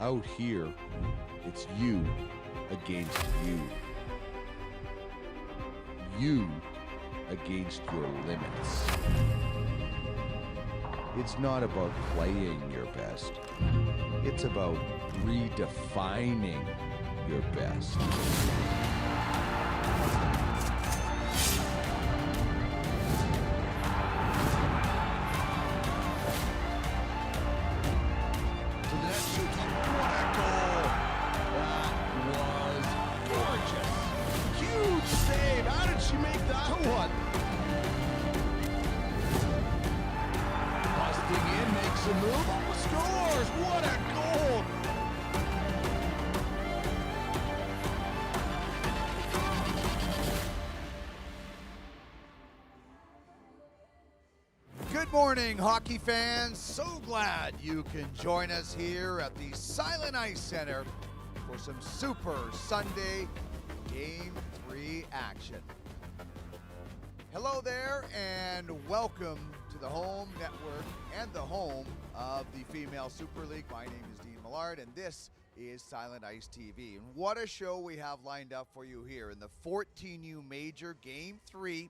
Out here, it's you against you. You against your limits. It's not about playing your best. It's about redefining your best. Good morning, hockey fans. So glad you can join us here at the Silent Ice Center for some Super Sunday Game 3 action. Hello there, and welcome to the home network and the home of the Female Super League. My name is Dean Millard, and this is Silent Ice TV. And what a show we have lined up for you here in the 14U Major Game 3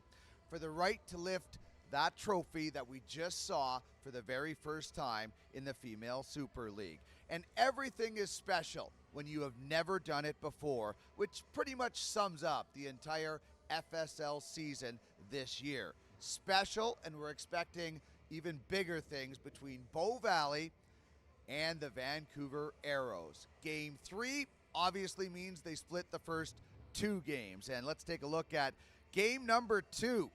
for the right to lift that trophy that we just saw for the very first time in the Female Super League. And everything is special when you have never done it before, which pretty much sums up the entire FSL season this year. Special, and we're expecting even bigger things between Bow Valley and the Vancouver Aeros. Game 3 obviously means they split the first two games. And let's take a look at game number 2.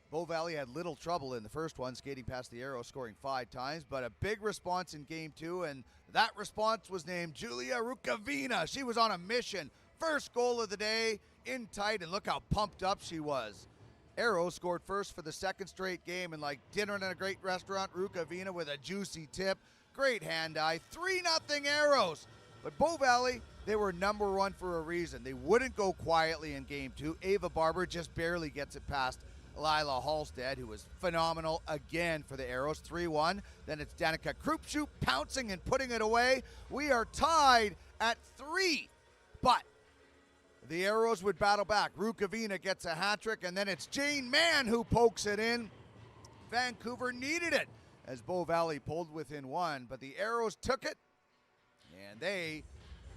Bow Valley had little trouble in the first one, skating past the Aeros, scoring 5 times, but a big response in game 2, and that response was named Julia Rukavina. She was on a mission. First goal of the day, in tight, and look how pumped up she was. Aeros scored first for the second straight game, and like dinner in a great restaurant, Rukavina with a juicy tip. Great hand-eye, 3-0 Aeros. But Bow Valley, they were number 1 for a reason. They wouldn't go quietly in game 2. Ava Barber just barely gets it past Lila Halstead, who was phenomenal again for the Aeros, 3-1. Then it's Danica Krupschuk pouncing and putting it away. We are tied at 3, but the Aeros would battle back. Rukavina gets a hat trick, and then it's Jane Mann who pokes it in. Vancouver needed it as Bow Valley pulled within 1, but the Aeros took it, and they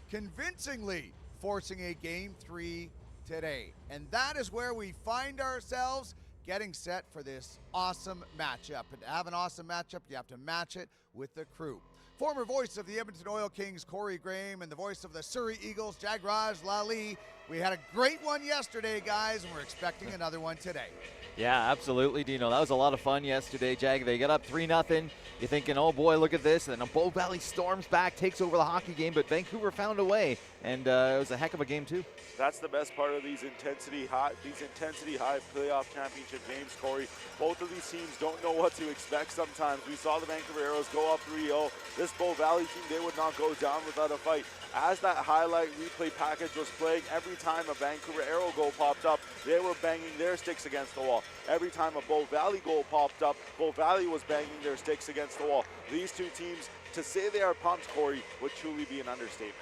convincingly forcing a Game 3 today. And that is where we find ourselves, getting set for this awesome matchup. And to have an awesome matchup, you have to match it with the crew. Former voice of the Edmonton Oil Kings, Corey Graham, and the voice of the Surrey Eagles, Jagraj Lali. We had a great one yesterday, guys, and we're expecting another one today. Yeah, absolutely, Dino. That was a lot of fun yesterday, Jag. They get up 3-0. You're thinking, oh boy, look at this. And then Bow Valley storms back, takes over the hockey game, but Vancouver found a way, and it was a heck of a game too. That's the best part of these intensity high playoff championship games, Corey. Both of these teams don't know what to expect sometimes. We saw the Vancouver Aeros go up 3-0. This Bow Valley team, they would not go down without a fight. As that highlight replay package was playing, every time a Vancouver Aero goal popped up, they were banging their sticks against the wall. Every time a Bow Valley goal popped up, Bow Valley was banging their sticks against the wall. These two teams, to say they are pumped, Corey, would truly be an understatement.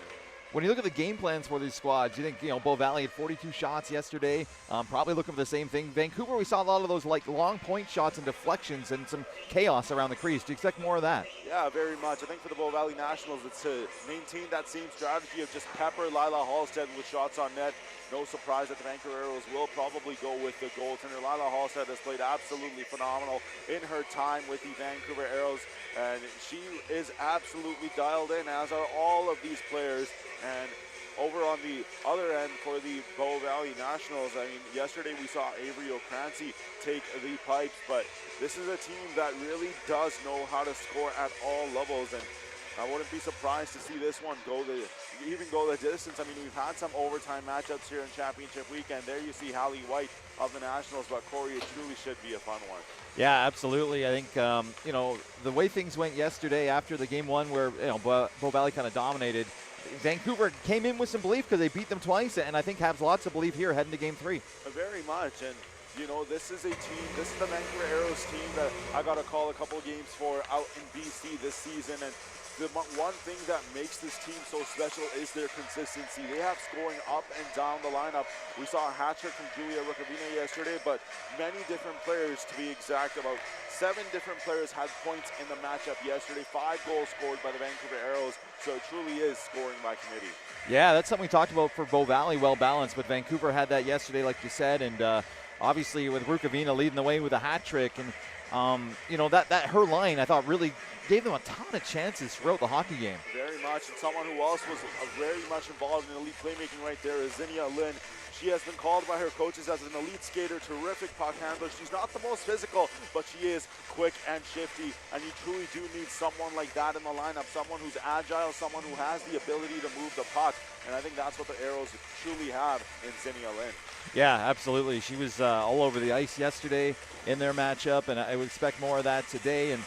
When you look at the game plans for these squads, you think, Bow Valley had 42 shots yesterday, probably looking for the same thing. Vancouver, we saw a lot of those long point shots and deflections and some chaos around the crease. Do you expect more of that? Yeah, very much. I think for the Bow Valley Nationals, it's to maintain that same strategy of just pepper Lila Halstead with shots on net. No surprise that the Vancouver Aeros will probably go with the goaltender. Lila Halstead has played absolutely phenomenal in her time with the Vancouver Aeros, and she is absolutely dialed in, as are all of these players. And over on the other end for the Bow Valley Nationals, I mean, yesterday we saw Avery O'Crancy take the pipes, but this is a team that really does know how to score at all levels, and I wouldn't be surprised to see this one go the distance. I mean, we've had some overtime matchups here in championship weekend. There you see Hallie White of the Nationals, but Corey, it truly should be a fun one. Yeah, absolutely. I think, the way things went yesterday after the game 1 where, Bow Valley kind of dominated, Vancouver came in with some belief because they beat them twice, and I think has lots of belief here heading to game 3. Very much, and you know, this is a team, this is the Vancouver Aeros team that I got a call a couple games for out in BC this season, and the one thing that makes this team so special is their consistency. They have scoring up and down the lineup. We saw a hat trick from Julia Rukavina yesterday, but many different players, to be exact, about 7 different players had points in the matchup yesterday. 5 goals scored by the Vancouver Aeros, so it truly is scoring by committee. Yeah, that's something we talked about for Bow Valley, well balanced, but Vancouver had that yesterday, like you said, and obviously with Rukavina leading the way with a hat trick, and you know, that her line I thought really gave them a ton of chances throughout the hockey game. Very much, and someone who else was very much involved in elite playmaking right there is Zinnia Lin. She has been called by her coaches as an elite skater, terrific puck handler. She's not the most physical, but she is quick and shifty, and you truly do need someone like that in the lineup, someone who's agile, someone who has the ability to move the puck, and I think that's what the Aeros truly have in Zinnia Lin. Yeah, absolutely. She was all over the ice yesterday in their matchup, and I would expect more of that today. And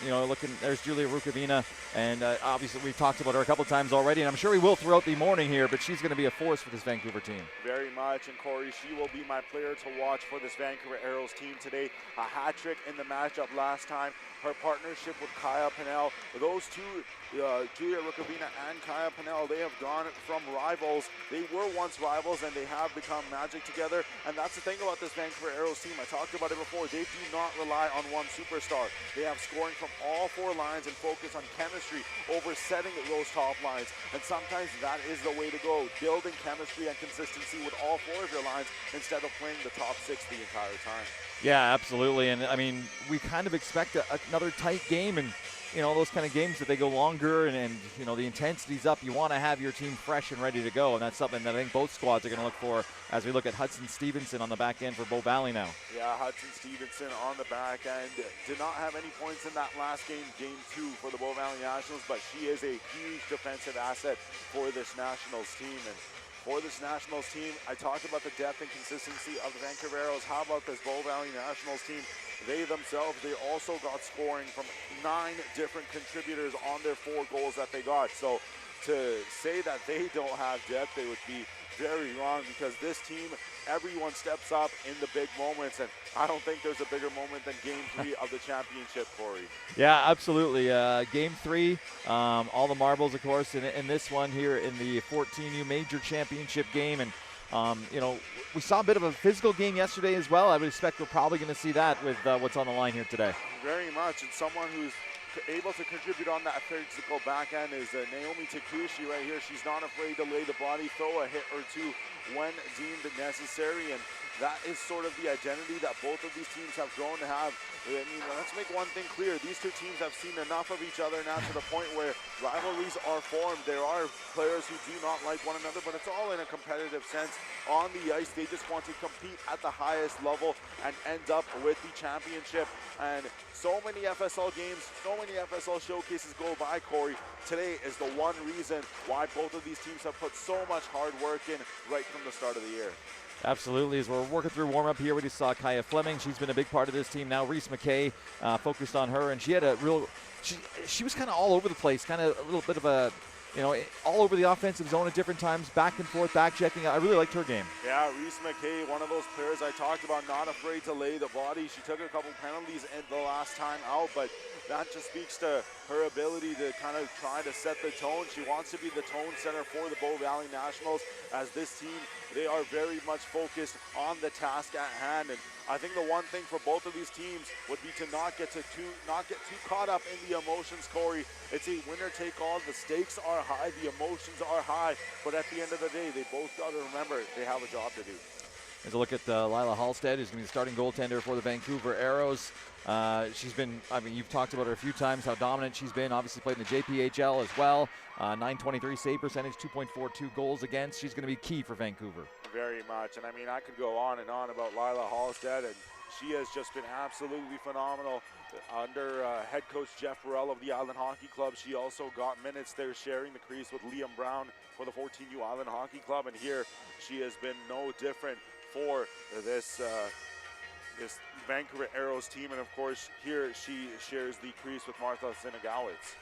you know, there's Julia Rukavina, and obviously we've talked about her a couple times already, and I'm sure we will throughout the morning here, but she's going to be a force for this Vancouver team. Very much, and Corey, she will be my player to watch for this Vancouver Aeros team today. A hat trick in the matchup last time. Her partnership with Kaya Pinnell, those two, Julia Rukavina and Kaya Pinnell, they have gone from rivals. They were once rivals, and they have become magic together, and that's the thing about this Vancouver Aeros team. I talked about it before. They do not rely on one superstar. They have scoring from all 4 lines and focus on chemistry over setting those top lines, and sometimes that is the way to go, building chemistry and consistency with all 4 of your lines instead of playing the top 6 the entire time. Yeah, absolutely, and I mean, we kind of expect another tight game, and you know, those kind of games that they go longer and you know, the intensity's up, you want to have your team fresh and ready to go, and that's something that I think both squads are going to look for as we look at Hudson Stevenson on the back end for Bow Valley now. Yeah, Hudson Stevenson on the back end did not have any points in that last game, game 2 for the Bow Valley Nationals, but she is a huge defensive asset for this Nationals team. And for this Nationals team, I talked about the depth and consistency of the Vancouver Aeros. How about this Bow Valley Nationals team? They themselves, they also got scoring from 9 different contributors on their 4 goals that they got. So to say that they don't have depth, they would be very wrong, because this team, everyone steps up in the big moments, and I don't think there's a bigger moment than Game 3 of the championship, Corey. Yeah, absolutely. Game 3, all the marbles, of course, in this one here in the 14U Major Championship game, and you know, we saw a bit of a physical game yesterday as well. I would expect we're probably going to see that with what's on the line here today. Very much, and someone who's able to contribute on that physical back end is Naomi Takushi right here. She's not afraid to lay the body, throw a hit or two when deemed necessary, and that is sort of the identity that both of these teams have grown to have. I mean, let's make one thing clear. These 2 teams have seen enough of each other now to the point where rivalries are formed. There are players who do not like one another, but it's all in a competitive sense. On the ice, they just want to compete at the highest level and end up with the championship. And so many FSL games, so many FSL showcases go by, Corey. Today is the one reason why both of these teams have put so much hard work in right from the start of the year. Absolutely. As we're working through warm-up here, we just saw Kaya Fleming. She's been a big part of this team now. Reese McKay focused on her, and she had a real she was kind of all over the place, kind of a little bit of a, you know, all over the offensive zone at different times, back and forth, back checking. I really liked her game. Yeah, Reese McKay, one of those players I talked about, not afraid to lay the body. She took a couple penalties in the last time out, but that just speaks to her ability to kind of try to set the tone. She wants to be the tone setter for the Bow Valley Nationals, as this team, they are very much focused on the task at hand. And I think the one thing for both of these teams would be to not get too caught up in the emotions, Corey. It's a winner-take-all. The stakes are high, the emotions are high, but at the end of the day, they both got to remember they have a job to do. As a look at Lila Halstead, who's going to be the starting goaltender for the Vancouver Aeros. She's been, I mean, you've talked about her a few times, how dominant she's been. Obviously played in the JPHL as well. 923 save percentage, 2.42 goals against. She's going to be key for Vancouver. Very much, and I mean, I could go on and on about Lila Halstead, and she has just been absolutely phenomenal under head coach Jeff Burrell of the Island Hockey Club. She also got minutes there sharing the crease with Liam Brown for the 14U Island Hockey Club, and here she has been no different for this this Vancouver Aeros team, and of course here she shares the crease with Martha Sinagowitz.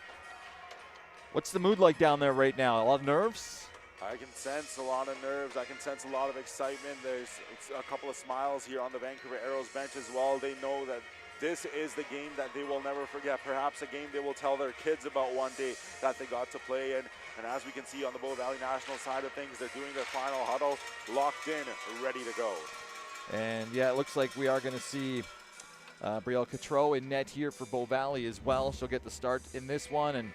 What's the mood like down there right now? A lot of nerves? I can sense a lot of nerves. I can sense a lot of excitement. There's a couple of smiles here on the Vancouver Aeros bench as well. They know that this is the game that they will never forget. Perhaps a game they will tell their kids about one day that they got to play in. And as we can see on the Bow Valley National side of things, they're doing their final huddle, locked in, ready to go. And yeah, it looks like we are going to see Brielle Cotreau in net here for Bow Valley as well. She'll get the start in this one. And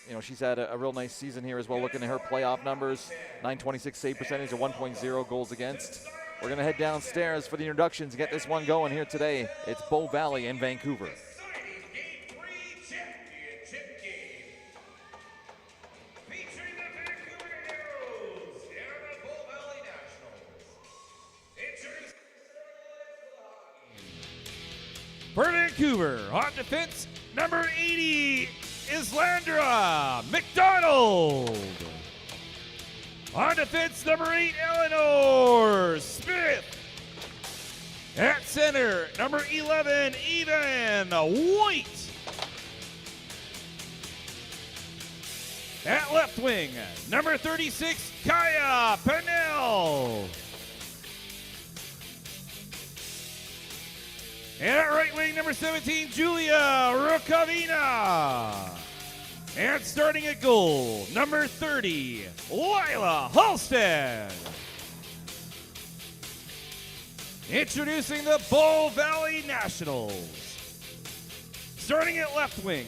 you know, she's had a real nice season here as well. Looking at her playoff numbers, .926 save percentage, a 1.0 goals against. We're going to head downstairs for the introductions, get this one going here today. It's Bow Valley and Vancouver. For Vancouver, on defense, number 80, Islandra McDonald. On defense, number 8, Eleanor Smith. At center, number 11, Ethan White. At left wing, number 36, Kaya Pennell. And at right wing, number 17, Julia Rukavina. And starting at goal, number 30, Lila Halstead. Introducing the Bow Valley Nationals. Starting at left wing.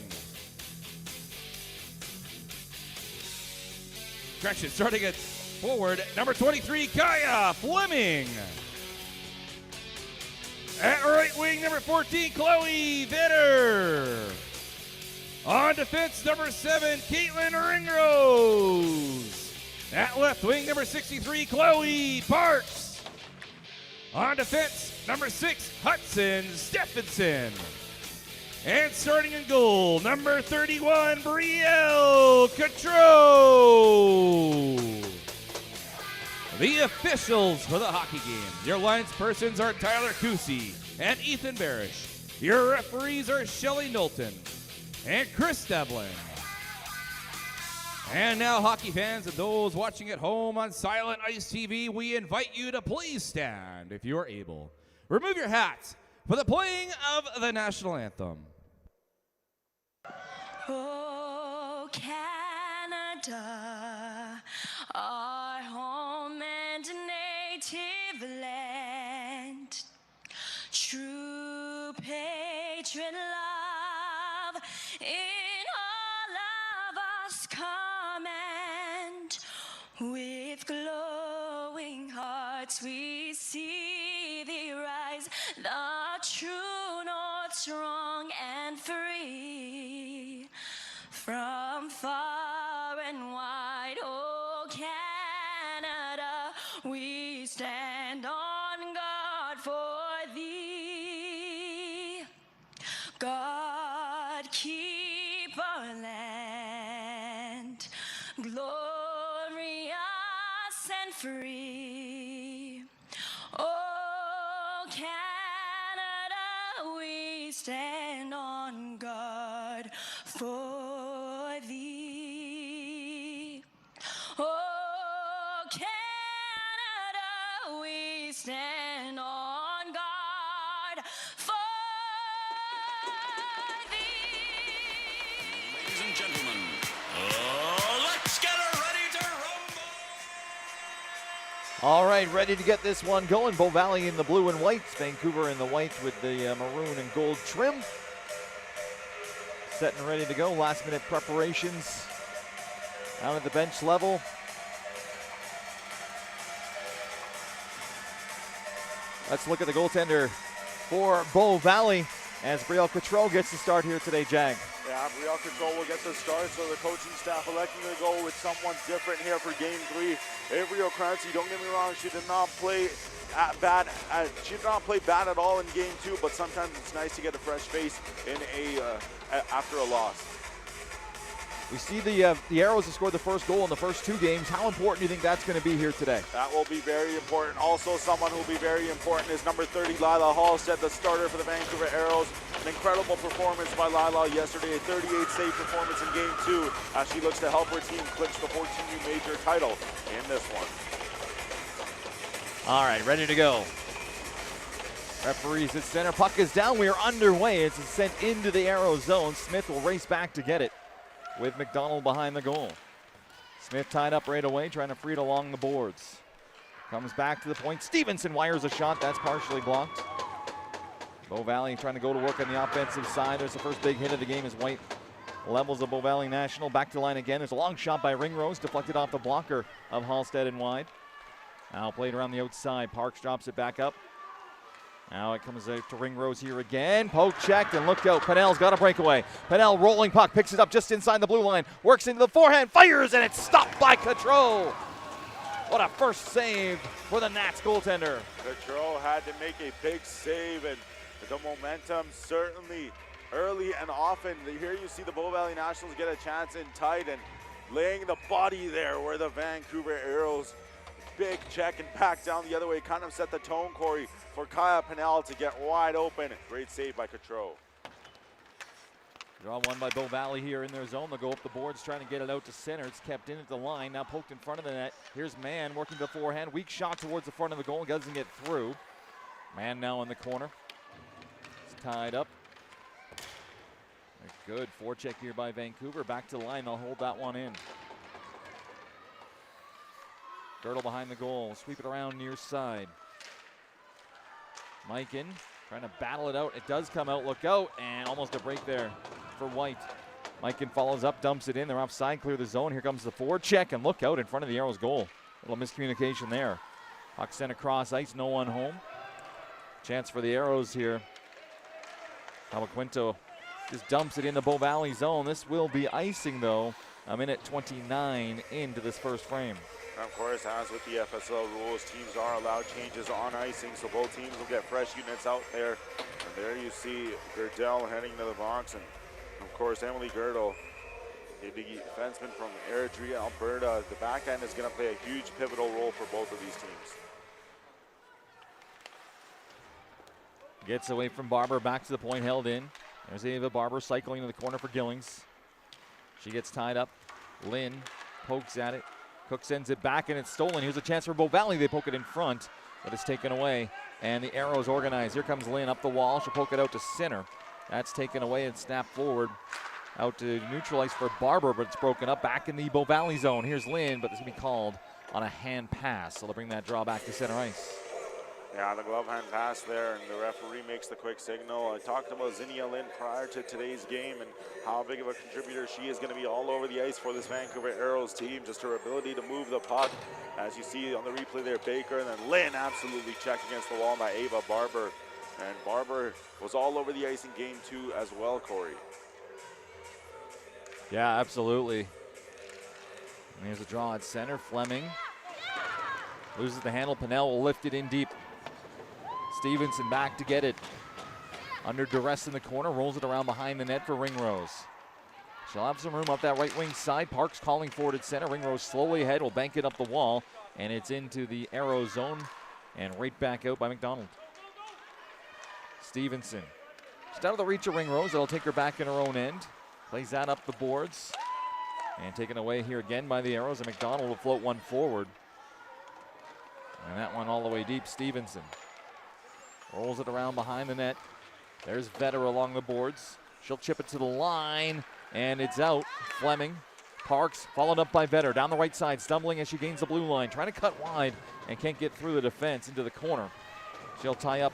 Correction, starting at forward, number 23, Kaya Fleming. At right wing, number 14, Chloe Vitter. On defense, number 7, Caitlin Ringrose. At left wing, number 63, Chloe Parks. On defense, number 6, Hudson Stephenson. And starting in goal, number 31, Brielle Cotreau. The officials for the hockey game. Your lines persons are Tyler Cousy and Ethan Barish. Your referees are Shelley Knowlton and Chris Devlin. And now, hockey fans and those watching at home on Silent Ice TV, we invite you to please stand if you are able. Remove your hats for the playing of the national anthem. Oh, Canada, our home and native land, true patriot love in all of us command. With glowing hearts we see thee rise, the true north strong and free. From far and wide, oh Canada, we stand on guard for thee. God keep our land glorious and free. Oh Canada, we stand on guard for thee. Oh Canada, we stand on guard for thee. Ladies and gentlemen, let's get ready to rumble! All right, ready to get this one going. Bow Valley in the blue and whites, Vancouver in the white with the maroon and gold trim. Set and ready to go. Last minute preparations out at the bench level. Let's look at the goaltender for Bow Valley as Brielle Cotreau gets the start here today, Jag. Yeah, Brielle Cotreau will get the start, so the coaching staff electing to go with someone different here for Game 3. Avery O'Crancy, don't get me wrong, she did not play bad at all in Game 2, but sometimes it's nice to get a fresh face in after a loss. We see the Aeros have scored the first goal in the first 2 games. How important do you think that's going to be here today? That will be very important. Also, someone who will be very important is number 30, Lila Halstead, the starter for the Vancouver Aeros. An incredible performance by Lila yesterday, a 38 save performance in Game 2 as she looks to help her team clinch the 14U major title in this one. All right, ready to go. Referees at center. Puck is down. We are underway. It's sent into the Aero zone. Smith will race back to get it with McDonald behind the goal. Smith tied up right away, trying to free it along the boards. Comes back to the point. Stevenson wires a shot. That's partially blocked. Bow Valley trying to go to work on the offensive side. There's the first big hit of the game as White levels of Bow Valley National. Back to the line again. There's a long shot by Ringrose, deflected off the blocker of Halstead and wide. Now played around the outside. Parks drops it back up. Now it comes out to Ringrose here again. Poke checked and look out. Pennell's got a breakaway. Pennell rolling puck, picks it up just inside the blue line. Works into the forehand, fires, and it's stopped by Cotreau. What a first save for the Nats goaltender. Cotreau had to make a big save, and the momentum certainly early and often. Here you see the Bow Valley Nationals get a chance in tight and laying the body there where the Vancouver Aeros big check and back down the other way. Kind of set the tone, Corey, for Kaya Pennell to get wide open. Great save by Cotreau. Draw one by Bow Valley here in their zone. They'll go up the boards trying to get it out to center. It's kept in at the line. Now poked in front of the net. Here's Mann working the forehand. Weak shot towards the front of the goal. Doesn't get through. Mann now in the corner. It's tied up. A good forecheck here by Vancouver. Back to the line. They'll hold that one in. Girdle behind the goal. Sweep it around near side. Mikan trying to battle it out. It does come out. Look out. And almost a break there for White. Mikan follows up, dumps it in. They're offside, clear the zone. Here comes the forward check, and look out in front of the Aeros goal. Little miscommunication there. Puck sent across ice, no one home. Chance for the Aeros here. Cavaquinto just dumps it in the Bow Valley zone. This will be icing, though. A minute 29 into this first frame. And of course, as with the FSL rules, teams are allowed changes on icing, so both teams will get fresh units out there. And there you see Girdell heading to the box, and of course, Emily Girdle, a big defenseman from Airdrie, Alberta. The back end is going to play a huge pivotal role for both of these teams. Gets away from Barber, back to the point, held in. There's Ava Barber cycling to the corner for Gillings. She gets tied up. Lynn pokes at it. Cook sends it back, and it's stolen. Here's a chance for Bow Valley. They poke it in front, but it's taken away. And the Aeros organized. Here comes Lynn up the wall. She'll poke it out to center. That's taken away and snapped forward. Out to neutralize for Barber, but it's broken up back in the Bow Valley zone. Here's Lynn, but this will be called on a hand pass. So they'll bring that draw back to center ice. Yeah, the glove hand pass there, and the referee makes the quick signal. I talked about Zinnia Lynn prior to today's game and how big of a contributor she is going to be all over the ice for this Vancouver Aeros team. Just her ability to move the puck. As you see on the replay there, Baker, and then Lynn absolutely checked against the wall by Ava Barber. And Barber was all over the ice in game 2 as well, Corey. Yeah, absolutely. And here's a draw at center. Fleming loses the handle. Pennell will lift it in deep. Stevenson back to get it. Under duress in the corner, rolls it around behind the net for Ringrose. She'll have some room up that right wing side. Parks calling forward at center. Ringrose slowly ahead, will bank it up the wall, and it's into the Aero zone and right back out by McDonald. Stevenson, just out of the reach of Ringrose. That'll take her back in her own end. Plays that up the boards. And taken away here again by the Aeros, and McDonald will float one forward. And that one all the way deep. Stevenson rolls it around behind the net. There's Vetter along the boards. She'll chip it to the line, and it's out. Fleming, Parks, followed up by Vetter. Down the right side, stumbling as she gains the blue line. Trying to cut wide and can't get through the defense into the corner. She'll tie up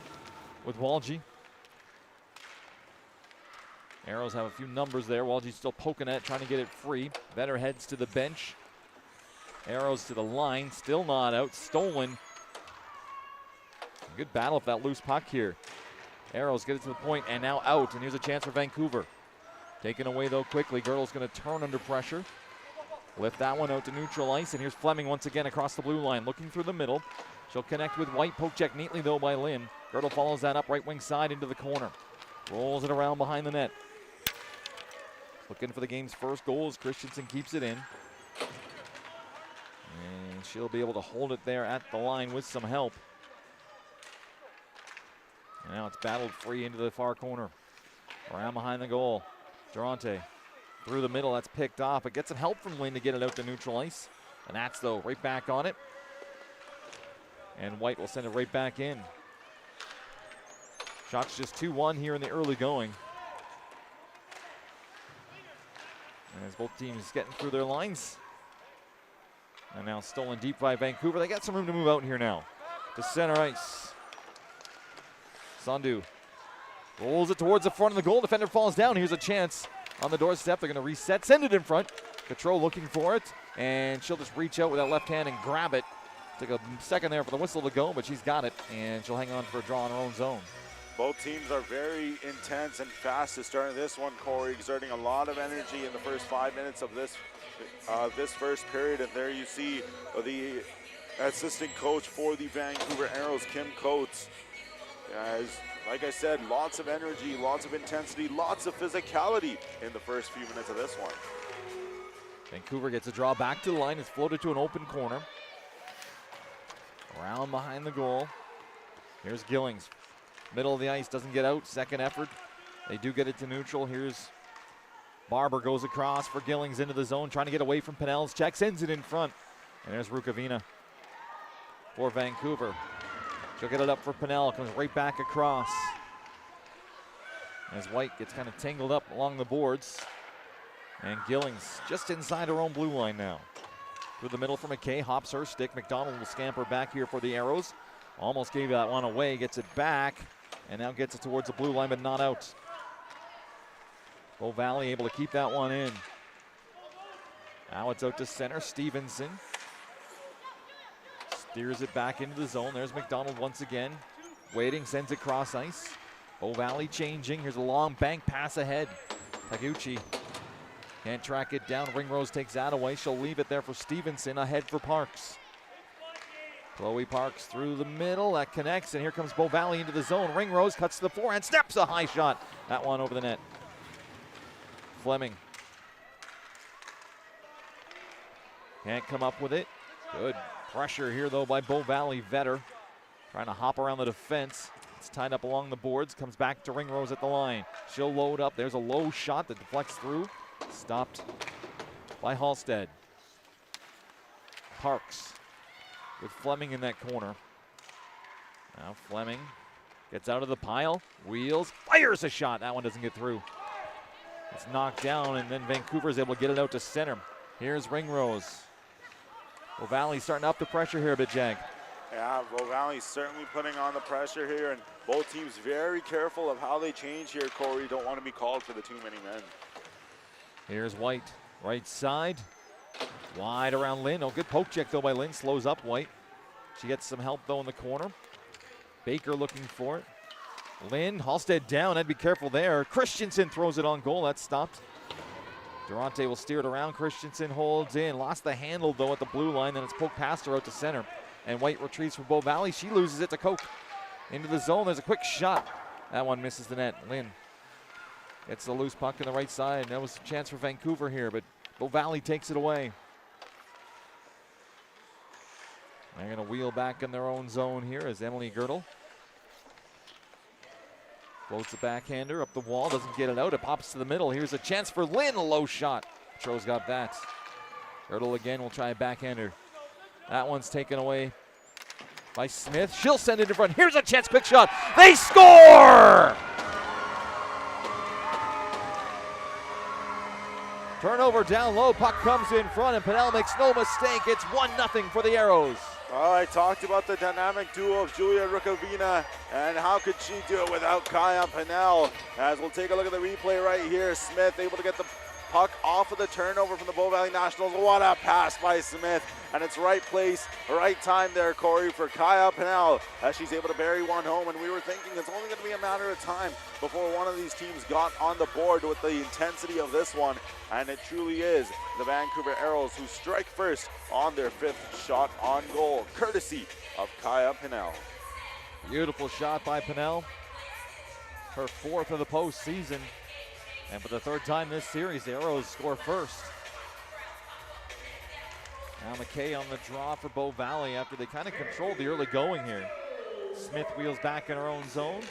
with Walgie. Aeros have a few numbers there. Walgie's still poking at it, trying to get it free. Vetter heads to the bench. Aeros to the line, still not out. Stolen. Good battle for that loose puck here. Aeros get it to the point and now out, and here's a chance for Vancouver. Taken away though quickly. Girdle's going to turn under pressure. Lift that one out to neutral ice, and here's Fleming once again across the blue line, looking through the middle. She'll connect with White. Poke check neatly though by Lynn. Girdle follows that up right wing side into the corner. Rolls it around behind the net. Looking for the game's first goal as Christensen keeps it in. And she'll be able to hold it there at the line with some help. And now it's battled free into the far corner. Around behind the goal. Durante through the middle. That's picked off. But gets some help from Lynn to get it out to neutral ice. And that's, though, right back on it. And White will send it right back in. Shots just 2-1 here in the early going. And as both teams getting through their lines. And now stolen deep by Vancouver. They got some room to move out here now. To center ice. Sandu rolls it towards the front of the goal. Defender falls down. Here's a chance on the doorstep. They're going to reset. Send it in front. Gautreau looking for it. And she'll just reach out with that left hand and grab it. Took a second there for the whistle to go, but she's got it. And she'll hang on for a draw in her own zone. Both teams are very intense and fast to start this one, Corey, exerting a lot of energy in the first 5 minutes of this first period. And there you see the assistant coach for the Vancouver Aeros, Kim Coates. As, like I said, lots of energy, lots of intensity, lots of physicality in the first few minutes of this one. Vancouver gets a draw back to the line. It's floated to an open corner. Around behind the goal. Here's Gillings. Middle of the ice, doesn't get out. Second effort. They do get it to neutral. Here's Barber, goes across for Gillings into the zone, trying to get away from Pinnell's check, sends it in front. And there's Rukavina for Vancouver. She'll get it up for Pinnell, comes right back across. As White gets kind of tangled up along the boards. And Gillings just inside her own blue line now. Through the middle for McKay, hops her stick. McDonald will scamper back here for the Aeros. Almost gave that one away, gets it back, and now gets it towards the blue line, but not out. Bow Valley able to keep that one in. Now it's out to center, Stevenson. Steers it back into the zone. There's McDonald once again. Waiting, sends it cross ice. Bow Valley changing. Here's a long bank pass ahead. Taguchi can't track it down. Ringrose takes that away. She'll leave it there for Stevenson. Ahead for Parks. Chloe Parks through the middle. That connects, and here comes Bow Valley into the zone. Ringrose cuts to the forehand, snaps a high shot. That one over the net. Fleming. Can't come up with it. Good pressure here, though, by Bow Valley. Vetter trying to hop around the defense. It's tied up along the boards. Comes back to Ringrose at the line. She'll load up. There's a low shot that deflects through. Stopped by Halstead. Parks with Fleming in that corner. Now Fleming gets out of the pile, wheels, fires a shot. That one doesn't get through. It's knocked down, and then Vancouver's able to get it out to center. Here's Ringrose. Bow Valley starting up the pressure here a bit, Jag. Yeah, Bow Valley certainly putting on the pressure here, and both teams very careful of how they change here, Corey. Don't want to be called for the too many men. Here's White, right side. Wide around Lynn. Oh, good poke check, though, by Lynn. Slows up White. She gets some help, though, in the corner. Baker looking for it. Lynn, Halstead down. I'd be careful there. Christensen throws it on goal. That's stopped. Durante will steer it around. Christensen holds in. Lost the handle, though, at the blue line. Then it's poked past her out to center. And White retrieves for Bow Valley. She loses it to Koch. Into the zone. There's a quick shot. That one misses the net. Lynn gets the loose puck on the right side. That was a chance for Vancouver here, but Bow Valley takes it away. They're going to wheel back in their own zone here as Emily Girdle floats the backhander up the wall, doesn't get it out. It pops to the middle. Here's a chance for Lynn, a low shot. Tro's got that. Girdle again will try a backhander. That one's taken away by Smith. She'll send it in front. Here's a chance, quick shot. They score! Turnover down low, puck comes in front, and Pinnell makes no mistake. It's 1-0 for the Aeros. Well, I talked about the dynamic duo of Julia Rukavina, and how could she do it without Kaya Pinnell? As we'll take a look at the replay right here. Smith able to get the puck off of the turnover from the Bow Valley Nationals. What a pass by Smith, and it's right place, right time there, Corey, for Kaya Pinnell, as she's able to bury one home. And we were thinking it's only going to be a matter of time before one of these teams got on the board with the intensity of this one, and it truly is the Vancouver Aeros who strike first on their 5th shot on goal, courtesy of Kaya Pinnell. Beautiful shot by Pinnell. Her 4th of the postseason. And for the third time this series, the Aeros score first. Now McKay on the draw for Bow Valley after they kind of controlled the early going here. Smith wheels back in her own zone.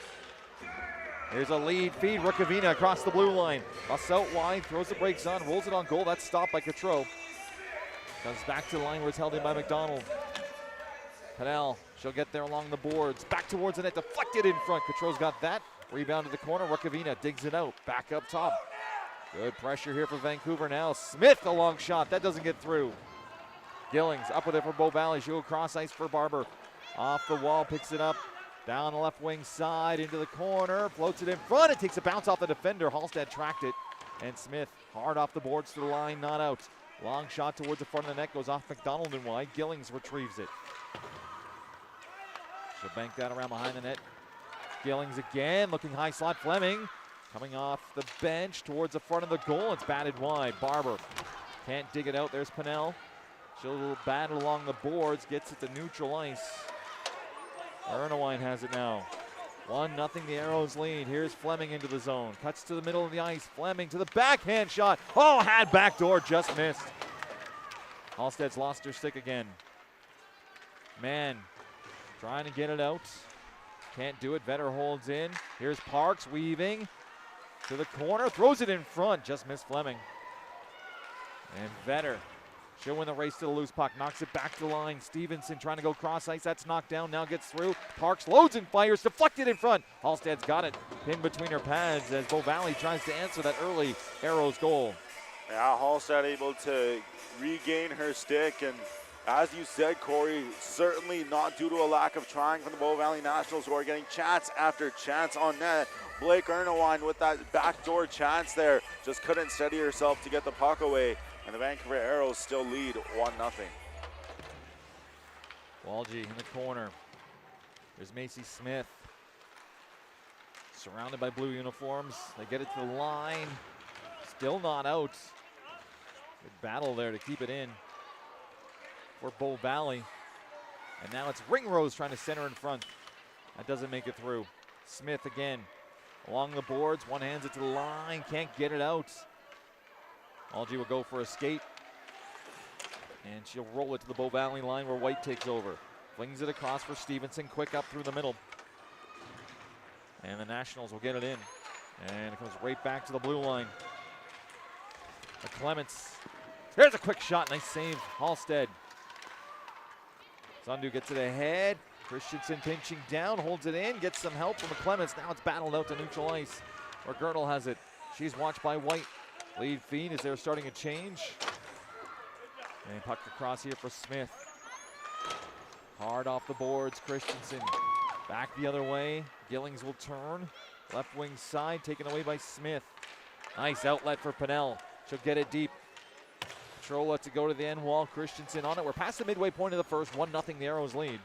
Here's a lead feed, Rukavina across the blue line. Busts out wide, throws the brakes on, rolls it on goal. That's stopped by Cotreau. Comes back to the line where it's held in by McDonald. Pennell, she'll get there along the boards. Back towards the net, deflected in front. Cotreau's got that. Rebound to the corner, Rukavina digs it out. Back up top. Good pressure here for Vancouver now. Smith, a long shot, that doesn't get through. Gillings up with it for Bow Valley. She'll go cross ice for Barber. Off the wall, picks it up. Down the left wing side, into the corner, floats it in front. It takes a bounce off the defender. Halstead tracked it. And Smith hard off the boards to the line, not out. Long shot towards the front of the net, goes off McDonald and wide. Gillings retrieves it. She'll bank that around behind the net. Gillings again, looking high slot. Fleming coming off the bench towards the front of the goal. It's batted wide. Barber can't dig it out. There's Pennell. She'll bat along the boards, gets it to neutral ice. Ernawine has it now. 1-0 the Aeros lead. Here's Fleming into the zone. Cuts to the middle of the ice. Fleming to the backhand shot. Oh, had backdoor, just missed. Halstead's lost her stick again. Man, trying to get it out. Can't do it. Vetter holds in. Here's Parks weaving to the corner. Throws it in front. Just missed Fleming. And Vetter, she'll win the race to the loose puck. Knocks it back to the line. Stevenson trying to go cross ice. That's knocked down. Now gets through. Parks loads and fires. Deflected in front. Halstead's got it. Pinned between her pads as Bow Valley tries to answer that early Aeros goal. Yeah, Halstead able to regain her stick, and as you said, Corey, certainly not due to a lack of trying from the Bow Valley Nationals, who are getting chance after chance on net. Blake Ernawine with that backdoor chance there, just couldn't steady herself to get the puck away, and the Vancouver Aeros still lead 1-0. Walgie in the corner. There's Macy Smith. Surrounded by blue uniforms. They get it to the line. Still not out. Good battle there to keep it in for Bow Valley. And now it's Ringrose trying to center in front. That doesn't make it through. Smith again along the boards. One hands it to the line. Can't get it out. Algie will go for a skate. And she'll roll it to the Bow Valley line where White takes over. Flings it across for Stevenson. Quick up through the middle. And the Nationals will get it in. And it comes right back to the blue line. Clements. There's a quick shot. Nice save. Halstead. Sundu gets it ahead. Christensen pinching down. Holds it in. Gets some help from Clements. Now it's battled out to neutral ice where Girdle has it. She's watched by White. Lead feed as they're starting a change. And puck across here for Smith. Hard off the boards. Christensen back the other way. Gillings will turn. Left wing side taken away by Smith. Nice outlet for Pennell. She'll get it deep. Troll lets it go to the end wall. Christensen on it. We're past the midway point of the first. 1-0 the Aeros lead.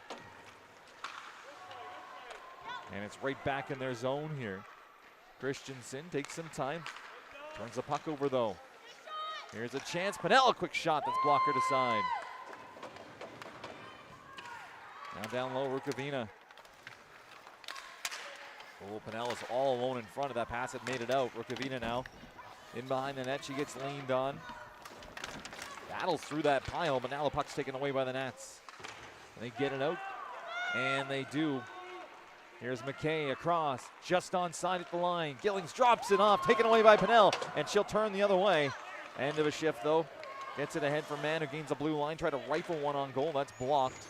And it's right back in their zone here. Christensen takes some time. Turns the puck over though. Here's a chance. Pennell, a quick shot that's blockered aside. Now down low, Rukavina. Oh, Pennell is all alone in front of that pass that made it out. Rukavina now in behind the net. She gets leaned on. Battles through that pile, but now the puck's taken away by the Nats. They get it out, and they do. Here's McKay across, just onside at the line. Gillings drops it off, taken away by Pennell, and she'll turn the other way. End of a shift, though. Gets it ahead for Mann, who gains the blue line. Try to rifle one on goal. That's blocked.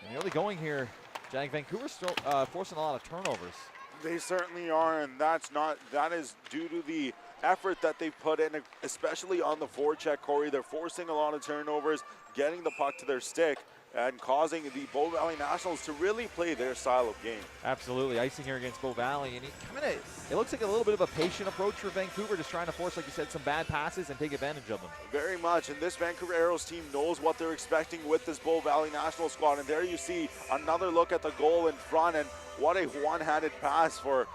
And the early going here, Jack, Vancouver's still forcing a lot of turnovers. They certainly are, and that is due to the effort that they put in, especially on the forecheck, Corey. They're forcing a lot of turnovers, getting the puck to their stick, and causing the Bow Valley Nationals to really play their style of game. Absolutely, icing here against Bow Valley, and it looks like a little bit of a patient approach for Vancouver, just trying to force, like you said, some bad passes and take advantage of them. Very much, and this Vancouver Aeros team knows what they're expecting with this Bow Valley National squad, and there you see another look at the goal in front, and what a one-handed pass for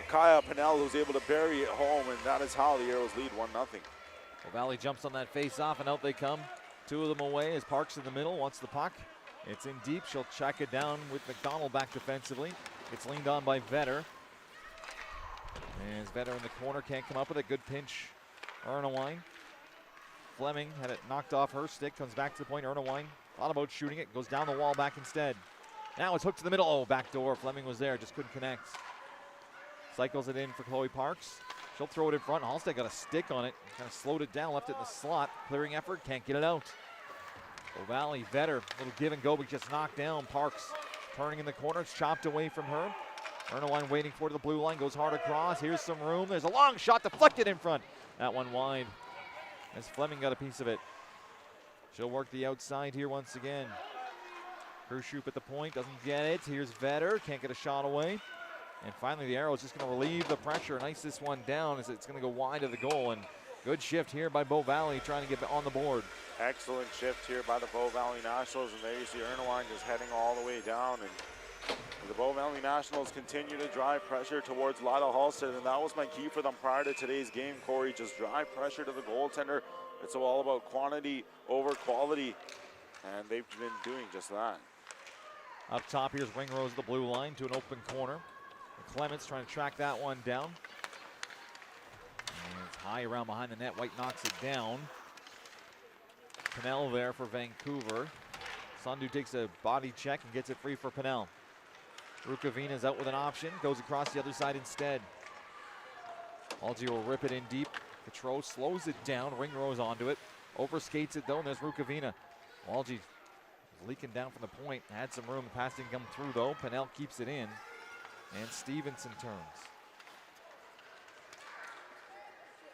Kaya Pennell, who's able to bury it home, and that is how the Aeros lead 1-0. Bow Valley jumps on that face-off, and out they come. Two of them away as Parks in the middle wants the puck. It's in deep. She'll check it down with McDonald back defensively. It's leaned on by Vetter. As Vetter in the corner, can't come up with a good pinch. Ernawine. Fleming had it knocked off her stick, comes back to the point. Ernawine thought about shooting it, goes down the wall back instead. Now it's hooked to the middle. Oh, back door. Fleming was there, just couldn't connect. Cycles it in for Chloe Parks. She'll throw it in front. Halstead got a stick on it, kind of slowed it down, left it in the slot. Clearing effort, can't get it out. O'Valley, Vetter, little give and go, but just knocked down. Parks turning in the corner, it's chopped away from her. Ernawine waiting for it to the blue line, goes hard across. Here's some room. There's a long shot deflected in front. That one wide. As Fleming got a piece of it. She'll work the outside here once again. Kershoop at the point, doesn't get it. Here's Vetter, can't get a shot away. And finally the Aeros just going to relieve the pressure and ice this one down as it's going to go wide of the goal. And good shift here by Bow Valley trying to get on the board. Excellent shift here by the Bow Valley Nationals, and there you see Ernawine just heading all the way down. And the Bow Valley Nationals continue to drive pressure towards Lila Halstead, and that was my key for them prior to today's game, Corey. Just drive pressure to the goaltender. It's all about quantity over quality, and they've been doing just that. Up top, here's Ringrose, the blue line, to an open corner. Clements trying to track that one down. And it's high around behind the net. White knocks it down. Pennell there for Vancouver. Sandu takes a body check and gets it free for Pennell. Rukavina's out with an option. Goes across the other side instead. Algie will rip it in deep. Petro slows it down. Ringrose onto it. Overskates it though, and there's Rukavina. Algie leaking down from the point. Had some room. The pass didn't come through though. Pennell keeps it in. And Stevenson turns.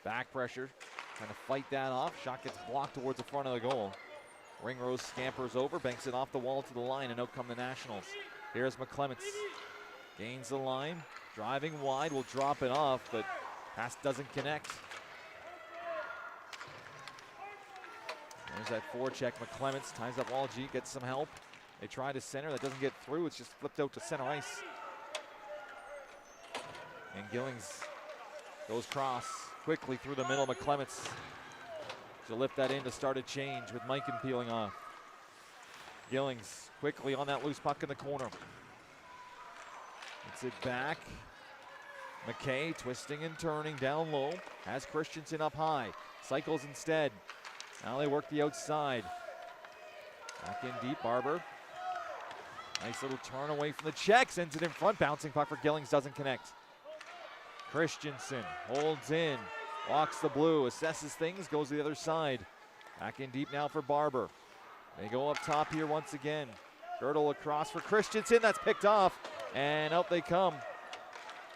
Back pressure. Trying to fight that off. Shot gets blocked towards the front of the goal. Ringrose scampers over. Banks it off the wall to the line, and out come the Nationals. Here's McClements. Gains the line. Driving wide. Will drop it off, but pass doesn't connect. There's that forecheck. McClements ties up Walgie. Gets some help. They try to center. That doesn't get through. It's just flipped out to center ice. And Gillings goes cross quickly through the middle. McClements to lift that in to start a change with Mikan peeling off. Gillings quickly on that loose puck in the corner. Gets it back. McKay twisting and turning down low. Has Christensen up high. Cycles instead. Now they work the outside. Back in deep, Barber. Nice little turn away from the check. Sends it in front. Bouncing puck for Gillings, doesn't connect. Christensen holds in, walks the blue, assesses things, goes to the other side. Back in deep now for Barber. They go up top here once again. Girdle across for Christensen, that's picked off, and out they come.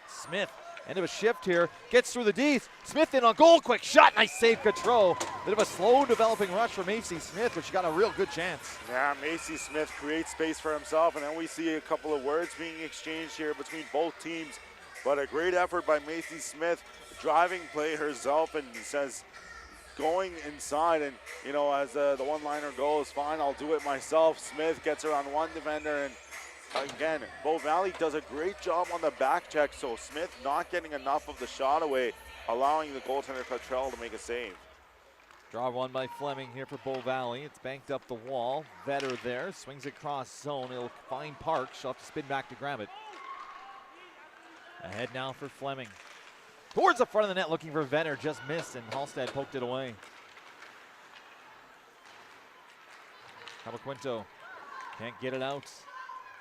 Smith, end of a shift here, gets through the D's. Smith in on goal, quick shot, nice save, Gautreau. Bit of a slow developing rush for Macy Smith, but she got a real good chance. Yeah, Macy Smith creates space for himself, and then we see a couple of words being exchanged here between both teams. But a great effort by Macy Smith, driving play herself, and says going inside, and you know, as the one-liner goes, fine, I'll do it myself. Smith gets her on one defender, and again, Bow Valley does a great job on the back check, so Smith not getting enough of the shot away, allowing the goaltender Cottrell to make a save. Draw one by Fleming here for Bow Valley. It's banked up the wall. Vetter there, swings it cross zone. It'll find Parks. She'll have to spin back to grab it. Ahead now for Fleming. Towards the front of the net looking for Vetter, just missed, and Halstead poked it away. Cabaquinto can't get it out.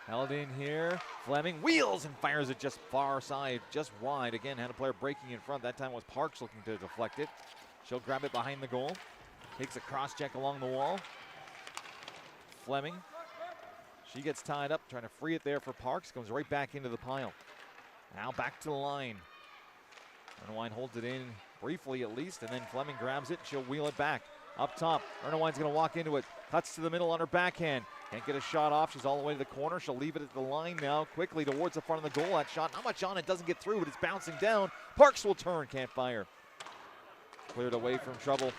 Held in here. Fleming wheels and fires it just far side, just wide. Again, had a player breaking in front. That time it was Parks looking to deflect it. She'll grab it behind the goal. Takes a cross check along the wall. Fleming. She gets tied up, trying to free it there for Parks. Comes right back into the pile. Now back to the line. Ernawine holds it in briefly at least, and then Fleming grabs it. She'll wheel it back. Up top, Ernawine's going to walk into it. Cuts to the middle on her backhand. Can't get a shot off. She's all the way to the corner. She'll leave it at the line now. Quickly towards the front of the goal. That shot, not much on it. Doesn't get through, but it's bouncing down. Parks will turn. Can't fire. Cleared away from trouble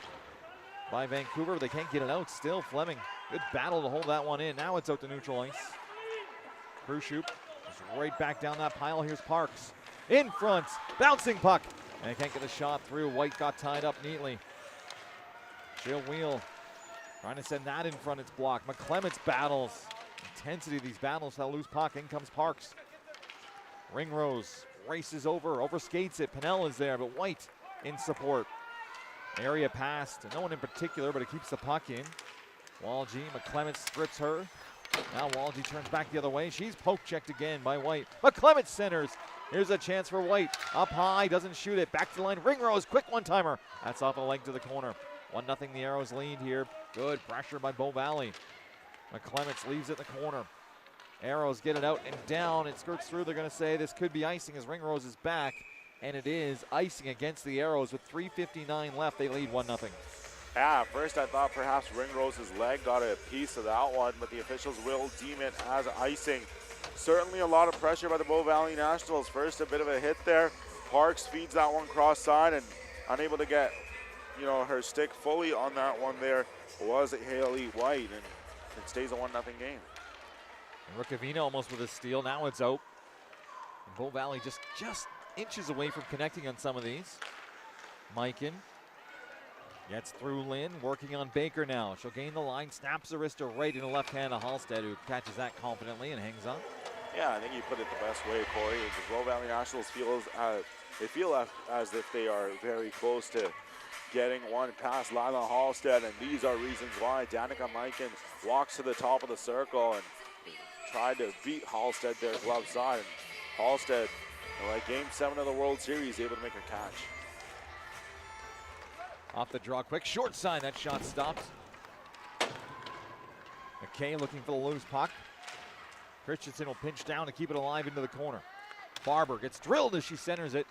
by Vancouver. They can't get it out still. Fleming, good battle to hold that one in. Now it's out to neutral ice. Kershoop is right back down that pile. Here's Parks. In front. Bouncing puck. And they can't get a shot through. White got tied up neatly. She'll wheel. Trying to send that in front. It's blocked. McClements battles. Intensity of these battles. They'll lose puck. In comes Parks. Ringrose races over skates it. Pennell is there, but White in support. Area pass to no one in particular, but it keeps the puck in. Walgie, McClement strips her. Now Walgie turns back the other way. She's poke checked again by White. McClement centers. Here's a chance for White. Up high, doesn't shoot it. Back to the line. Ringrose, quick one-timer. That's off a leg to the corner. 1-0 the Aeros lead here. Good pressure by Bow Valley. McClements leaves it in the corner. Aeros get it out and down. It skirts through. They're going to say this could be icing as Ringrose is back. And it is icing against the Aeros with 3:59 left. They lead 1-0. Yeah, at first I thought perhaps Ringrose's leg got a piece of that one, but the officials will deem it as icing. Certainly a lot of pressure by the Bow Valley Nationals. First, a bit of a hit there. Parks feeds that one cross side and unable to get, her stick fully on that one there was Haley White, and it stays a 1-0 game. And Rukavina almost with a steal. Now it's out. And Bow Valley just inches away from connecting on some of these. Mikan gets through Lynn, working on Baker now. She'll gain the line, snaps the wrist to right in the left hand of Halstead, who catches that confidently and hangs on. Yeah, I think you put it the best way, Corey. The Bow Valley Nationals feel as if they are very close to getting one past Lila Halstead, and these are reasons why. Danica Mikan walks to the top of the circle and tried to beat Halstead there glove side. And Halstead, like Game 7 of the World Series, able to make a catch. Off the draw quick, short side, that shot stopped. McKay looking for the loose puck. Christensen will pinch down to keep it alive into the corner. Barber gets drilled as she centers it.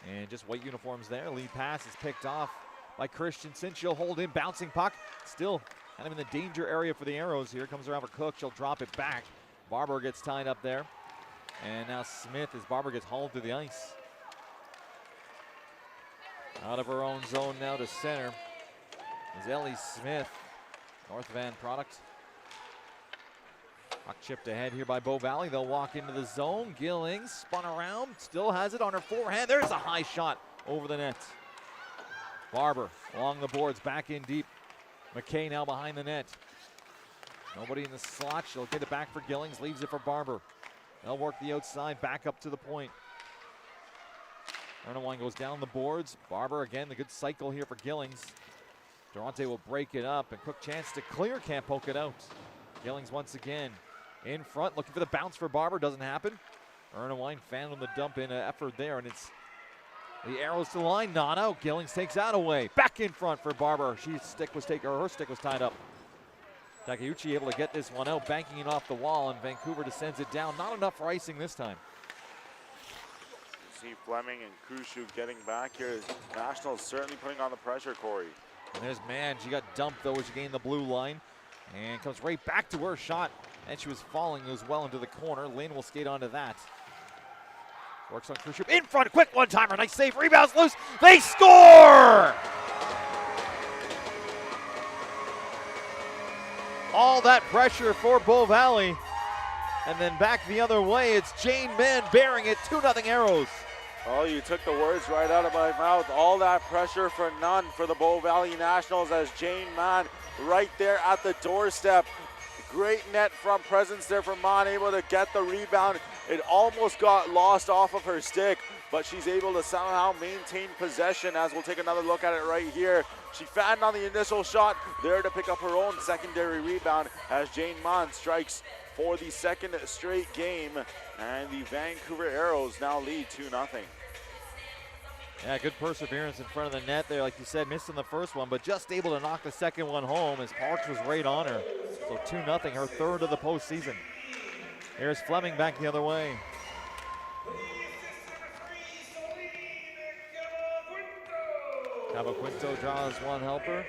And just white uniforms there. Lead pass is picked off by Christensen. She'll hold in, bouncing puck. Still kind of in the danger area for the Aeros here. Comes around for Cook, she'll drop it back. Barber gets tied up there. And now Smith as Barber gets hauled to the ice. Out of her own zone now to center is Ellie Smith, North Van product. Puck chipped ahead here by Bow Valley. They'll walk into the zone. Gillings spun around, still has it on her forehand. There's a high shot over the net. Barber along the boards, back in deep. McKay now behind the net. Nobody in the slot. She'll get it back for Gillings, leaves it for Barber. They'll work the outside, back up to the point. Ernawine goes down the boards. Barber again, the good cycle here for Gillings. Durante will break it up, and Cook chance to clear, can't poke it out. Gillings once again in front, looking for the bounce for Barber, doesn't happen. Ernawine found the dump in effort there, and it's the Aeros to the line, not out. Gillings takes that away. Back in front for Barber. Her stick was tied up. Takeuchi able to get this one out, banking it off the wall, and Vancouver descends it down. Not enough for icing this time. See Fleming and Kushu getting back here. Nationals certainly putting on the pressure, Corey. And there's Mann. She got dumped though as she gained the blue line. And comes right back to her shot. And she was falling as well into the corner. Lynn will skate onto that. Works on Kushu. In front, quick one-timer. Nice save. Rebounds loose. They score! All that pressure for Bow Valley. And then back the other way, it's Jane Mann bearing it. 2-0 Aeros. Oh, you took the words right out of my mouth. All that pressure for none for the Bow Valley Nationals as Jane Mann right there at the doorstep. Great net front presence there from Mann, able to get the rebound. It almost got lost off of her stick, but she's able to somehow maintain possession, as we'll take another look at it right here. She fanned on the initial shot, there to pick up her own secondary rebound as Jane Mann strikes for the second straight game, and the Vancouver Aeros now lead 2-0. Yeah, good perseverance in front of the net there. Like you said, missed in the first one, but just able to knock the second one home as Parks was right on her. So 2-0, her third of the postseason. Here's Fleming back the other way. Cavaquinto draws one helper.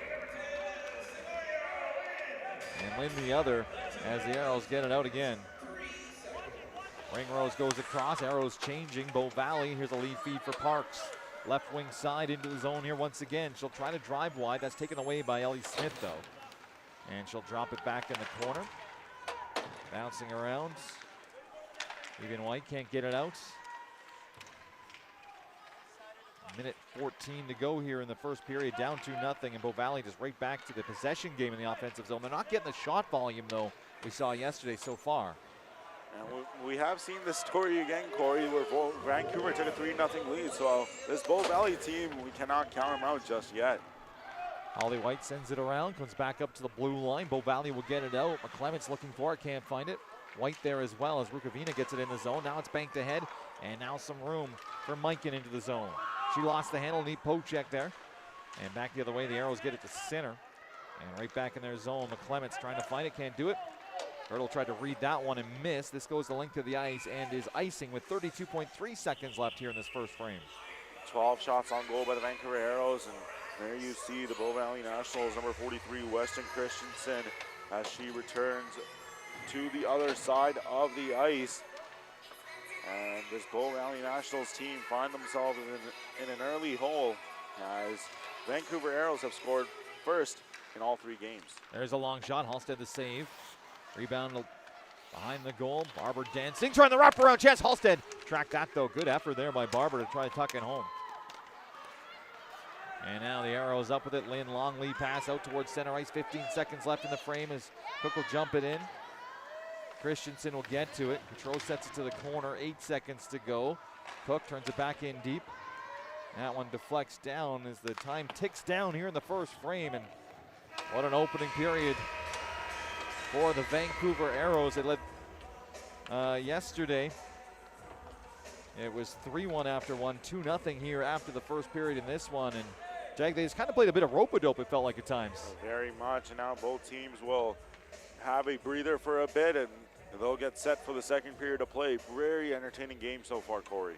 And Lynn the other as the Aeros get it out again. Ringrose goes across, Aeros changing. Bow Valley, here's a lead feed for Parks. Left wing side into the zone here once again. She'll try to drive wide. That's taken away by Ellie Smith though. And she'll drop it back in the corner. Bouncing around. Even White can't get it out. Minute 14 to go here in the first period, down 2-0, and Bow Valley just right back to the possession game in the offensive zone. They're not getting the shot volume though we saw yesterday so far. And we have seen this story again, Corey, where Vancouver took a 3-0 lead. So this Bow Valley team, we cannot count them out just yet. Holly White sends it around, comes back up to the blue line. Bow Valley will get it out. McClement's looking for it, can't find it. White there as well as Rukavina gets it in the zone. Now it's banked ahead, and now some room for Mikan into the zone. She lost the handle, neat poke check there. And back the other way, the Aeros get it to center. And right back in their zone, McClement's trying to find it, can't do it. Hurdle tried to read that one and missed. This goes the length of the ice and is icing with 32.3 seconds left here in this first frame. 12 shots on goal by the Vancouver Aeros, and there you see the Bow Valley Nationals, number 43, Weston Christensen, as she returns to the other side of the ice. And this Bow Valley Nationals team find themselves in an early hole as Vancouver Aeros have scored first in all 3 games. There's a long shot. Halstead the save. Rebound behind the goal. Barber dancing, trying the wraparound chance. Halstead tracked that though. Good effort there by Barber to try to tuck it home. And now the Aeros up with it. Lynn, long lead pass out towards center ice. 15 seconds left in the frame as Cook will jump it in. Christensen will get to it. Petro sets it to the corner. 8 seconds to go. Cook turns it back in deep. That one deflects down as the time ticks down here in the first frame. And what an opening period for the Vancouver Aeros. They led yesterday. It was 3-1 after one, 2-0 here after the first period in this one. And Jag, they just kind of played a bit of rope-a-dope, it felt like at times. Very much, and now both teams will have a breather for a bit, and they'll get set for the second period of play. Very entertaining game so far, Corey.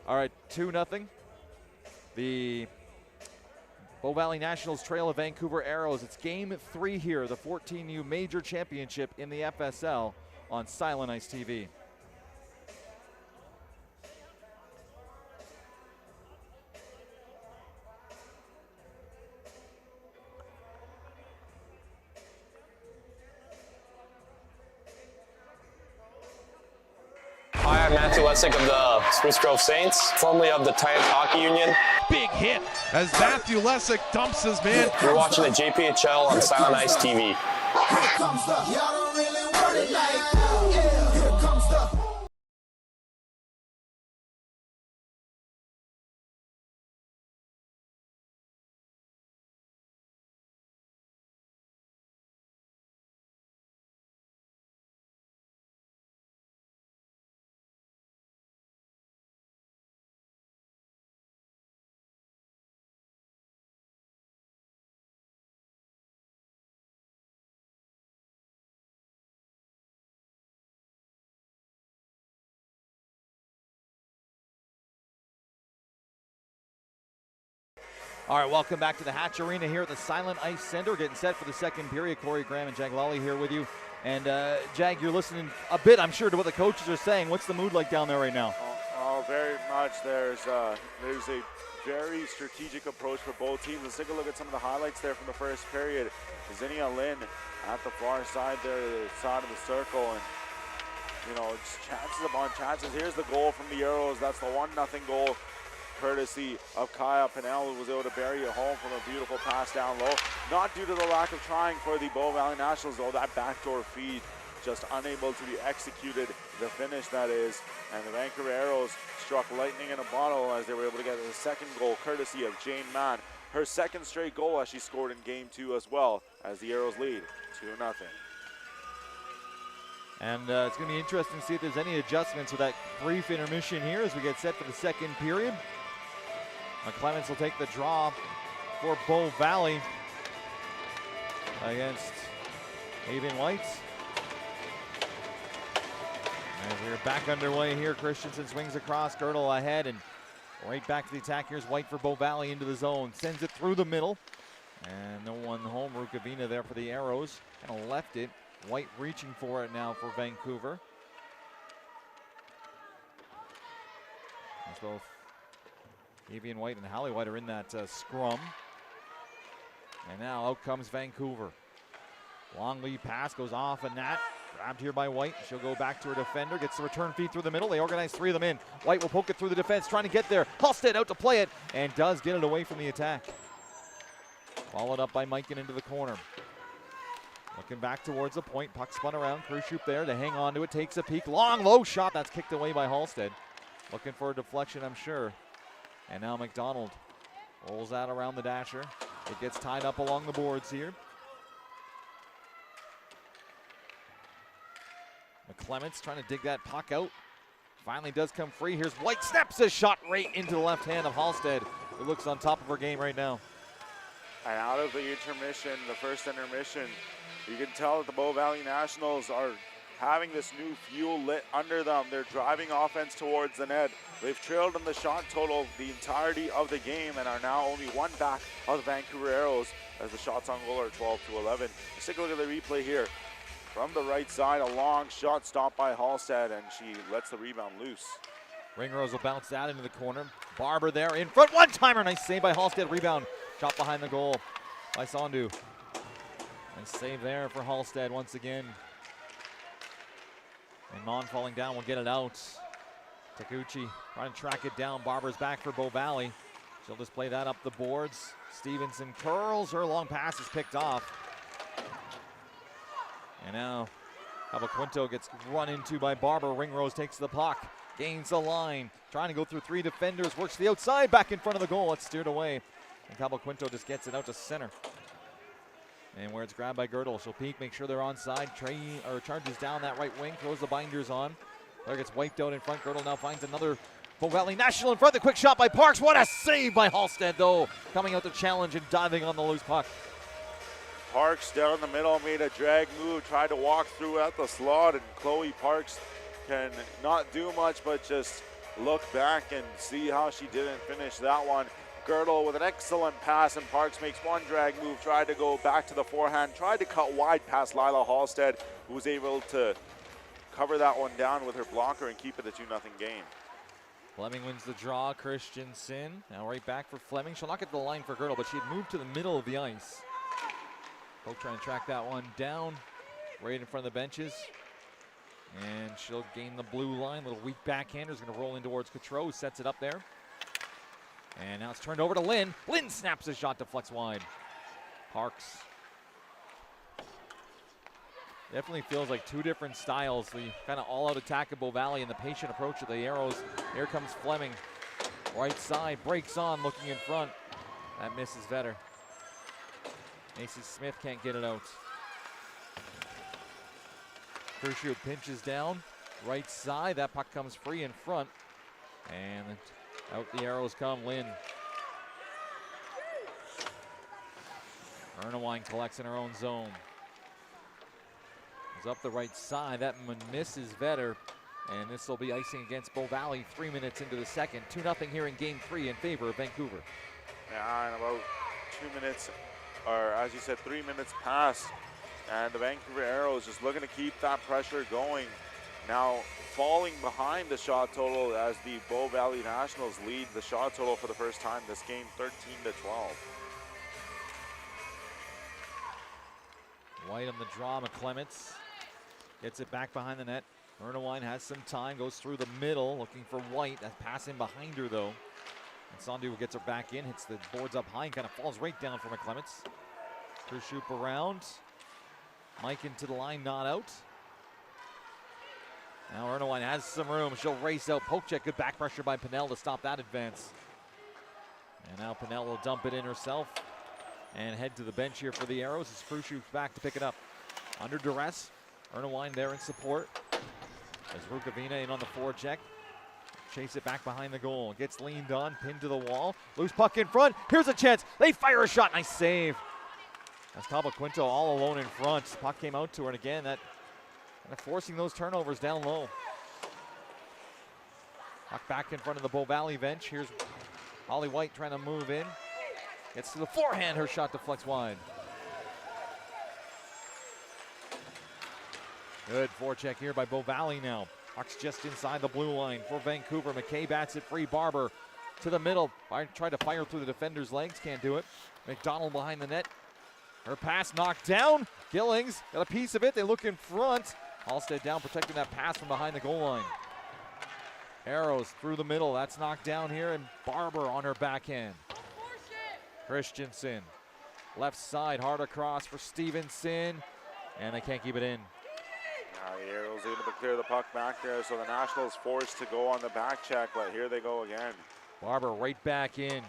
All right, 2-0. The Bow Valley Nationals trail of Vancouver Aeros. It's game 3 here, the 14U Major Championship in the FSL on Silent Ice TV. Hi, I'm Matthew Lessig of the Spruce Grove Saints, formerly of the Titans Hockey Union. Big hit as Matthew Lessig dumps his man. You're watching the JPHL on Silent Ice TV. All right, welcome back to the Hatch Arena here at the Silent Ice Center. Getting set for the second period. Corey Graham and Jag Lally here with you. And Jag, you're listening a bit, I'm sure, to what the coaches are saying. What's the mood like down there right now? Oh, very much. There's a very strategic approach for both teams. Let's take a look at some of the highlights there from the first period. Zinnia Lynn at the far side there, the side of the circle, and you know, it's chances upon chances. Here's the goal from the Aeros. That's the 1-0 goal, courtesy of Kaya Pinnell, who was able to bury it home from a beautiful pass down low. Not due to the lack of trying for the Bow Valley Nationals, though. That backdoor feed just unable to be executed, the finish that is. And the Vancouver Aeros struck lightning in a bottle as they were able to get the second goal, courtesy of Jane Mann. Her second straight goal as she scored in game 2 as well, as the Aeros lead 2-0. And it's going to be interesting to see if there's any adjustments with that brief intermission here as we get set for the second period. Clements will take the draw for Bow Valley against Avian Whites. As we're back underway here, Christensen swings across, Girdle ahead, and right back to the attack. Here's White for Bow Valley into the zone. Sends it through the middle. And no one home. Rukavina there for the Aeros. Kind of left it. White reaching for it now for Vancouver. As both Avian White and Hallie White are in that scrum. And now out comes Vancouver. Long lead pass goes off a net. Grabbed here by White. She'll go back to her defender. Gets the return feed through the middle. They organize 3 of them in. White will poke it through the defense, trying to get there. Halstead out to play it and does get it away from the attack. Followed up by Mikan into the corner. Looking back towards the point. Puck spun around. Krushup there to hang on to it. Takes a peek. Long, low shot. That's kicked away by Halstead. Looking for a deflection, I'm sure. And now McDonald rolls that around the dasher. It gets tied up along the boards here. McClements trying to dig that puck out. Finally does come free. Here's White. Snaps a shot right into the left hand of Halstead, who looks on top of her game right now. And out of the intermission, the first intermission, you can tell that the Bow Valley Nationals are having this new fuel lit under them. They're driving offense towards the net. They've trailed in the shot total the entirety of the game and are now only one back of the Vancouver Aeros as the shots on goal are 12-11. Let's take a look at the replay here. From the right side, a long shot stopped by Halstead, and she lets the rebound loose. Ringrose will bounce that into the corner. Barber there in front. One-timer. Nice save by Halstead. Rebound. Shot behind the goal by Sandu. Nice save there for Halstead once again. And Mon falling down will get it out. Takuchi trying to track it down. Barber's back for Bow Valley. She'll just play that up the boards. Stevenson curls. Her long pass is picked off. And now Caboquinto gets run into by Barber. Ringrose takes the puck. Gains the line. Trying to go through three defenders. Works to the outside. Back in front of the goal. It's steered away. And Caboquinto just gets it out to center. And where it's grabbed by Girdle. She'll peek, make sure they're onside. Charges down that right wing. Throws the binders on. There gets wiped out in front. Girdle now finds another Bow Valley National in front. The quick shot by Parks. What a save by Halstead, though. Coming out to challenge and diving on the loose puck. Parks down the middle made a drag move, tried to walk through at the slot, and Chloe Parks can not do much but just look back and see how she didn't finish that one. Girdle with an excellent pass, and Parks makes one drag move, tried to go back to the forehand, tried to cut wide past Lila Halstead, who was able to cover that one down with her blocker and keep it a 2-0 game. Fleming wins the draw. Christensen now right back for Fleming. She'll not get to the line for Girdle, but she had moved to the middle of the ice. Poke trying to track that one down right in front of the benches. And she'll gain the blue line. Little weak backhander is going to roll in towards Cotreau. Sets it up there. And now it's turned over to Lynn. Lynn snaps a shot, deflects wide. Parks. Definitely feels like two different styles. The kind of all-out attack of Bow Valley and the patient approach of the Aeros. Here comes Fleming. Right side, breaks on, looking in front. That misses Vetter. Macy Smith can't get it out. Kershaw pinches down. Right side, that puck comes free in front. And out the arrows come, Lynn. Ernawine collects in her own zone. Goes up the right side, that one misses Vetter. And this will be icing against Bow Valley 3 minutes into the second. 2-0 here in game 3 in favor of Vancouver. Yeah, and about 2 minutes, or as you said, 3 minutes passed. And the Vancouver Aeros just looking to keep that pressure going. Now falling behind the shot total as the Bow Valley Nationals lead the shot total for the first time this game, 13-12. White on the draw, McClements gets it back behind the net. Ernawine has some time, goes through the middle, looking for White. That pass in behind her, though. And Sandu gets her back in, hits the boards up high, and kind of falls right down for McClements. Kershoop around. Mike into the line, not out. Now Ernawine has some room. She'll race out. Poke check, good back pressure by Pinnell to stop that advance. And now Pinnell will dump it in herself and head to the bench here for the Aeros as Kershoop's back to pick it up. Under duress, Ernawine there in support. As Rukavina in on the forecheck. Chase it back behind the goal. Gets leaned on, pinned to the wall. Loose puck in front. Here's a chance. They fire a shot. Nice save. That's Caboquinto all alone in front. Puck came out to her, and again, that kind of forcing those turnovers down low. Puck back in front of the Bow Valley bench. Here's Holly White trying to move in. Gets to the forehand. Her shot deflects wide. Good forecheck here by Bow Valley now. Puck's just inside the blue line for Vancouver. McKay bats it free. Barber to the middle. Tried to fire through the defender's legs. Can't do it. McDonald behind the net. Her pass knocked down. Gillings got a piece of it. They look in front. Halstead down, protecting that pass from behind the goal line. Aeros through the middle. That's knocked down here, and Barber on her backhand. Christensen. Left side, hard across for Stevenson. and they can't keep it in. The Aeros able to clear the puck back there, so the Nationals forced to go on the back check, but here they go again. Barber right back in.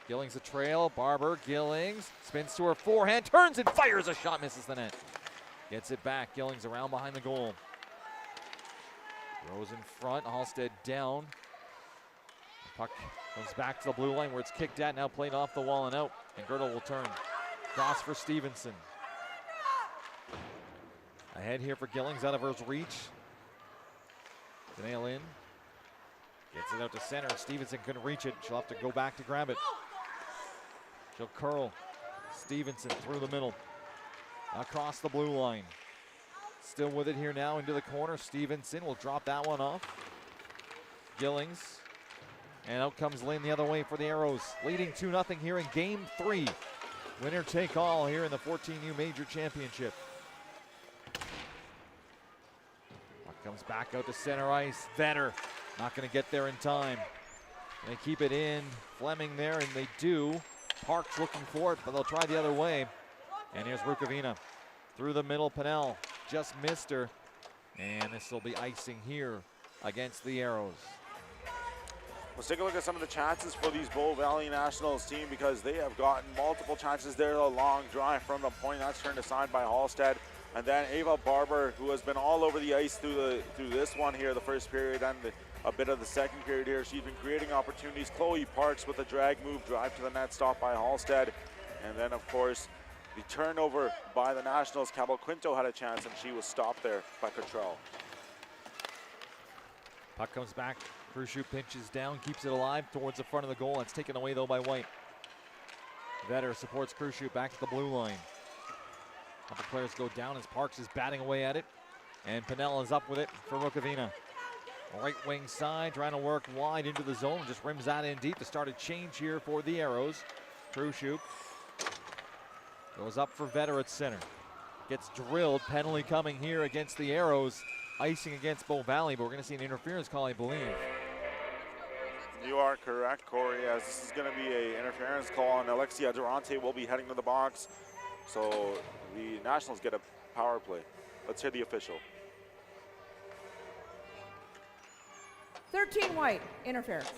Gillings a trail. Barber, Gillings spins to her forehand, turns and fires a shot, misses the net. Gets it back. Gillings around behind the goal. Rose in front. Halstead down. The puck comes back to the blue line where it's kicked at. Now played off the wall and out. And Girdle will turn. Cross for Stevenson. Ahead here for Gillings, out of her reach. To nail in. Gets it out to center. Stevenson couldn't reach it. She'll have to go back to grab it. She'll curl. Stevenson through the middle. Across the blue line. Still with it here now into the corner. Stevenson will drop that one off. Gillings. And out comes Lynn the other way for the Aeros. Leading 2-0 here in game 3. Winner take all here in the 14U Major Championship. Puck comes back out to center ice. Vetter not going to get there in time. They keep it in. Fleming there, and they do. Park's looking for it, but they'll try the other way. And here's Rukavina through the middle. Pennell just missed her. And this will be icing here against the Aeros. Let's take a look at some of the chances for these Bow Valley Nationals team, because they have gotten multiple chances there. A long drive from the point that's turned aside by Halstead. And then Ava Barber, who has been all over the ice through this one here, the first period and a bit of the second period here. She's been creating opportunities. Chloe Parks with a drag move, drive to the net, stop by Halstead. And then, of course, the turnover by the Nationals. Cabell Quinto had a chance, and she was stopped there by Cottrell. Puck comes back. Khrushchev pinches down, keeps it alive towards the front of the goal. It's taken away, though, by White. Vetter supports Khrushchev back to the blue line. A couple players go down as Parks is batting away at it. And Pennell is up with it for Rukavina. Right wing side, trying to work wide into the zone. Just rims that in deep to start a change here for the Aeros. Khrushchev goes up for Vetter at center. Gets drilled. Penalty coming here against the Aeros. Icing against Bow Valley, but we're going to see an interference call, I believe. You are correct, Corey, as this is going to be an interference call, and Alexia Durante will be heading to the box. So the Nationals get a power play. Let's hear the official. 13 White, interference.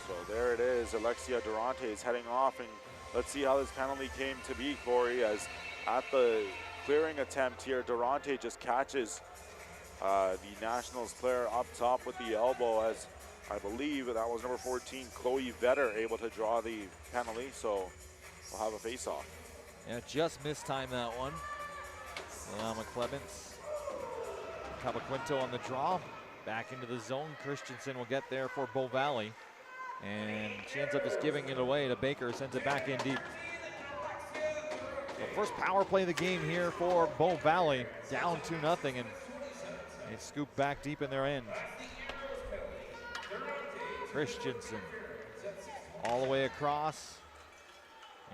So there it is. Alexia Durante is heading off, and let's see how this penalty came to be, Corey, as at the clearing attempt here, Durante just catches the Nationals player up top with the elbow, as I believe that was number 14, Chloe Vetter, able to draw the penalty, so we'll have a face-off. Yeah, just mistimed that one. McClevins. Cabaquinto on the draw. Back into the zone. Christensen will get there for Bow Valley. And she ends up just giving it away to Baker, sends it back in deep. So first power play of the game here for Bow Valley. Down 2-0, and they scoop back deep in their end. Christensen all the way across.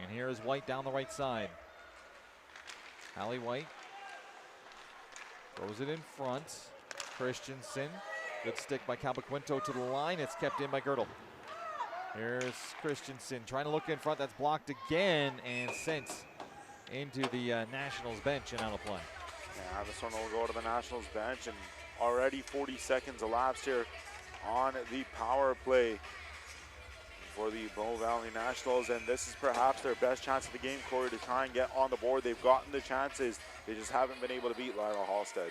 And here is White down the right side. Hallie White throws it in front. Christensen, good stick by Cabaquinto to the line. It's kept in by Girdle. Here's Christensen trying to look in front. That's blocked again and sent into the Nationals bench and out of play. Yeah, this one will go to the Nationals bench, and already 40 seconds elapsed here on the power play for the Bow Valley Nationals, and this is perhaps their best chance of the game, Corey, to try and get on the board. They've gotten the chances, they just haven't been able to beat Lila Halstead.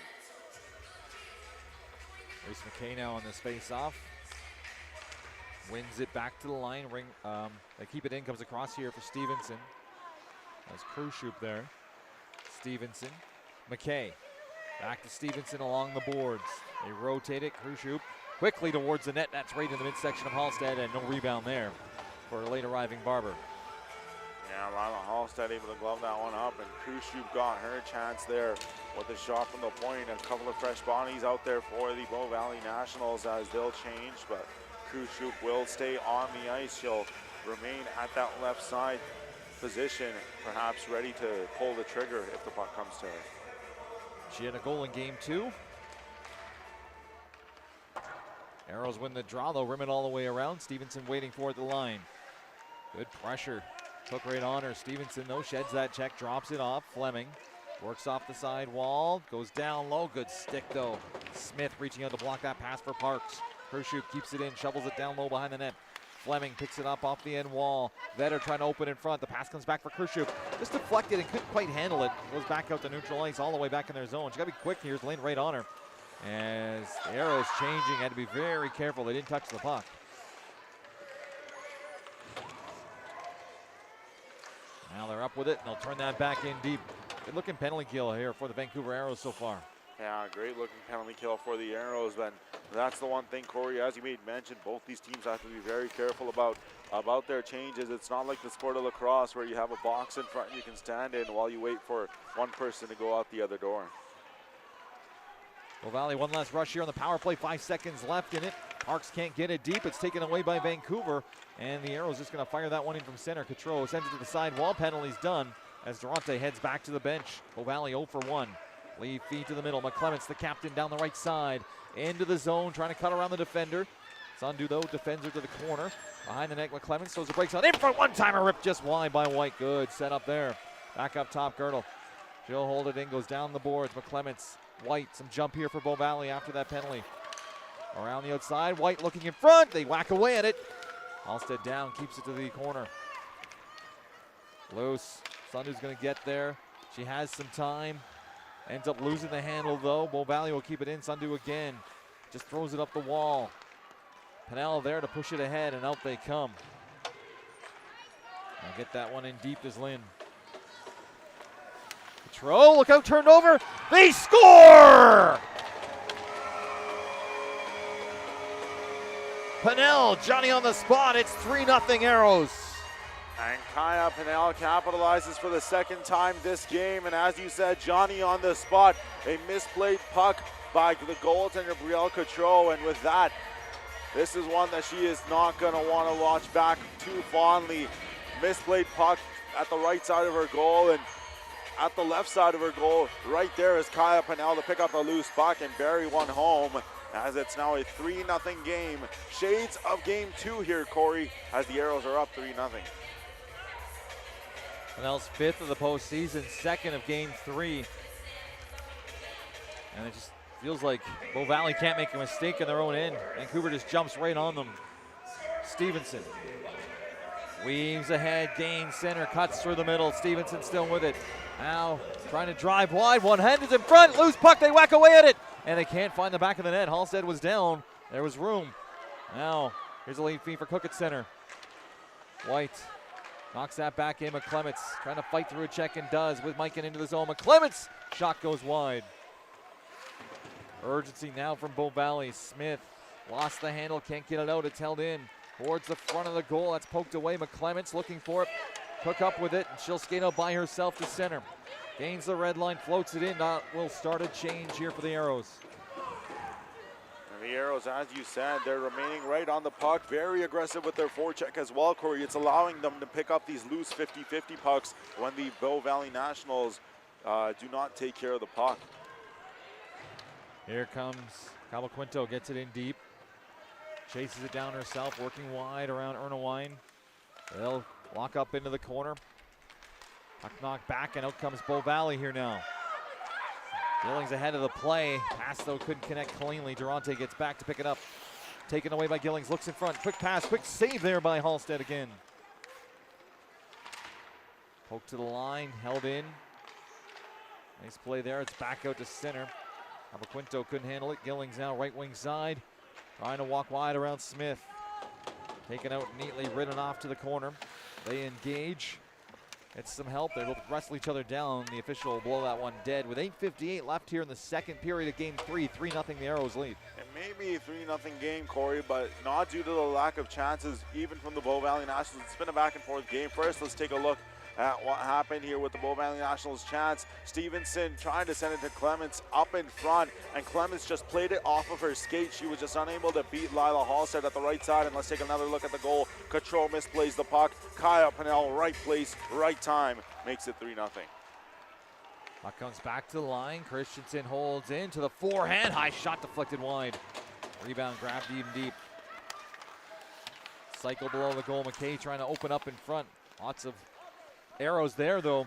Reese McKay now on this face-off. Wins it back to the line. They keep it in, comes across here for Stevenson. That's Khrushchev there. Stevenson. McKay. Back to Stevenson along the boards. They rotate it. Khrushchev quickly towards the net. That's right in the midsection of Halstead, and no rebound there for a late arriving Barber. Yeah, Lila Halstead able to glove that one up, and Khrushchev got her chance there with a shot from the point. A couple of fresh bodies out there for the Bow Valley Nationals as they'll change, but Khrushchev will stay on the ice. She'll remain at that left side position, perhaps ready to pull the trigger if the puck comes to her. She had a goal in game 2. Aeros win the draw, though. Rim it all the way around. Stevenson waiting for it at the line. Good pressure Took right on her. Stevenson, though, sheds that check, drops it off. Fleming works off the side wall, goes down low. Good stick, though. Smith reaching out to block that pass for Parks. Kershuk keeps it in, shovels it down low behind the net. Fleming picks it up off the end wall. Vetter trying to open in front. The pass comes back for Kershuk. Just deflected and couldn't quite handle it. Goes back out to neutral ice, all the way back in their zone. She got to be quick. Here's Lynn right on her. As the Aeros changing, had to be very careful. They didn't touch the puck. Now they're up with it, and they'll turn that back in deep. Good looking penalty kill here for the Vancouver Aeros so far. Yeah, great looking penalty kill for the Aeros. Then that's the one thing, Corey, as you made mention, both these teams have to be very careful about their changes. It's not like the sport of lacrosse where you have a box in front and you can stand in while you wait for one person to go out the other door. Bow Valley, one last rush here on the power play. 5 seconds left in it. Parks can't get it deep. It's taken away by Vancouver. And the Aeros just going to fire that one in from center. Cotreau sends it to the side wall. Penalty's done as Durante heads back to the bench. Bow Valley 0 for 1. Lead feed to the middle. McClements, the captain, down the right side. Into the zone, trying to cut around the defender. Sandu, though, defends her to the corner. Behind the net, McClements throws a breaks on in front. One-timer ripped just wide by White. Good set up there. Back up top, Girdle. She'll hold it in, goes down the boards. McClements, White, some jump here for Bow Valley after that penalty. Around the outside, White looking in front. They whack away at it. Halstead down, keeps it to the corner. Loose. Sandu's going to get there. She has some time. Ends up losing the handle, though. Bow Valley will keep it in. Sandu again. Just throws it up the wall. Pennell there to push it ahead, and out they come. I'll get that one in deep as Lynn. Cotreau, look out, turned over. They score! Pennell, Johnny on the spot. It's 3-0 Aeros. And Kaya Pennell capitalizes for the second time this game. And as you said, Johnny on the spot. A misplayed puck by the goaltender, Brielle Cotreau. And with that, this is one that she is not going to want to watch back too fondly. Misplayed puck at the right side of her goal. And at the left side of her goal, right there is Kaya Pennell to pick up a loose puck and bury one home. As it's now a 3-0 game. Shades of game 2 here, Corey, as the Aeros are up 3-0. Pennell's 5th of the postseason, 2nd of game 3. And it just feels like Bow Valley can't make a mistake in their own end. Vancouver just jumps right on them. Stevenson weaves ahead, gains center, cuts through the middle. Stevenson still with it. Now trying to drive wide, one hand is in front, loose puck, they whack away at it. And they can't find the back of the net. Halstead was down. There was room. Now, here's a lead feed for Cook at center. White knocks that back in. McClements trying to fight through a check and does with Mikan into the zone. McClements, shot goes wide. Urgency now from Bow Valley. Smith lost the handle, can't get it out. It's held in towards the front of the goal. That's poked away. McClements looking for it. Cook up with it, and she'll skate out by herself to center. Gains the red line, floats it in. That will start a change here for the Aeros. And the Aeros, as you said, they're remaining right on the puck. Very aggressive with their forecheck as well, Corey. It's allowing them to pick up these loose 50-50 pucks when the Bow Valley Nationals do not take care of the puck. Here comes Cabo Quinto, gets it in deep. Chases it down herself, working wide around Ernawine. They'll lock up into the corner. Puck knocked back, and out comes Bow Valley here now. Gillings ahead of the play. Pass, though, couldn't connect cleanly. Durante gets back to pick it up. Taken away by Gillings, looks in front. Quick pass, quick save there by Halstead again. Poke to the line, held in. Nice play there, it's back out to center. Quinto couldn't handle it. Gillings now right wing side. Trying to walk wide around Smith. Taken out neatly, ridden off to the corner. They engage. It's some help. They will wrestle each other down. The official will blow that one dead with 8:58 left here in the second period of game 3. 3-0 the Aeros lead. It may be a 3-0 game, Corey, but not due to the lack of chances, even from the Bow Valley Nationals. It's been a back and forth game. First, let's take a look at what happened here with the Bow Valley Nationals chance. Stevenson trying to send it to Clements up in front, and Clements just played it off of her skate. She was just unable to beat Lila Halstead at the right side. And let's take another look at the goal. Cotreau misplays the puck. Kaya Pennell, right place, right time, makes it 3-0. Puck comes back to the line. Christensen holds in to the forehand. High shot deflected wide. Rebound grabbed even deep. Cycle below the goal. McKay trying to open up in front. Lots of Aeros there, though.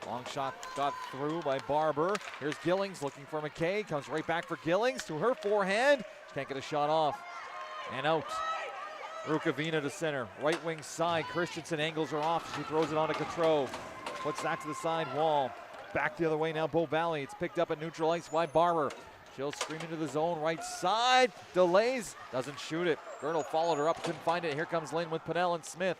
Long shot got through by Barber. Here's Gillings looking for McKay. Comes right back for Gillings to her forehand. She can't get a shot off. And out. Rukavina to center. Right wing side. Christensen angles her off. She throws it on to Gautreau. Puts that to the side wall. Back the other way now, Bow Valley. It's picked up at neutral ice by Barber. She'll scream into the zone, right side. Delays, doesn't shoot it. Girdle followed her up, couldn't find it. Here comes Lynn with Pinnell and Smith.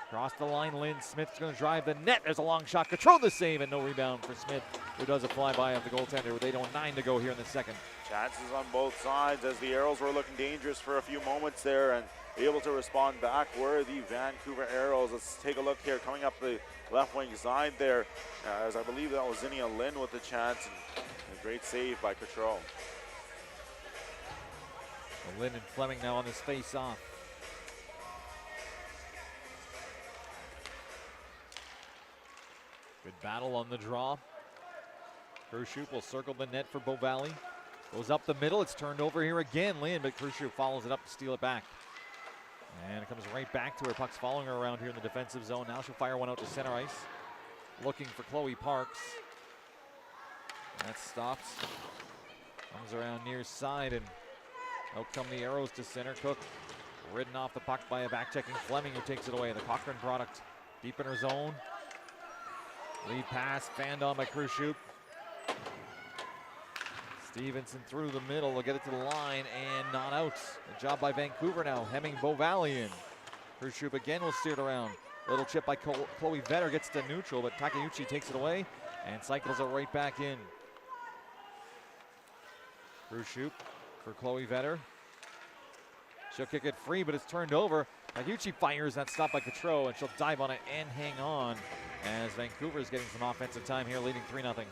Across the line, Lynn. Smith's going to drive the net. There's a long shot. Control the save and no rebound for Smith, who does a flyby of the goaltender with 8:09 to go here in the second. Chances on both sides as the Aeros were looking dangerous for a few moments there and able to respond back were the Vancouver Aeros. Let's take a look here coming up the left wing side there as I believe that was Zinnia Lynn with the chance and a great save by Gautreau. Lynn and Fleming now on this face-off. Good battle on the draw. Khrushchev will circle the net for Bow Valley. Goes up the middle. It's turned over here again, Lynn, but Khrushchev follows it up to steal it back. And it comes right back to her. Puck's following her around here in the defensive zone. Now she'll fire one out to center ice. Looking for Chloe Parks. That stops. Comes around near side and out come the Aeros to center. Cook ridden off the puck by a back-checking Fleming who takes it away. The Cochrane product deep in her zone. Lead pass fanned on by Khrushchev. Stevenson through the middle. They'll get it to the line and not out. Good job by Vancouver now. Hemming Bow Valley in. Khrushchev again will steer it around. Little chip by Chloe Vetter gets to neutral, but Takeuchi takes it away and cycles it right back in. Khrushchev for Chloe Vetter. She'll kick it free, but it's turned over. Takeuchi fires, that stop by Gautreau, and she'll dive on it and hang on as Vancouver is getting some offensive time here, leading 3-0.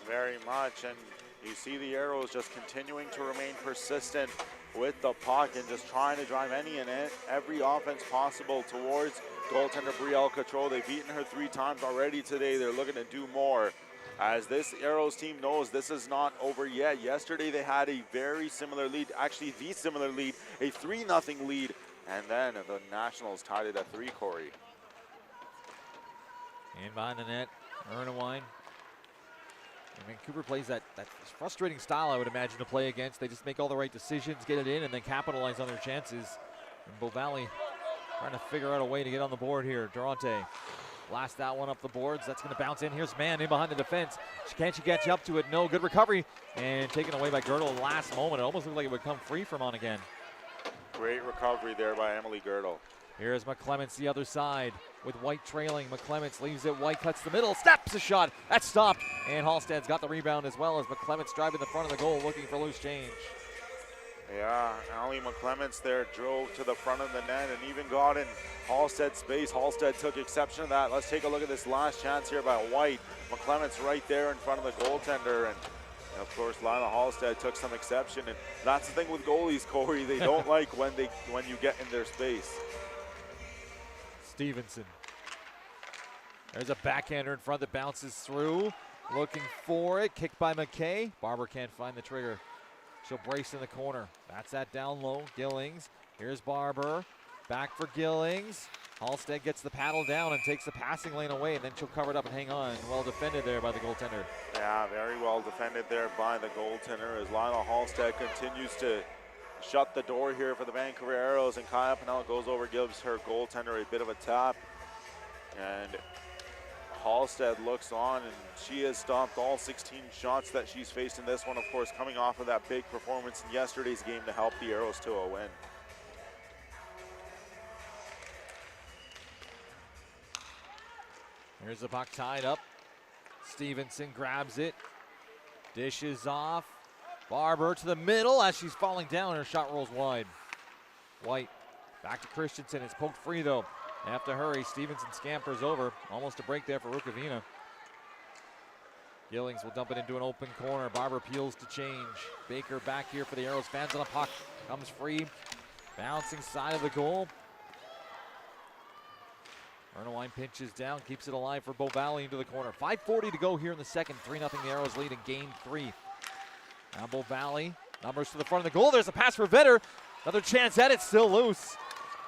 Very much, and you see the Aeros just continuing to remain persistent with the puck and just trying to drive any and every offense possible towards goaltender Brielle Gautreau. They've beaten her 3 times already today. They're looking to do more. As this Aeros team knows, this is not over yet. Yesterday they had a very similar lead, actually the similar lead, a 3-0 lead, and then the Nationals tied it at 3, Corey. And behind the net, Ernewine. And Vancouver plays that frustrating style, I would imagine, to play against. They just make all the right decisions, get it in, and then capitalize on their chances. And Bow Valley trying to figure out a way to get on the board here. Durante blast that one up the boards. That's going to bounce in. Here's Mann in behind the defense. Can she catch up to it? No. Good recovery. And taken away by Girdle last moment. It almost looked like it would come free from on again. Great recovery there by Emily Girdle. Here's McClements the other side with White trailing. McClements leaves it. White cuts the middle. Snaps a shot. That's stopped. And Halstead's got the rebound as well as McClements driving the front of the goal looking for loose change. Yeah, Ali McClements there drove to the front of the net and even got in Halstead's space. Halstead took exception to that. Let's take a look at this last chance here by White. McClements right there in front of the goaltender. And of course, Lila Halstead took some exception. And that's the thing with goalies, Corey. They don't like when you get in their space. Stevenson. There's a backhander in front that bounces through. Looking for it. Kicked by McKay. Barber can't find the trigger. She'll brace in the corner. That's that down low. Gillings. Here's Barber. Back for Gillings. Halstead gets the paddle down and takes the passing lane away, and then she'll cover it up and hang on. Well defended there by the goaltender. Yeah, very well defended there by the goaltender as Lila Halstead continues to shut the door here for the Vancouver Aeros, and Kaya Pinnell goes over, gives her goaltender a bit of a tap. And Halstead looks on, and she has stopped all 16 shots that she's faced in this one, of course, coming off of that big performance in yesterday's game to help the Aeros to a win. Here's the puck tied up. Stevenson grabs it. Dishes off. Barber to the middle as she's falling down. Her shot rolls wide. White back to Christensen. It's poked free though. They have to hurry. Stevenson scampers over. Almost a break there for Rukavina. Gillings will dump it into an open corner. Barber peels to change. Baker back here for the Aeros. Fans on a puck. Comes free. Bouncing side of the goal. Ernewine pinches down. Keeps it alive for Bow Valley into the corner. 5:40 to go here in the second. 3-0 the Aeros lead in game 3. Now Bow Valley. Numbers to the front of the goal. There's a pass for Vetter. Another chance at it. Still loose.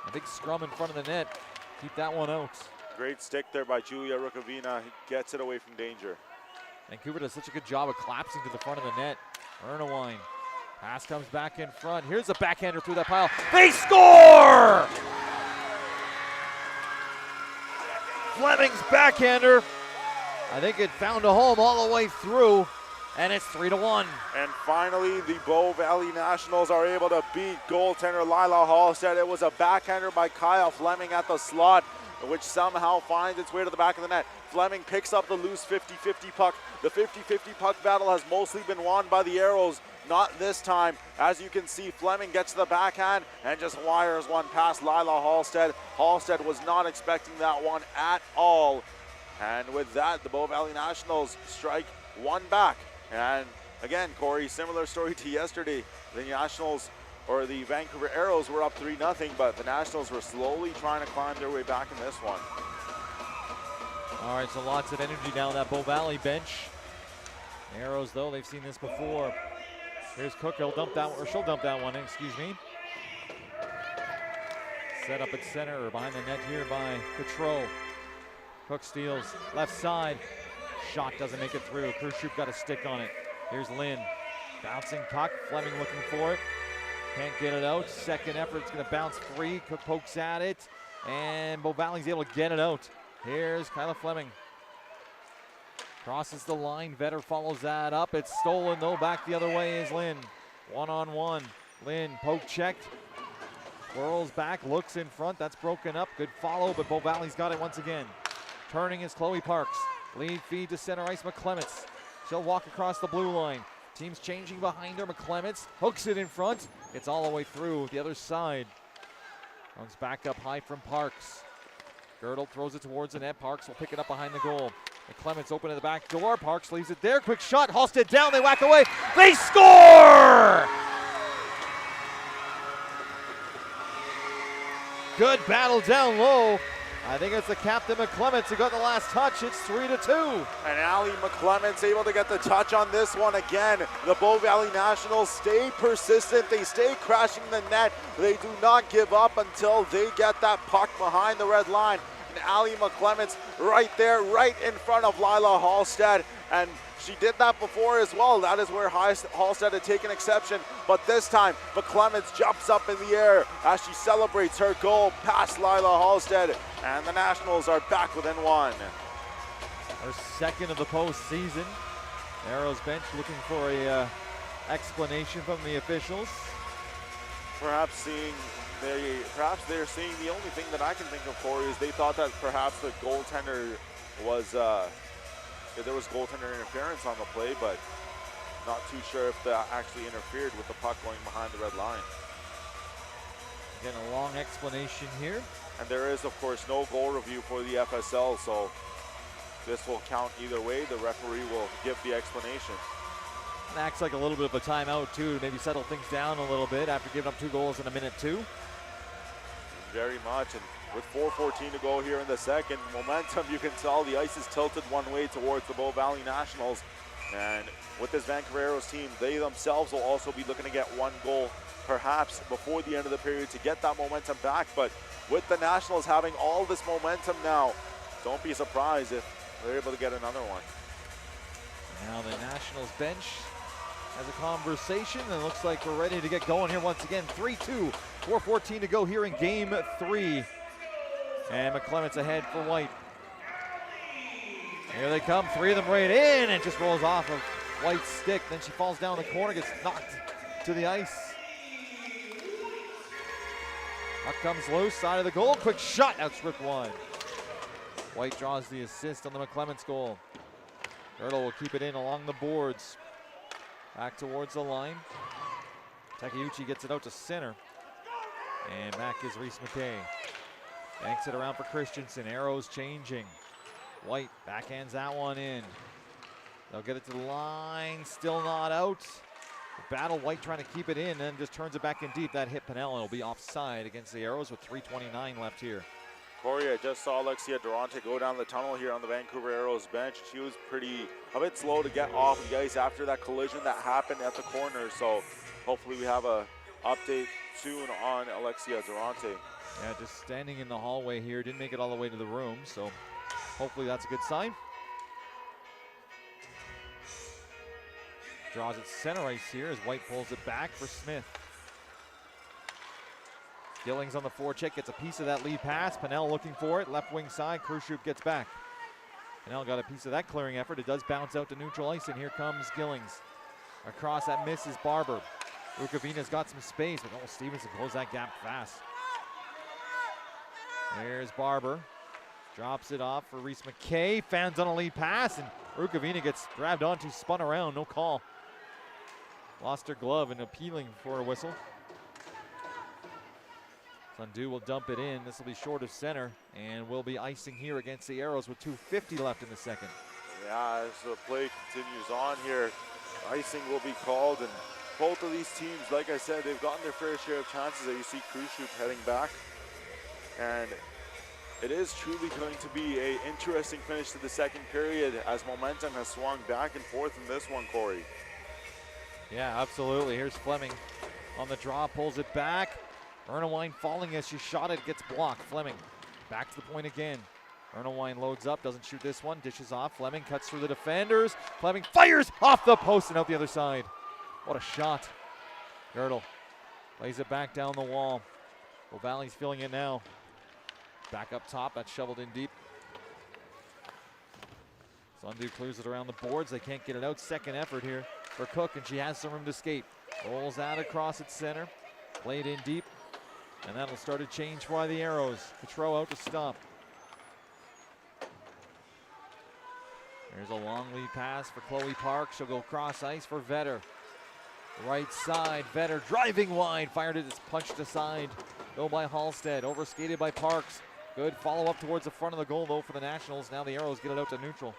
A big scrum in front of the net. Keep that one out. Great stick there by Julia Rukavina. He gets it away from danger. Vancouver does such a good job of collapsing to the front of the net. Ernawine. Pass comes back in front. Here's a backhander through that pile. They score! Fleming's backhander. I think it found a home all the way through, and it's 3-1. And finally, the Bow Valley Nationals are able to beat goaltender Lila Halstead. It was a backhander by Kyle Fleming at the slot, which somehow finds its way to the back of the net. Fleming picks up the loose 50-50 puck. The 50-50 puck battle has mostly been won by the Aeros. Not this time. As you can see, Fleming gets to the backhand and just wires one past Lila Halstead. Halstead was not expecting that one at all. And with that, the Bow Valley Nationals strike one back. And again, Corey, similar story to yesterday. The Nationals, or the Vancouver Aeros, were up 3-0, but the Nationals were slowly trying to climb their way back in this one. All right, so lots of energy down that Bow Valley bench. Aeros, though, they've seen this before. Here's Cook, he'll dump that one, or she'll dump that one, excuse me. Set up at center, or behind the net here by Cotreau. Cook steals, left side. Shot doesn't make it through. Khrushchev got a stick on it. Here's Lynn. Bouncing puck, Fleming looking for it. Can't get it out. Second effort, it's gonna bounce free. Cook pokes at it, and Bow Valley's able to get it out. Here's Kyla Fleming. Crosses the line, Vetter follows that up. It's stolen though, back the other way is Lynn. One-on-one, Lynn poke checked. Whirls back, looks in front, that's broken up. Good follow, but Bow Valley's got it once again. Turning is Chloe Parks. Lead feed to center ice, McClements. She'll walk across the blue line. Team's changing behind her, McClements hooks it in front. It's all the way through the other side. Comes back up high from Parks. Girdle throws it towards the net. Parks will pick it up behind the goal. McClements open at the back door. Parks leaves it there. Quick shot. Halstead down. They whack away. They score! Good battle down low. I think it's the captain McClements who got the last touch. It's 3-2. And Allie McClements able to get the touch on this one again. The Bow Valley Nationals stay persistent. They stay crashing the net. They do not give up until they get that puck behind the red line. And Allie McClements right there, right in front of Lila Halstead. And she did that before as well. That is where Halstead had taken exception. But this time, McClements jumps up in the air as she celebrates her goal past Lila Halstead. And the Nationals are back within one. Our second of the postseason. Aeros bench looking for a explanation from the officials. Perhaps they're seeing the only thing that I can think of, Corey, is they thought that perhaps the goaltender was there was goaltender interference on the play, but not too sure if that actually interfered with the puck going behind the red line. Again, a long explanation here. And there is, of course, no goal review for the FSL, so this will count either way. The referee will give the explanation. It acts like a little bit of a timeout, too, to maybe settle things down a little bit after giving up 2 goals in a minute, too. Very much, and with 4:14 to go here in the second, momentum, you can tell the ice is tilted one way towards the Bow Valley Nationals. And with this Vancouver Aeros team, they themselves will also be looking to get 1 goal, perhaps before the end of the period, to get that momentum back. But with the Nationals having all this momentum now, don't be surprised if they're able to get another one. Now the Nationals bench has a conversation, and it looks like we're ready to get going here once again. 3-2, 4:14 to go here in game 3. And McClements ahead for White. Here they come, 3 of them right in, and just rolls off of White's stick. Then she falls down the corner, gets knocked to the ice. Puck comes loose, side of the goal, quick shot, outstripped wide. White draws the assist on the McClements goal. Girdle will keep it in along the boards. Back towards the line. Takeuchi gets it out to center. And back is Reese McKay. Banks it around for Christensen. Aeros changing. White backhands that one in. They'll get it to the line. Still not out. Battle White trying to keep it in, and just turns it back in deep. That hit Pinella. It'll be offside against the Aeros with 3:29 left here. Corey, I just saw Alexia Durante go down the tunnel here on the Vancouver Aeros bench. She was a bit slow to get off the ice after that collision that happened at the corner. So hopefully we have a update soon on Alexia Durante. Yeah, just standing in the hallway here. Didn't make it all the way to the room, so hopefully that's a good sign. Draws it center ice here as White pulls it back for Smith. Gillings on the forecheck, gets a piece of that lead pass. Pennell looking for it, left wing side, Krushup gets back. Pennell got a piece of that clearing effort. It does bounce out to neutral ice, and here comes Gillings. Across that misses Barber. Rukavina's got some space, but Stevenson closed that gap fast. There's Barber. Drops it off for Reese McKay. Fans on a lead pass, and Rukavina gets grabbed onto, spun around, no call. Lost her glove and appealing for a whistle. Sundu will dump it in. This will be short of center, and will be icing here against the Aeros with 2:50 left in the second. Yeah, as the play continues on here, icing will be called, and both of these teams, like I said, they've gotten their fair share of chances. You see Krushup heading back, and it is truly going to be an interesting finish to the second period as momentum has swung back and forth in this one, Corey. Yeah, absolutely. Here's Fleming on the draw, pulls it back. Ernawine falling as she shot it, gets blocked. Fleming back to the point again. Ernawine loads up, doesn't shoot this one, dishes off. Fleming cuts through the defenders. Fleming fires off the post and out the other side. What a shot. Girdle lays it back down the wall. Well, Valley's feeling it now. Back up top, that's shoveled in deep. Sundu clears it around the boards. They can't get it out. Second effort here for Cook, and she has some room to skate. Rolls out across its center. Played in deep. And that'll start a change for the Aeros. Petro out to stop. There's a long lead pass for Chloe Park. She'll go cross ice for Vetter. Right side, Vetter driving wide. Fired it, it's punched aside. Go by Halstead, overskated by Parks. Good follow up towards the front of the goal though for the Nationals. Now the Aeros get it out to neutral.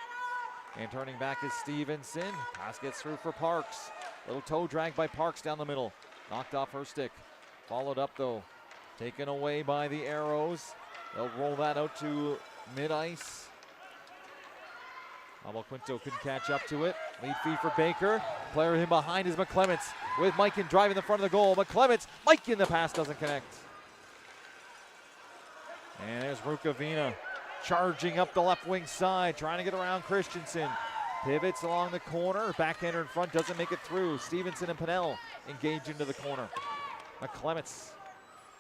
And turning back is Stevenson. Pass gets through for Parks. Little toe drag by Parks down the middle. Knocked off her stick. Followed up though. Taken away by the Aeros. They'll roll that out to mid-ice. Pablo Quinto couldn't catch up to it. Lead feed for Baker. Player in behind is McClements with Mikan driving the front of the goal. McClements, Mike in the pass doesn't connect. And there's Rukavina charging up the left wing side, trying to get around Christensen. Pivots along the corner, backhander in front, doesn't make it through. Stevenson and Pennell engage into the corner. McClements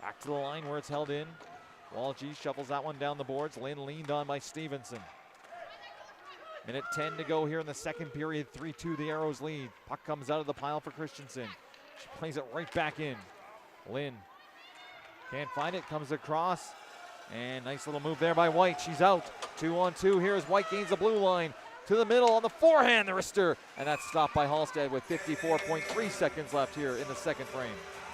back to the line where it's held in. Walgie shuffles that one down the boards. Lynn leaned on by Stevenson. Minute 10 to go here in the second period. 3-2 the Aeros lead. Puck comes out of the pile for Christensen. She plays it right back in. Lynn can't find it, comes across. And nice little move there by White. She's out. 2-on-2 here as White gains the blue line. To the middle on the forehand, the wrister. And that's stopped by Halstead with 54.3 seconds left here in the second frame.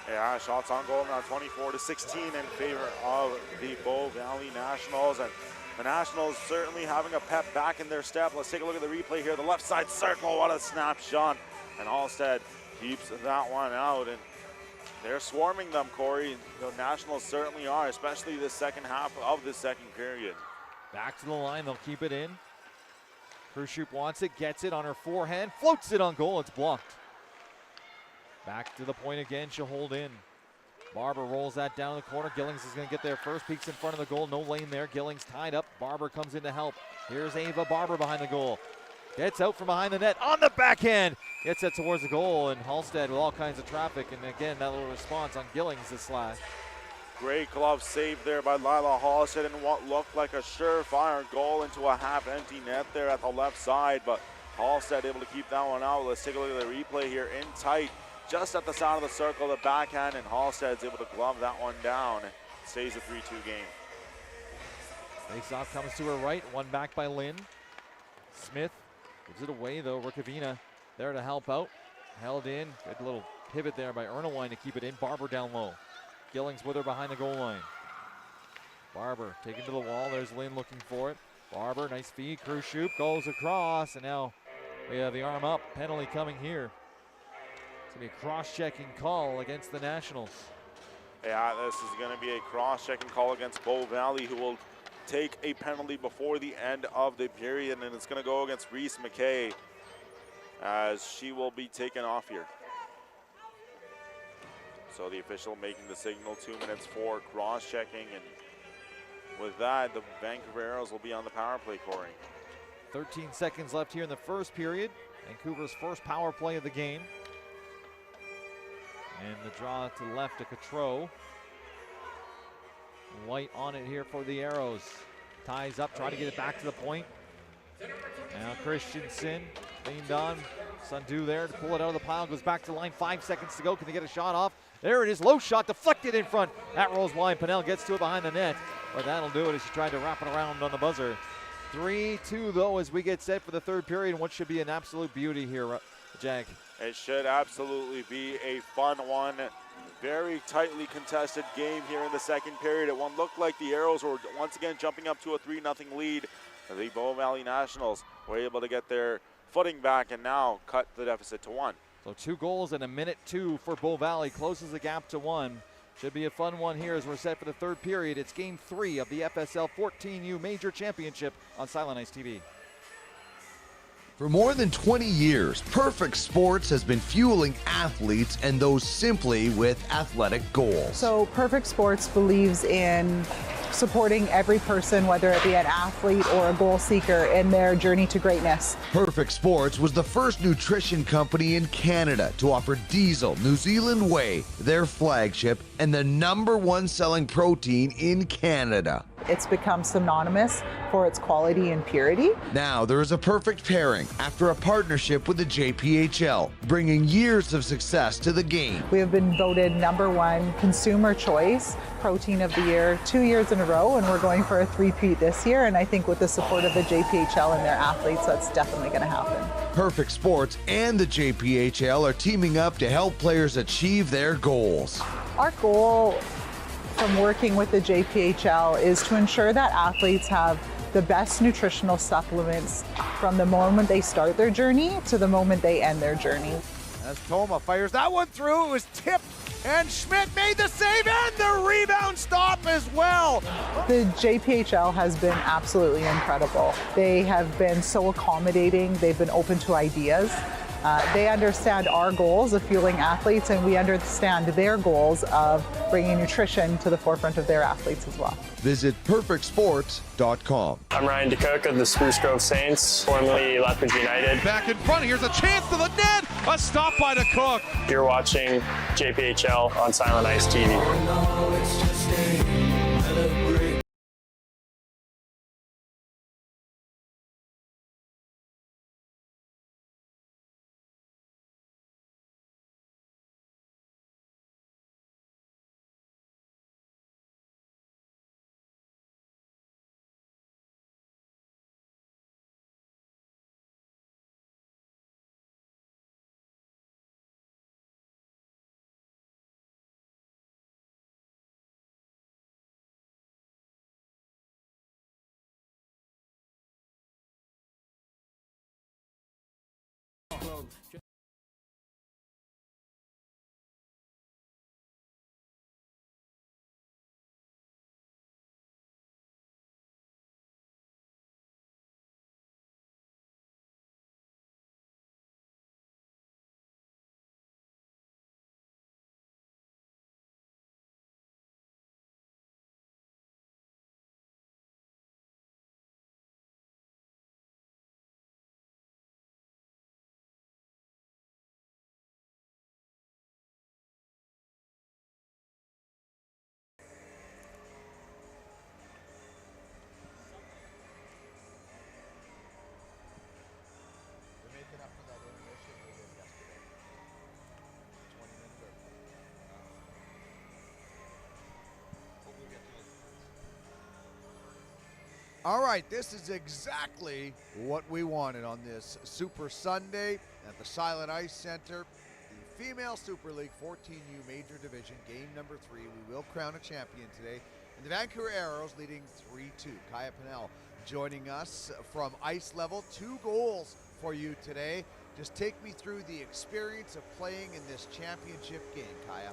Yeah, shots on goal now 24-16 in favor of the Bow Valley Nationals. And the Nationals certainly having a pep back in their step. Let's take a look at the replay here. The left side circle, what a snapshot. And Halstead keeps that one out. And they're swarming them, Corey. The Nationals certainly are, especially the second half of the second period. Back to the line, they'll keep it in. Krushup wants it, gets it on her forehand, floats it on goal, it's blocked. Back to the point again, she'll hold in. Barber rolls that down the corner. Gillings is going to get there first, peeks in front of the goal, no lane there. Gillings tied up, Barber comes in to help. Here's Ava Barber behind the goal. Gets out from behind the net on the backhand. Gets it towards the goal, and Halstead with all kinds of traffic. And again, that little response on Gillings this slash. Great glove save there by Lila Halstead in what looked like a surefire goal into a half-empty net there at the left side. But Halstead able to keep that one out. Let's take a look at the replay here in tight. Just at the side of the circle, the backhand, and Halstead's able to glove that one down. Stays a 3-2 game. Face-off comes to her right, one back by Lynn. Smith gives it away though. Rukavina there to help out. Held in, good little pivot there by Ernawine to keep it in. Barber down low. Gillings with her behind the goal line. Barber taken to the wall. There's Lynn looking for it. Barber, nice feed. Krushup goes across, and now we have the arm up penalty coming here. It's going to be a cross-checking call against the Nationals. Yeah, this is going to be a cross-checking call against Bow Valley, who will take a penalty before the end of the period, and it's going to go against Reese McKay as she will be taken off here. So the official making the signal, 2 minutes for cross-checking, and with that, the Vancouver Aeros will be on the power play, Corey. 13 seconds left here in the first period. Vancouver's first power play of the game. And the draw to the left to Cotreau. White on it here for the Aeros. Ties up, trying to get it back to the point. Now Christensen leaned on. Sundu there to pull it out of the pile. Goes back to the line, 5 seconds to go. Can they get a shot off? There it is, low shot, deflected in front. That rolls wide. Pennell gets to it behind the net. But that'll do it as she tried to wrap it around on the buzzer. 3-2 though as we get set for the third period, and what should be an absolute beauty here, Jack. It should absolutely be a fun one. Very tightly contested game here in the second period. It looked like the Aeros were once again jumping up to a 3-0 lead. The Bow Valley Nationals were able to get their footing back and now cut the deficit to 1. So 2 goals in a minute 2 for Bow Valley, closes the gap to 1. Should be a fun one here as we're set for the third period. It's game 3 of the FSL 14U Major Championship on Silent Ice TV. For more than 20 years, Perfect Sports has been fueling athletes and those simply with athletic goals. So Perfect Sports believes in supporting every person, whether it be an athlete or a goal seeker, in their journey to greatness. Perfect Sports was the first nutrition company in Canada to offer Diesel New Zealand Whey, their flagship, and the #1 selling protein in Canada. It's become synonymous for its quality and purity. Now there is a perfect pairing after a partnership with the JPHL, bringing years of success to the game. We have been voted #1 consumer choice protein of the year 2 years in a row, and we're going for a three-peat this year. And I think with the support of the JPHL and their athletes, that's definitely going to happen. Perfect Sports and the JPHL are teaming up to help players achieve their goals. Our goal from working with the JPHL is to ensure that athletes have the best nutritional supplements from the moment they start their journey to the moment they end their journey. As Toma fires that one through, it was tipped, and Schmidt made the save and the rebound stop as well. The JPHL has been absolutely incredible. They have been so accommodating. They've been open to ideas. They understand our goals of fueling athletes, and we understand their goals of bringing nutrition to the forefront of their athletes as well. Visit perfectsports.com. I'm Ryan DeCook of the Spruce Grove Saints, formerly Lethbridge United. Back in front, here's a chance to the net. A stop by DeCook. You're watching JPHL on Silent Ice TV. All right, this is exactly what we wanted on this Super Sunday at the Silent Ice Center. The Female Super League 14U Major Division, game number 3. We will crown a champion today. And the Vancouver Aeros leading 3-2. Kaya Pennell joining us from ice level. 2 goals for you today. Just take me through the experience of playing in this championship game, Kaya.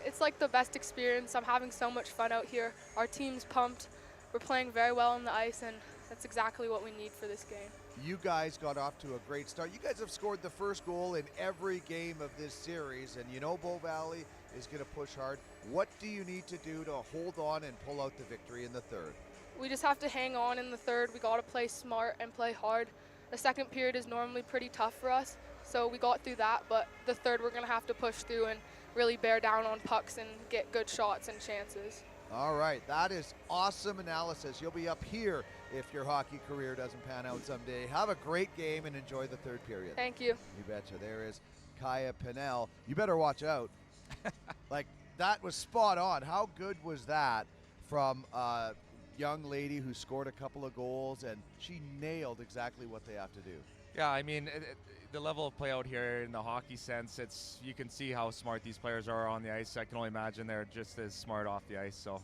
It's like the best experience. I'm having so much fun out here. Our team's pumped. We're playing very well on the ice, and that's exactly what we need for this game. You guys got off to a great start. You guys have scored the first goal in every game of this series, and you know Bow Valley is going to push hard. What do you need to do to hold on and pull out the victory in the third? We just have to hang on in the third. We got to play smart and play hard. The second period is normally pretty tough for us, so we got through that, but the third we're going to have to push through and really bear down on pucks and get good shots and chances. All right, that is awesome analysis. You'll be up here if your hockey career doesn't pan out someday. Have a great game and enjoy the third period. Thank you. You betcha. There is Kaya Pinnell. You better watch out. Like, that was spot on. How good was that from a young lady who scored a couple of goals, and she nailed exactly what they have to do. Yeah, I mean, the level of play out here in the hockey sense, you can see how smart these players are on the ice. I can only imagine they're just as smart off the ice. So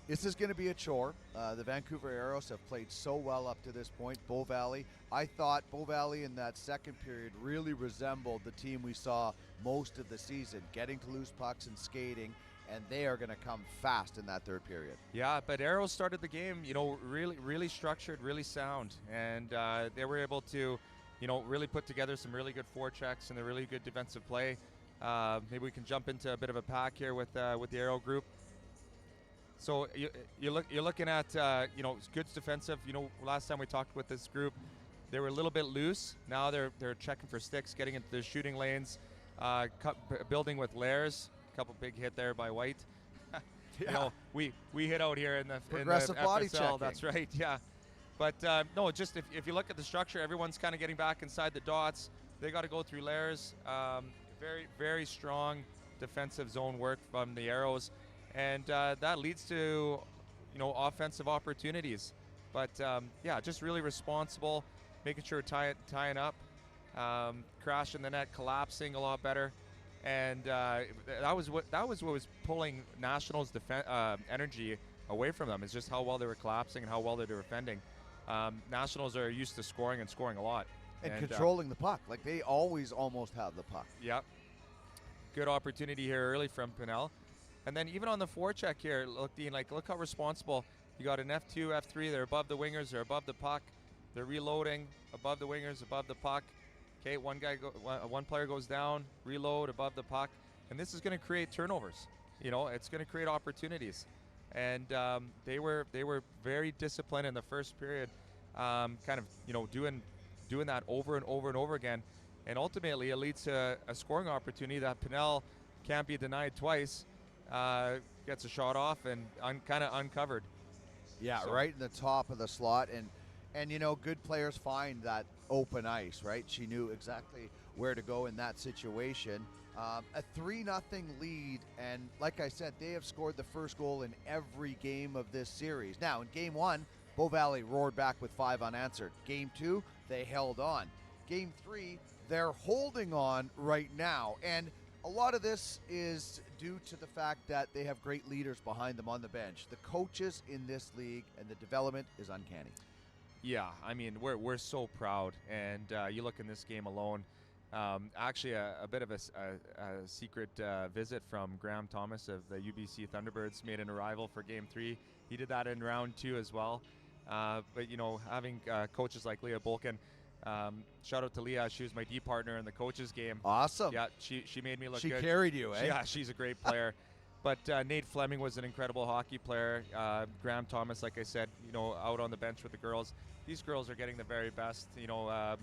this is going to be a chore. The Vancouver Aeros have played so well up to this point. Bow Valley, I thought Bow Valley in that second period really resembled the team we saw most of the season, getting to loose pucks and skating, and they are going to come fast in that third period. yeah, but Aeros started the game, really structured, really sound, and they were able to, really put together some really good forechecks and a really good defensive play. Maybe we can jump into a bit of a pack here with the Aero group. So you're looking at good defensive. Last time we talked with this group, they were a little bit loose. Now they're checking for sticks, getting into the shooting lanes, building with layers. A couple big hit there by White. Yeah. We hit out here in the Progressive body FSL. checking. That's right. Yeah. But no, just if you look at the structure, everyone's kind of getting back inside the dots. They got to go through layers. Very, very strong defensive zone work from the Aeros, and that leads to, offensive opportunities. But yeah, just really responsible, making sure tying up, crashing the net, collapsing a lot better, and that was what was pulling Nationals' energy away from them. Is just how well they were collapsing and how well they were defending. Nationals are used to scoring and scoring a lot. And controlling the puck. Like, they always almost have the puck. Yep. Good opportunity here early from Pinnell. And then even on the forecheck here, look, Dean, look how responsible. You got an F2, F3. They're above the wingers. They're above the puck. They're reloading above the wingers, above the puck. Okay, one player goes down, reload above the puck. And this is going to create turnovers. It's going to create opportunities. And they were very disciplined in the first period, doing that over and over and over again, and ultimately it leads to a scoring opportunity that Pinnell can't be denied twice. Gets a shot off and kind of uncovered. Yeah, so. Right in the top of the slot, and good players find that open ice, right? She knew exactly where to go in that situation. A 3-0 lead, and like I said, they have scored the first goal in every game of this series. Now, in Game 1, Bow Valley roared back with 5 unanswered. Game 2, they held on. Game 3, they're holding on right now, and a lot of this is due to the fact that they have great leaders behind them on the bench. The coaches in this league and the development is uncanny. Yeah, I mean, we're so proud, and you look in this game alone. Actually, a bit of a secret visit from Graham Thomas of the UBC Thunderbirds made an arrival for Game 3. He did that in round 2 as well. But having coaches like Leah Bolkin, shout out to Leah. She was my D partner in the coaches game. Awesome. Yeah, she made me look good. She carried you, eh? Yeah, she's a great player. But Nate Fleming was an incredible hockey player. Graham Thomas, like I said, out on the bench with the girls. These girls are getting the very best.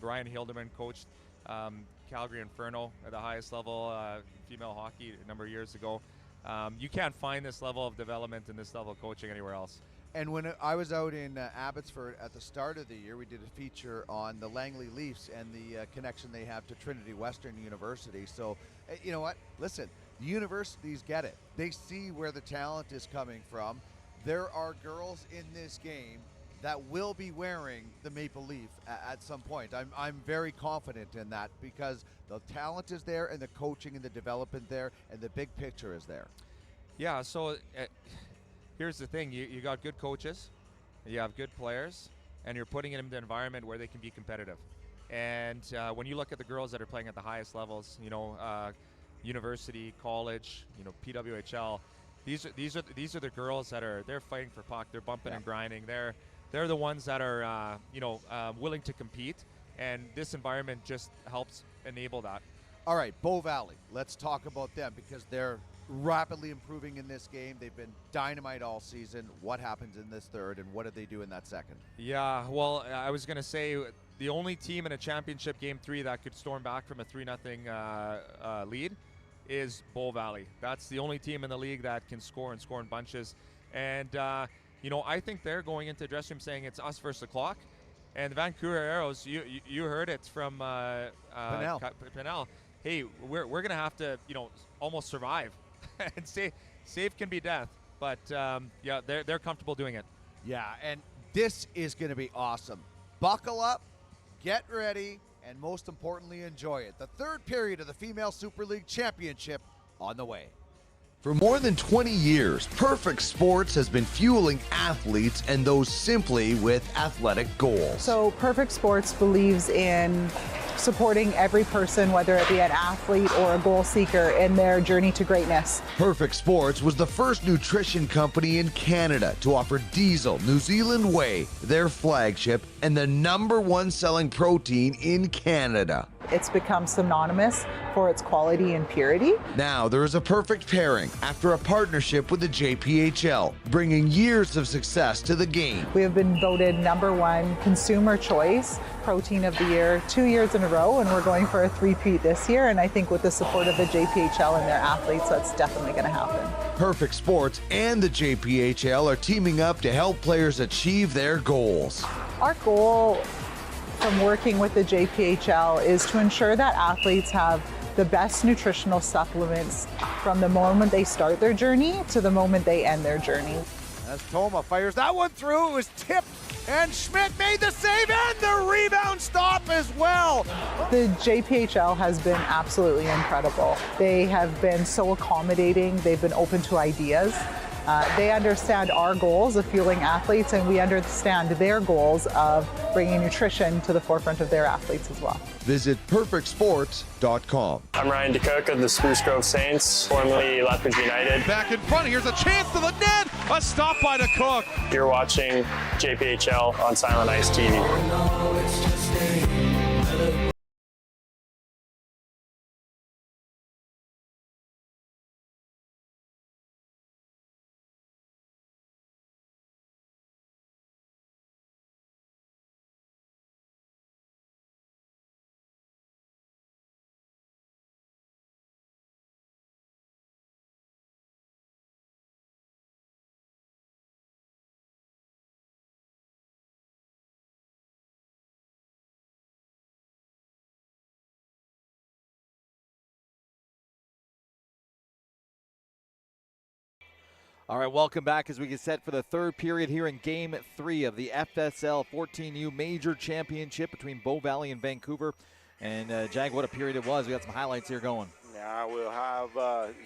Brian Hildeman coached Calgary Inferno at the highest level female hockey a number of years ago. You can't find this level of development and this level of coaching anywhere else. And when I was out in Abbotsford at the start of the year, we did a feature on the Langley Leafs and the connection they have to Trinity Western University. So, you know what? Listen, the universities get it. They see where the talent is coming from. There are girls in this game that will be wearing the maple leaf at some point. I'm very confident in that because the talent is there and the coaching and the development there and the big picture is there. Yeah, so here's the thing. You got good coaches, you have good players, and you're putting them in the environment where they can be competitive. And when you look at the girls that are playing at the highest levels, university, college, PWHL, these are the girls that they're fighting for puck, they're bumping and grinding, they're the ones that are willing to compete, and this environment just helps enable that. All right, Bow Valley. Let's talk about them because they're rapidly improving in this game. They've been dynamite all season. What happens in this third, and what did they do in that second? Yeah, well, I was going to say the only team in a championship game 3 that could storm back from a 3-0 lead is Bow Valley. That's the only team in the league that can score and score in bunches. And, you know, I think they're going into the dressing room saying it's us versus the clock. And the Vancouver Aeros, you heard it from Pinnell. Hey, we're going to have to, you know, almost survive. And save can be death. But, yeah, they're comfortable doing it. Yeah, and this is going to be awesome. Buckle up, get ready, and most importantly, enjoy it. The third period of the Female Super League Championship on the way. For more than 20 years, Perfect Sports has been fueling athletes and those simply with athletic goals. So Perfect Sports believes in supporting every person, whether it be an athlete or a goal seeker, in their journey to greatness. Perfect Sports was the first nutrition company in Canada to offer Diesel New Zealand Whey, their flagship, and the #1 selling protein in Canada. It's become synonymous for its quality and purity. Now there is a perfect pairing after a partnership with the JPHL, bringing years of success to the game. We have been voted #1 consumer choice protein of the year 2 years in a row, and we're going for a 3-peat this year. And I think with the support of the JPHL and their athletes, that's definitely going to happen. Perfect Sports and the JPHL are teaming up to help players achieve their goals. Our goal from working with the JPHL is to ensure that athletes have the best nutritional supplements from the moment they start their journey to the moment they end their journey. As Toma fires that one through, it was tipped, and Schmidt made the save and the rebound stop as well. The JPHL has been absolutely incredible. They have been so accommodating. They've been open to ideas. They understand our goals of fueling athletes, and we understand their goals of bringing nutrition to the forefront of their athletes as well. Visit perfectsports.com. I'm Ryan DeCook of the Spruce Grove Saints, formerly Lethbridge United. Back in front, here's a chance to the net. A stop by DeCook. You're watching JPHL on Silent Ice TV. All right, welcome back as we get set for the third period here in Game 3 of the FSL 14U Major Championship between Bow Valley and Vancouver. And Jag, what a period it was. We got some highlights here going. Yeah, we'll have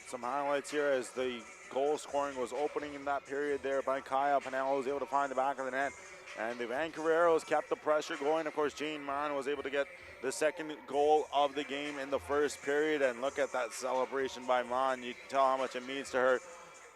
some highlights here as the goal scoring was opening in that period there by Kaya. Pinello was able to find the back of the net. And the Vancouver Aeros kept the pressure going. Of course, Jane Mann was able to get the second goal of the game in the first period. And look at that celebration by Mann. You can tell how much it means to her.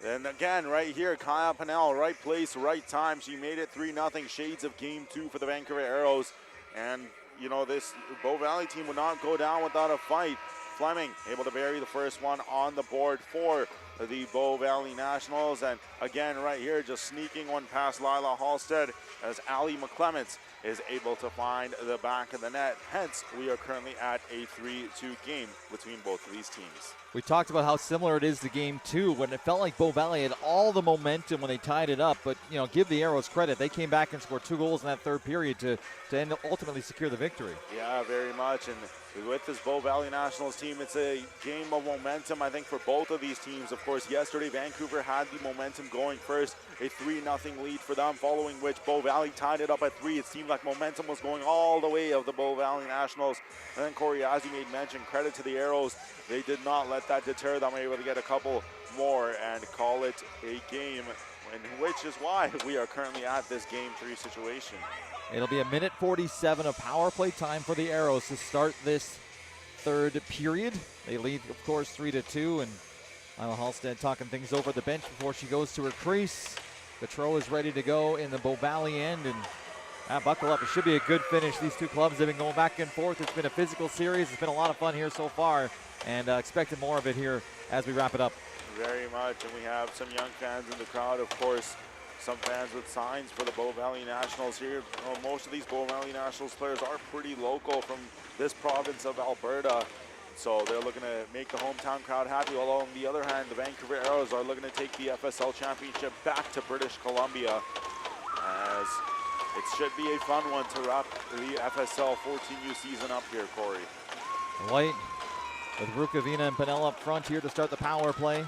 And again, right here, Kaya Pinell, right place, right time. She made it 3-0, shades of Game 2 for the Vancouver Aeros. And, you know, this Bow Valley team would not go down without a fight. Fleming able to bury the first one on the board for the Bow Valley Nationals. And again, right here, just sneaking one past Lila Halstead as Allie McClements is able to find the back of the net. Hence, we are currently at a 3-2 game between both of these teams. We talked about how similar it is to Game 2 when it felt like Bow Valley had all the momentum when they tied it up. But, you know, give the Aeros credit. They came back and scored 2 goals in that third period to ultimately secure the victory. Yeah, very much. And with this Bow Valley Nationals team, it's a game of momentum, I think, for both of these teams. Of course, yesterday, Vancouver had the momentum going first, a 3-0 lead for them, following which Bow Valley tied it up at 3. It seemed like momentum was going all the way of the Bow Valley Nationals. And then Corey, as you made mention, credit to the Aeros. They did not let that deter them. They were able to get a couple more and call it a game, which is why we are currently at this Game 3 situation. It'll be 1:47 of power play time for the Aeros to start this third period. They lead, of course, 3-2, and Lila Halstead talking things over at the bench before she goes to her crease. Gautreau is ready to go in the Bow Valley end, and buckle up. It should be a good finish. These two clubs have been going back and forth. It's been a physical series. It's been a lot of fun here so far, and expecting more of it here as we wrap it up. Very much, and we have some young fans in the crowd, of course. Some fans with signs for the Bow Valley Nationals here. Most of these Bow Valley Nationals players are pretty local from this province of Alberta. So they're looking to make the hometown crowd happy. While on the other hand, the Vancouver Aeros are looking to take the FSL Championship back to British Columbia. As it should be a fun one to wrap the FSL 14U season up here, Corey. White with Rukavina and Pinnell up front here to start the power play.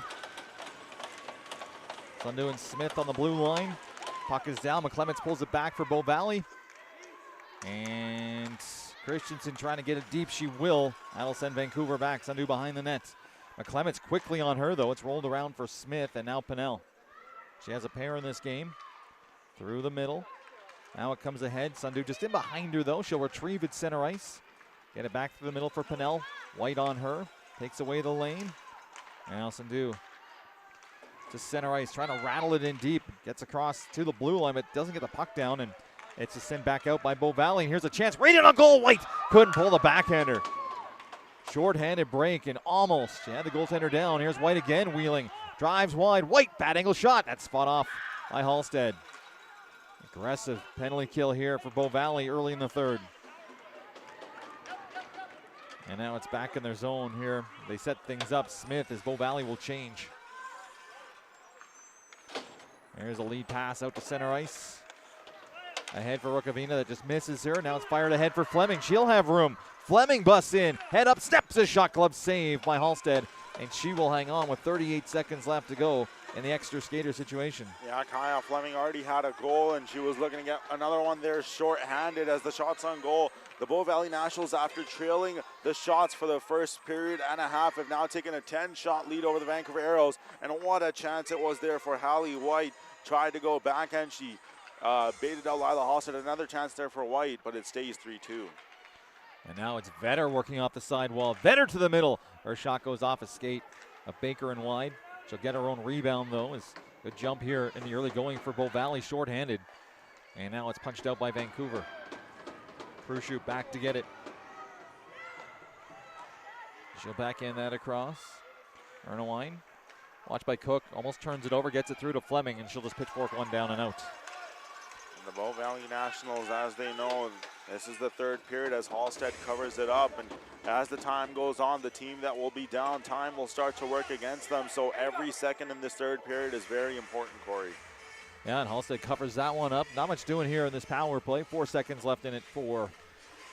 Sundu and Smith on the blue line. Puck is down. McClements pulls it back for Bow Valley. And Christensen trying to get it deep. She will. That'll send Vancouver back. Sundu behind the net. McClements quickly on her, though. It's rolled around for Smith and now Pinnell. She has a pair in this game. Through the middle. Now it comes ahead. Sundu just in behind her, though. She'll retrieve it center ice. Get it back through the middle for Pinnell. White on her. Takes away the lane. Now Sundu to center ice, trying to rattle it in deep. Gets across to the blue line, but doesn't get the puck down, and it's just sent back out by Bow Valley. And here's a chance. Right in on goal. White couldn't pull the backhander. Short-handed break, and almost. She had the goaltender down. Here's White again, wheeling. Drives wide. White, bad angle shot. That's fought off by Halstead. Aggressive penalty kill here for Bow Valley early in the third. And now it's back in their zone here. They set things up. Smith as Bow Valley will change. There's a lead pass out to center ice. Ahead for Rukavina that just misses her. Now it's fired ahead for Fleming. She'll have room. Fleming busts in. Head up, steps a shot glove save by Halstead. And she will hang on with 38 seconds left to go in the extra skater situation. Yeah, Kaya Fleming already had a goal, and she was looking to get another one there short-handed as the shots on goal. The Bow Valley Nationals, after trailing the shots for the first period and a half, have now taken a 10-shot lead over the Vancouver Aeros. And what a chance it was there for Hallie White. Tried to go backhand. She baited out Lila Halstead. Another chance there for White, but it stays 3-2. And now it's Vetter working off the side wall. Vetter to the middle. Her shot goes off a skate of Baker and wide. She'll get her own rebound, though. It's a good jump here in the early going for Bow Valley, short-handed. And now it's punched out by Vancouver. Prushoot back to get it. She'll backhand that across. Ernawine, watched by Cook, almost turns it over, gets it through to Fleming, and she'll just pitchfork one down and out. And the Bow Valley Nationals, as they know, this is the third period as Halstead covers it up. And as the time goes on, the team that will be down, time will start to work against them. So every second in this third period is very important, Corey. Yeah, and Halstead covers that one up. Not much doing here in this power play. 4 seconds left in it for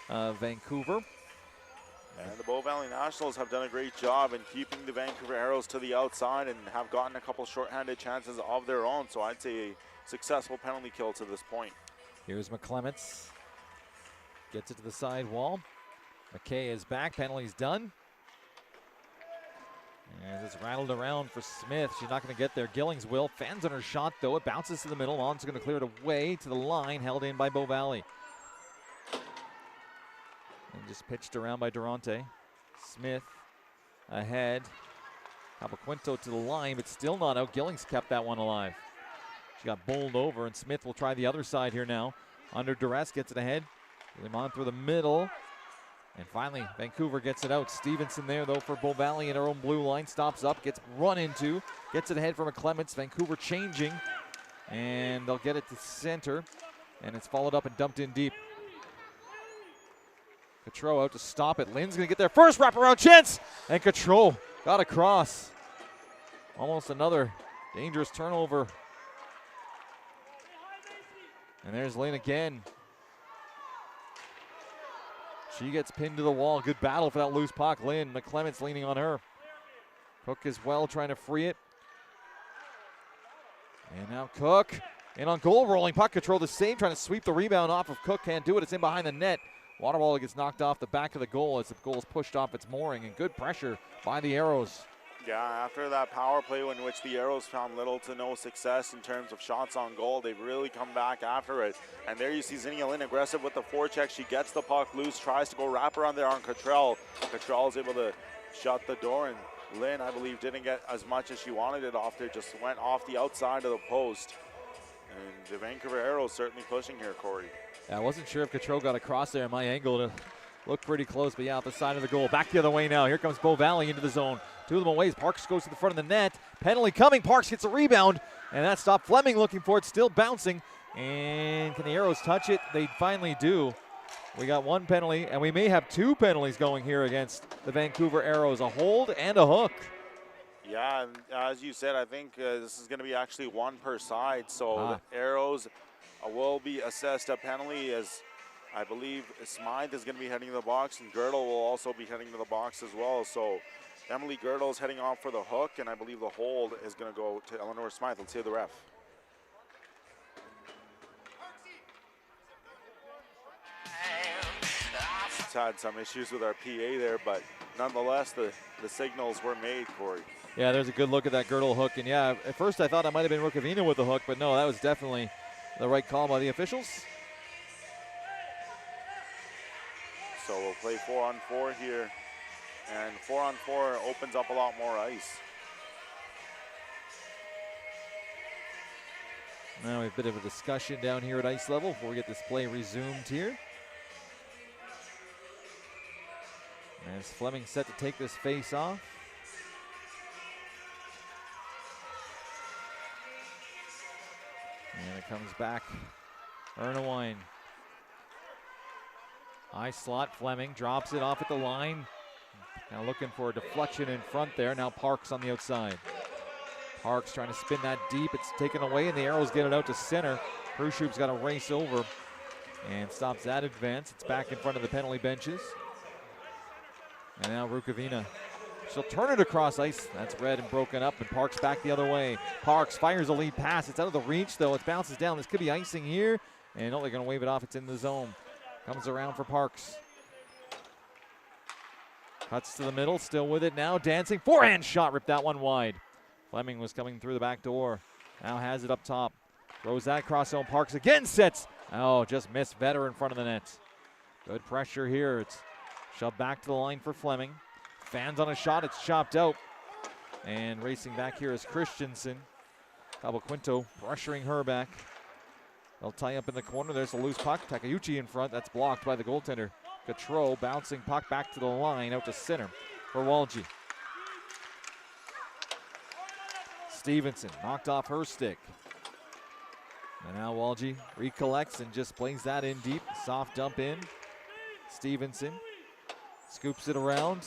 Vancouver. And the Bow Valley Nationals have done a great job in keeping the Vancouver Aeros to the outside and have gotten a couple shorthanded chances of their own. So I'd say a successful penalty kill to this point. Here's McClements. Gets it to the side wall. McKay is back. Penalty's done. And it's rattled around for Smith. She's not going to get there. Gillings will. Fans on her shot, though. It bounces to the middle. Lon's going to clear it away to the line. Held in by Bow Valley. And just pitched around by Durante. Smith ahead. Capoquinto to the line, but still not out. Gillings kept that one alive. She got bowled over, and Smith will try the other side here now. Under duress, gets it ahead. Limon through the middle. And finally, Vancouver gets it out. Stevenson there, though, for Bow Valley in her own blue line. Stops up, gets run into. Gets it ahead for McClements. Vancouver changing. And they'll get it to center. And it's followed up and dumped in deep. Cotreau out to stop it. Lynn's going to get there. First wraparound chance. And Cotreau got across. Almost another dangerous turnover. And there's Lynn again. She gets pinned to the wall. Good battle for that loose puck. Lynn, McClements leaning on her. Cook as well, trying to free it. And now Cook in on goal, rolling puck. Control the save, trying to sweep the rebound off of Cook. Can't do it. It's in behind the net. Water ball gets knocked off the back of the goal as the goal is pushed off its mooring. And good pressure by the Aeros. Yeah, after that power play in which the Aeros found little to no success in terms of shots on goal, they've really come back after it. And there you see Zinnia Lynn aggressive with the forecheck. She gets the puck loose, tries to go wrap around there on Cottrell. Cottrell is able to shut the door, and Lynn, I believe, didn't get as much as she wanted it off there, just went off the outside of the post. And the Vancouver Aeros certainly pushing here, Corey. Yeah, I wasn't sure if Cottrell got across there in my angle to look pretty close, but yeah, off the side of the goal. Back the other way now. Here comes Bow Valley into the zone. Two of them away. Parks goes to the front of the net. Penalty coming. Parks gets a rebound, and that stopped. Fleming looking for it, still bouncing. And can the Aeros touch it? They finally do. We got one penalty, and we may have two penalties going here against the Vancouver Aeros, a hold and a hook. Yeah, and as you said, I think this is going to be actually one per side. So the Aeros will be assessed a penalty, as I believe Smythe is going to be heading to the box, and Girdle will also be heading to the box as well. So Emily Girdle is heading off for the hook, and I believe the hold is going to go to Eleanor Smythe. Let's hear the ref. It's had some issues with our PA there, but nonetheless, the signals were made, Corey. Yeah, there's a good look at that Girdle hook. And yeah, at first I thought it might have been Rukavina with the hook, but no, that was definitely the right call by the officials. So we'll play 4-on-4 here, and 4-on-4 opens up a lot more ice. Now we have a bit of a discussion down here at ice level before we get this play resumed here. As Fleming set to take this face off. And it comes back. Ernawine. High slot. Fleming drops it off at the line. Now looking for a deflection in front there. Now Parks on the outside. Parks trying to spin that deep. It's taken away, and the Aeros get it out to center. Khrushchev's got to race over and stops that advance. It's back in front of the penalty benches. And now Rukavina. She'll turn it across ice. That's red and broken up, and Parks back the other way. Parks fires a lead pass. It's out of the reach, though. It bounces down. This could be icing here. And no, they're going to wave it off. It's in the zone. Comes around for Parks. Cuts to the middle. Still with it now. Dancing. Forehand shot. Ripped that one wide. Fleming was coming through the back door. Now has it up top. Throws that across zone. Parks again sets. Oh, just missed Vetter in front of the net. Good pressure here. It's shoved back to the line for Fleming. Fans on a shot. It's chopped out. And racing back here is Christensen. Cabo Quinto pressuring her back. They'll tie up in the corner. There's a loose puck. Takeuchi in front. That's blocked by the goaltender. Gautreau bouncing puck back to the line out to center for Walgie. Stevenson knocked off her stick. And now Walgie recollects and just plays that in deep. Soft dump in. Stevenson scoops it around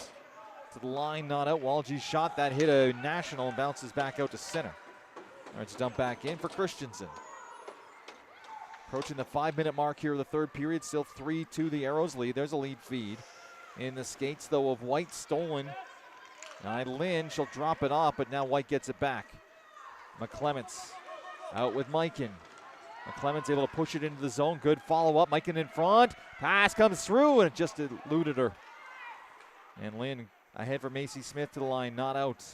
to the line, not out. Walgie's shot that hit a national and bounces back out to center. All right, it's dumped back in for Christensen. Approaching the 5-minute mark here of the third period. Still 3-2 the Aeros lead. There's a lead feed. In the skates, though, of White stolen. Now Lynn, she'll drop it off, but now White gets it back. McClements out with Mikan. McClements able to push it into the zone. Good follow-up. Mikan in front. Pass comes through, and it just eluded her. And Lynn ahead for Macy Smith to the line, not out.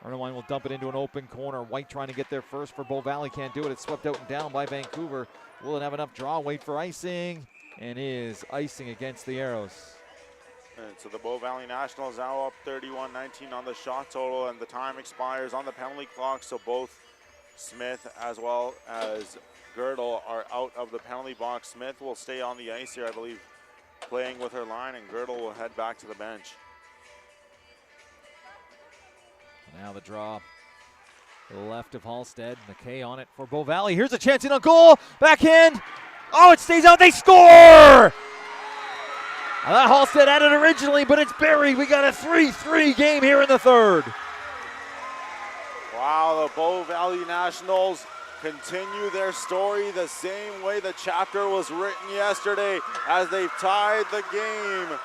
Ernawine will dump it into an open corner. White trying to get there first for Bow Valley. Can't do it. It's swept out and down by Vancouver. Will it have enough draw? Wait for icing. And is icing against the Aeros. And so the Bow Valley Nationals now up 31-19 on the shot total, and the time expires on the penalty clock. So both Smith as well as Girdle are out of the penalty box. Smith will stay on the ice here, I believe, playing with her line, and Girdle will head back to the bench. Now the draw to the left of Halstead. McKay on it for Bow Valley. Here's a chance in on goal. Backhand. Oh, it stays out. They score! That Halstead had it originally, but it's buried. We got a 3-3 game here in the third. Wow, the Bow Valley Nationals continue their story the same way the chapter was written yesterday, as they've tied the game.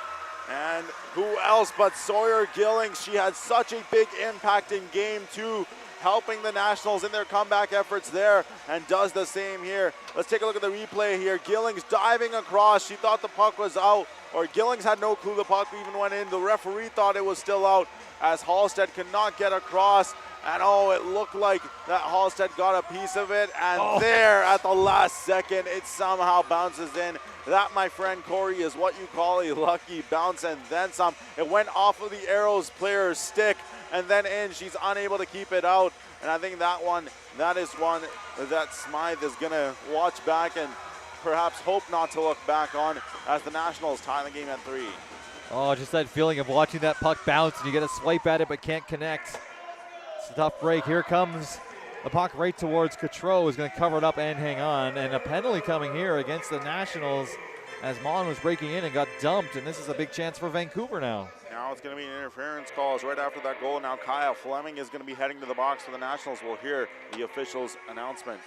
And who else but Sawyer Gillings? She had such a big impact in game two, helping the Nationals in their comeback efforts there, and does the same here. Let's take a look at the replay here. Gillings diving across. She thought the puck was out, or Gillings had no clue the puck even went in. The referee thought it was still out, as Halstead could not get across. And oh, it looked like that Halstead got a piece of it. And there at the last second, it somehow bounces in. That, my friend Corey, is what you call a lucky bounce and then some. It went off of the Aeros player's stick and then in. She's unable to keep it out. And I think that is one that Smythe is going to watch back and perhaps hope not to look back on, as the Nationals tie the game at 3. Oh, just that feeling of watching that puck bounce and you get a swipe at it but can't connect. It's a tough break. Here comes the puck right towards Cotreau, who's going to cover it up and hang on. And a penalty coming here against the Nationals as Mon was breaking in and got dumped. And this is a big chance for Vancouver now. Now it's going to be an interference call right after that goal. Now Kyle Fleming is going to be heading to the box for the Nationals. We'll hear the official's announcement.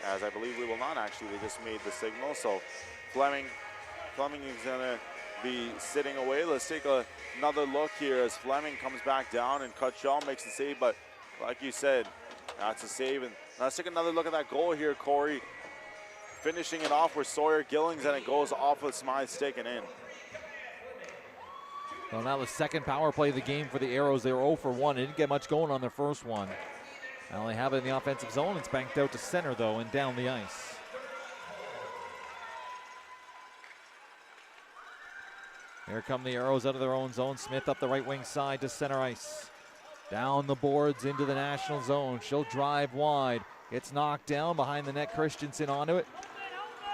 As I believe we will not actually, they just made the signal. So Fleming is going to be sitting away. Let's take another look here as Fleming comes back down and Cutshall makes the save. But like you said, that's a save. And let's take another look at that goal here, Corey. Finishing it off with Sawyer Gillings, and it goes off of Smythe's stick and in. Well, now the second power play of the game for the Aeros. They were 0 for 1. They didn't get much going on their first one. Now they have it in the offensive zone. It's banked out to center, though, and down the ice. Here come the Aeros out of their own zone. Smith up the right wing side to center ice. Down the boards into the national zone. She'll drive wide. Gets knocked down behind the net. Christensen onto it.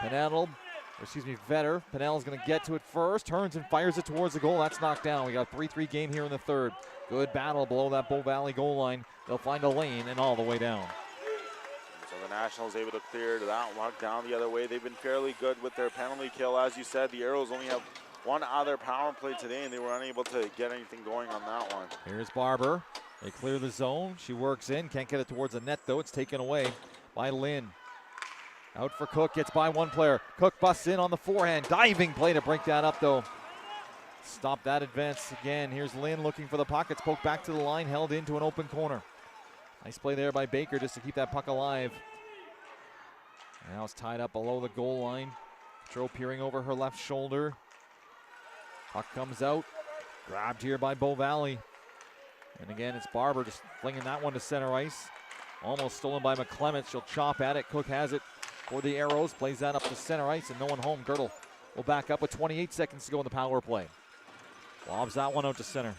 Vetter. Pennell's going to get to it first. Turns and fires it towards the goal. That's knocked down. We got a 3-3 game here in the third. Good battle below that Bow Valley goal line. They'll find a lane and all the way down. So the Nationals able to clear that one down the other way. They've been fairly good with their penalty kill. As you said, the Aeros only have one other power play today, and they were unable to get anything going on that one. Here's Barber. They clear the zone. She works in. Can't get it towards the net, though. It's taken away by Lynn. Out for Cook. Gets by one player. Cook busts in on the forehand. Diving play to break that up, though. Stop that advance again. Here's Lynn looking for the puck. It's poked back to the line. Held into an open corner. Nice play there by Baker just to keep that puck alive. Now it's tied up below the goal line. Cotreau peering over her left shoulder. Puck comes out. Grabbed here by Bow Valley. And again, it's Barber just flinging that one to center ice. Almost stolen by McClement. She'll chop at it. Cook has it for the Aeros. Plays that up to center ice and no one home. Girdle will back up with 28 seconds to go in the power play. Lobs that one out to center.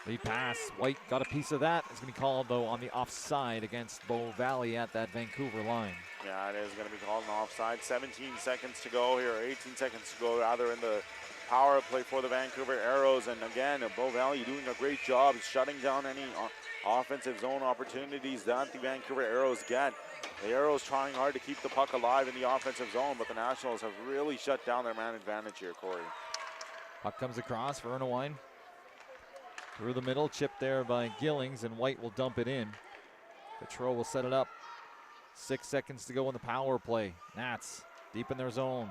Lead pass. White got a piece of that. It's going to be called, though, on the offside against Bow Valley at that Vancouver line. Yeah, it is going to be called an offside. 17 seconds to go here, 18 seconds to go rather in the power play for the Vancouver Aeros. And again, Bow Valley doing a great job shutting down any offensive zone opportunities that the Vancouver Aeros get. The Aeros trying hard to keep the puck alive in the offensive zone, but the Nationals have really shut down their man advantage here, Corey. Puck comes across for Ernawine. Through the middle, chipped there by Gillings, and White will dump it in. Cotreau will set it up. 6 seconds to go in the power play. Nats deep in their zone.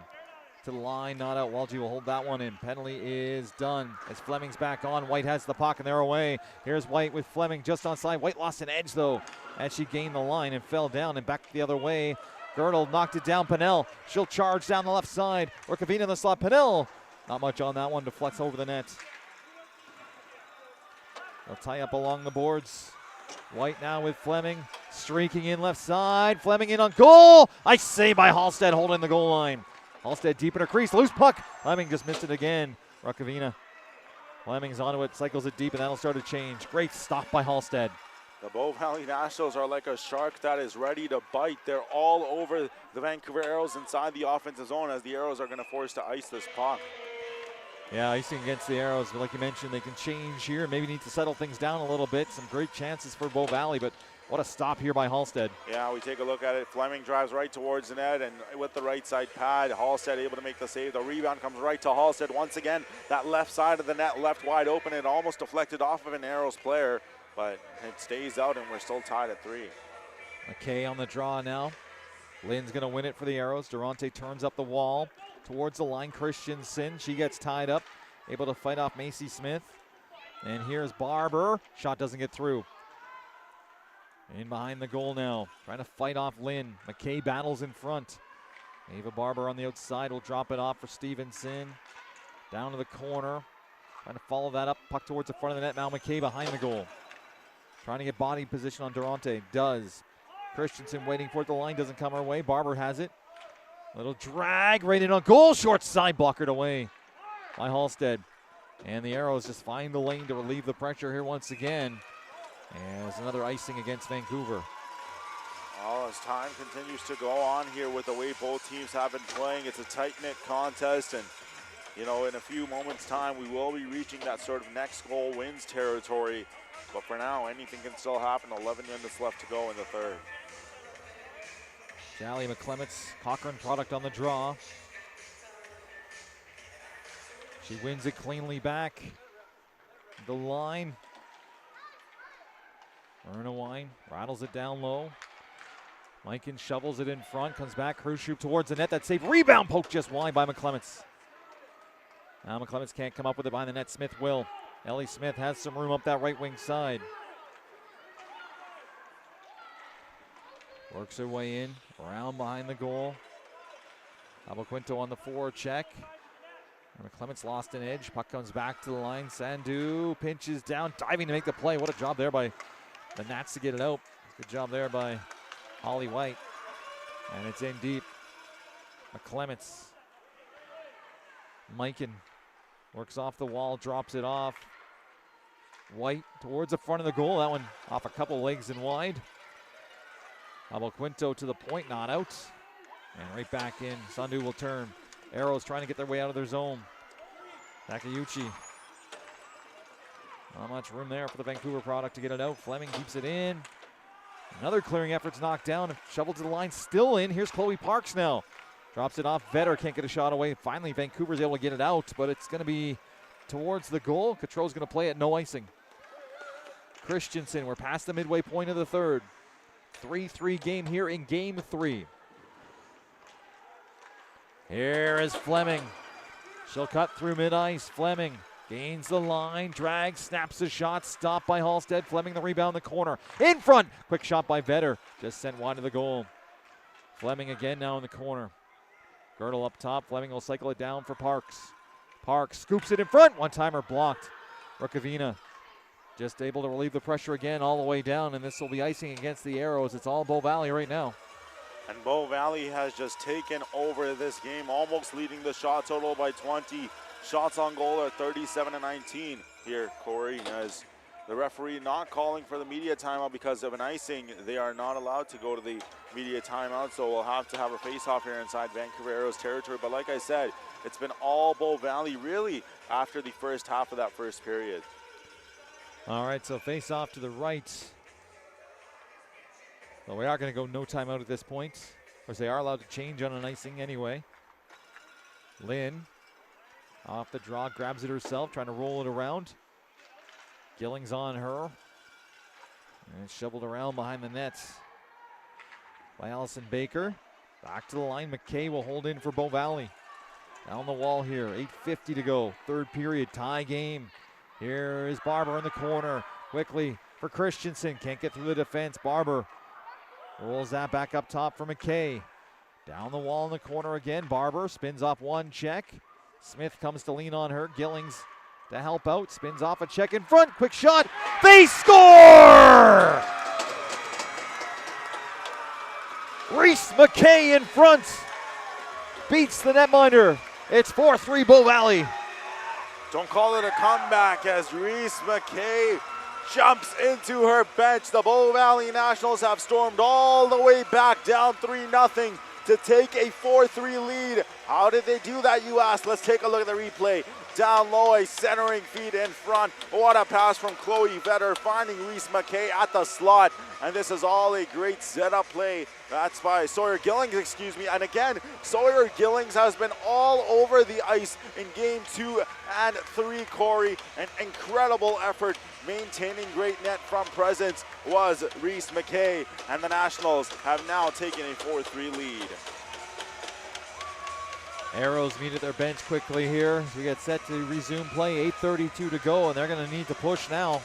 To the line, not out. Walgie will hold that one in. Penalty is done as Fleming's back on. White has the puck and they're away. Here's White with Fleming just onside. White lost an edge though as she gained the line and fell down and back the other way. Girdle knocked it down. Pennell, she'll charge down the left side. Orkavina in the slot. Pennell, not much on that one, deflects over the net. They'll tie up along the boards. White now with Fleming, streaking in left side. Fleming in on goal. Nice save by Halstead holding the goal line. Halstead deep in her crease, loose puck. Fleming just missed it again. Rukavina. Fleming's onto it, cycles it deep, and that'll start to change. Great stop by Halstead. The Bow Valley Nationals are like a shark that is ready to bite. They're all over the Vancouver Aeros inside the offensive zone as the Aeros are going to force to ice this puck. Yeah, icing against the Aeros, but like you mentioned, they can change here. Maybe need to settle things down a little bit. Some great chances for Bow Valley, but what a stop here by Halstead. Yeah, we take a look at it. Fleming drives right towards the net, and with the right side pad, Halstead able to make the save. The rebound comes right to Halstead. Once again, that left side of the net left wide open. It almost deflected off of an Aeros player, but it stays out, and we're still tied at 3. McKay on the draw now. Lynn's going to win it for the Aeros. Durante turns up the wall towards the line. Christensen, she gets tied up, able to fight off Macy Smith. And here's Barber. Shot doesn't get through. In behind the goal now, trying to fight off Lynn. McKay battles in front. Ava Barber on the outside will drop it off for Stevenson. Down to the corner. Trying to follow that up. Puck towards the front of the net. Now McKay behind the goal. Trying to get body position on Durante. Does. Christensen waiting for it. The line doesn't come her way. Barber has it. Little drag right in on goal. Short side blockered away by Halstead. And the Aeros just find the lane to relieve the pressure here once again. And there's another icing against Vancouver. Well, as time continues to go on here with the way both teams have been playing, it's a tight-knit contest, and you know, in a few moments' time, we will be reaching that sort of next goal wins territory. But for now, anything can still happen. 11 minutes left to go in the third. Jally McClements, Cochrane product on the draw. She wins it cleanly back. The line. Ernawine rattles it down low. Mikan shovels it in front, comes back, Krushoop towards the net. That save, rebound poke just wide by McClements. Now McClements can't come up with it behind the net. Smith will. Ellie Smith has some room up that right wing side. Works her way in, around behind the goal. Abaquinto on the forward check. McClements lost an edge. Puck comes back to the line. Sandu pinches down, diving to make the play. What a job there by the Nats to get it out. Good job there by Holly White. And it's in deep. McClements. Mikan works off the wall, drops it off. White towards the front of the goal. That one off a couple legs and wide. Abaquinto to the point, not out. And right back in. Sandu will turn. Aeros trying to get their way out of their zone. Takayuchi. Not much room there for the Vancouver product to get it out. Fleming keeps it in. Another clearing effort's knocked down. Shoveled to the line, still in. Here's Chloe Parks now. Drops it off. Vetter can't get a shot away. Finally, Vancouver's able to get it out, but it's going to be towards the goal. Coutreau's going to play it, no icing. Christensen, we're past the midway point of the third. 3-3 game here in game 3. Here is Fleming. She'll cut through mid-ice. Fleming gains the line, drags, snaps the shot, stopped by Halstead. Fleming the rebound in the corner. In front, quick shot by Vetter. Just sent wide to the goal. Fleming again now in the corner. Girdle up top. Fleming will cycle it down for Parks. Parks scoops it in front. One-timer blocked. Rukavina just able to relieve the pressure again all the way down, and this will be icing against the Aeros. It's all Bow Valley right now. And Bow Valley has just taken over this game, almost leading the shot total by 20. Shots on goal are 37-19 here, Corey, as the referee not calling for the media timeout because of an icing. They are not allowed to go to the media timeout, so we'll have to have a face-off here inside Vancouver Aeros territory. But like I said, it's been all Bow Valley really after the first half of that first period. All right, so face-off to the right. Well, we are going to go no timeout at this point. Of course, they are allowed to change on an icing anyway. Lynn, off the draw, grabs it herself, trying to roll it around. Gillings on her. And it's shoveled around behind the net by Allison Baker. Back to the line, McKay will hold in for Bow Valley. Down the wall here, 8:50 to go. Third period, tie game. Here is Barber in the corner. Quickly for Christensen, can't get through the defense. Barber rolls that back up top for McKay. Down the wall in the corner again. Barber spins off one check. Smith comes to lean on her. Gillings to help out. Spins off a check in front. Quick shot. They score! Reese McKay in front. Beats the netminder. It's 4-3 Bow Valley. Don't call it a comeback as Reese McKay jumps into her bench. The Bow Valley Nationals have stormed all the way back down 3-0 to take a 4-3 lead. How did they do that, you ask? Let's take a look at the replay. Down low, a centering feed in front. What a pass from Chloe Vetter, finding Reese McKay at the slot. And this is all a great setup play. That's by Sawyer Gillings, excuse me. And again, Sawyer Gillings has been all over the ice in game 2 and 3, Corey. An incredible effort maintaining great net from presence was Reese McKay. And the Nationals have now taken a 4-3 lead. Aeros meet at their bench quickly here. We get set to resume play. 8:32 to go, and they're going to need to push now.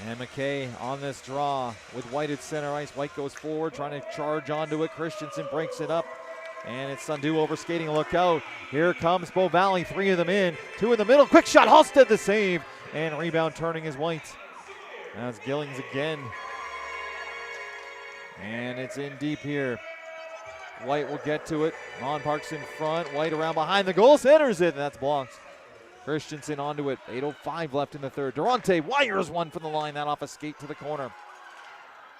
And McKay on this draw with White at center ice. White goes forward, trying to charge onto it. Christensen breaks it up. And it's Sandu over skating. Look out. Here comes Bow Valley. 3 of them in. 2 in the middle. Quick shot. Halstead the save. And rebound turning is White. That's Gillings again. And it's in deep here. White will get to it. Ron Parks in front. White around behind the goal. Centers it. And that's blocked. Christensen onto it. 8:05 left in the third. Durante wires one from the line. That off a skate to the corner.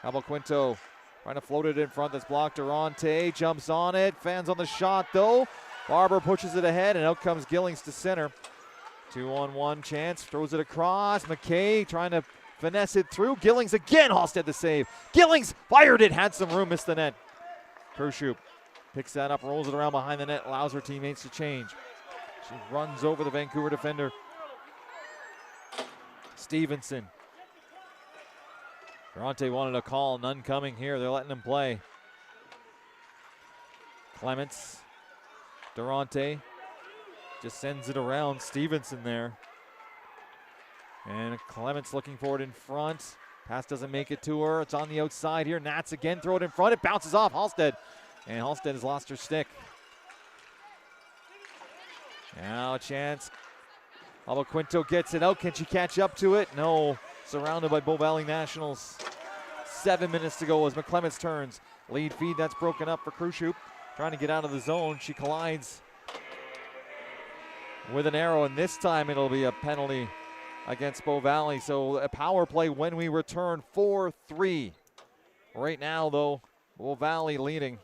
Abaquinto Trying to float it in front. That's blocked. Durante jumps on it. Fans on the shot though. Barber pushes it ahead, and out comes Gillings to center. 2-on-1 chance. Throws it across. McKay trying to finesse it through. Gillings again. Halstead the save. Gillings fired it. Had some room. Missed the net. Kershoop picks that up. Rolls it around behind the net. Allows her teammates to change. She runs over the Vancouver defender. Stevenson. Durante wanted a call. None coming here. They're letting him play. Clements. Durante just sends it around. Stevenson there. And Clements looking for it in front. Pass doesn't make it to her. It's on the outside here. Nats again throw it in front. It bounces off Halstead. And Halstead has lost her stick. Now a chance. Quinto gets it out. Can she catch up to it? No. Surrounded by Bow Valley Nationals. 7 minutes to go as McClements turns. Lead feed that's broken up for Kershoop. Trying to get out of the zone. She collides with an arrow, and this time it'll be a penalty against Bow Valley. So a power play when we return. 4-3. Right now, though, Bow Valley leading,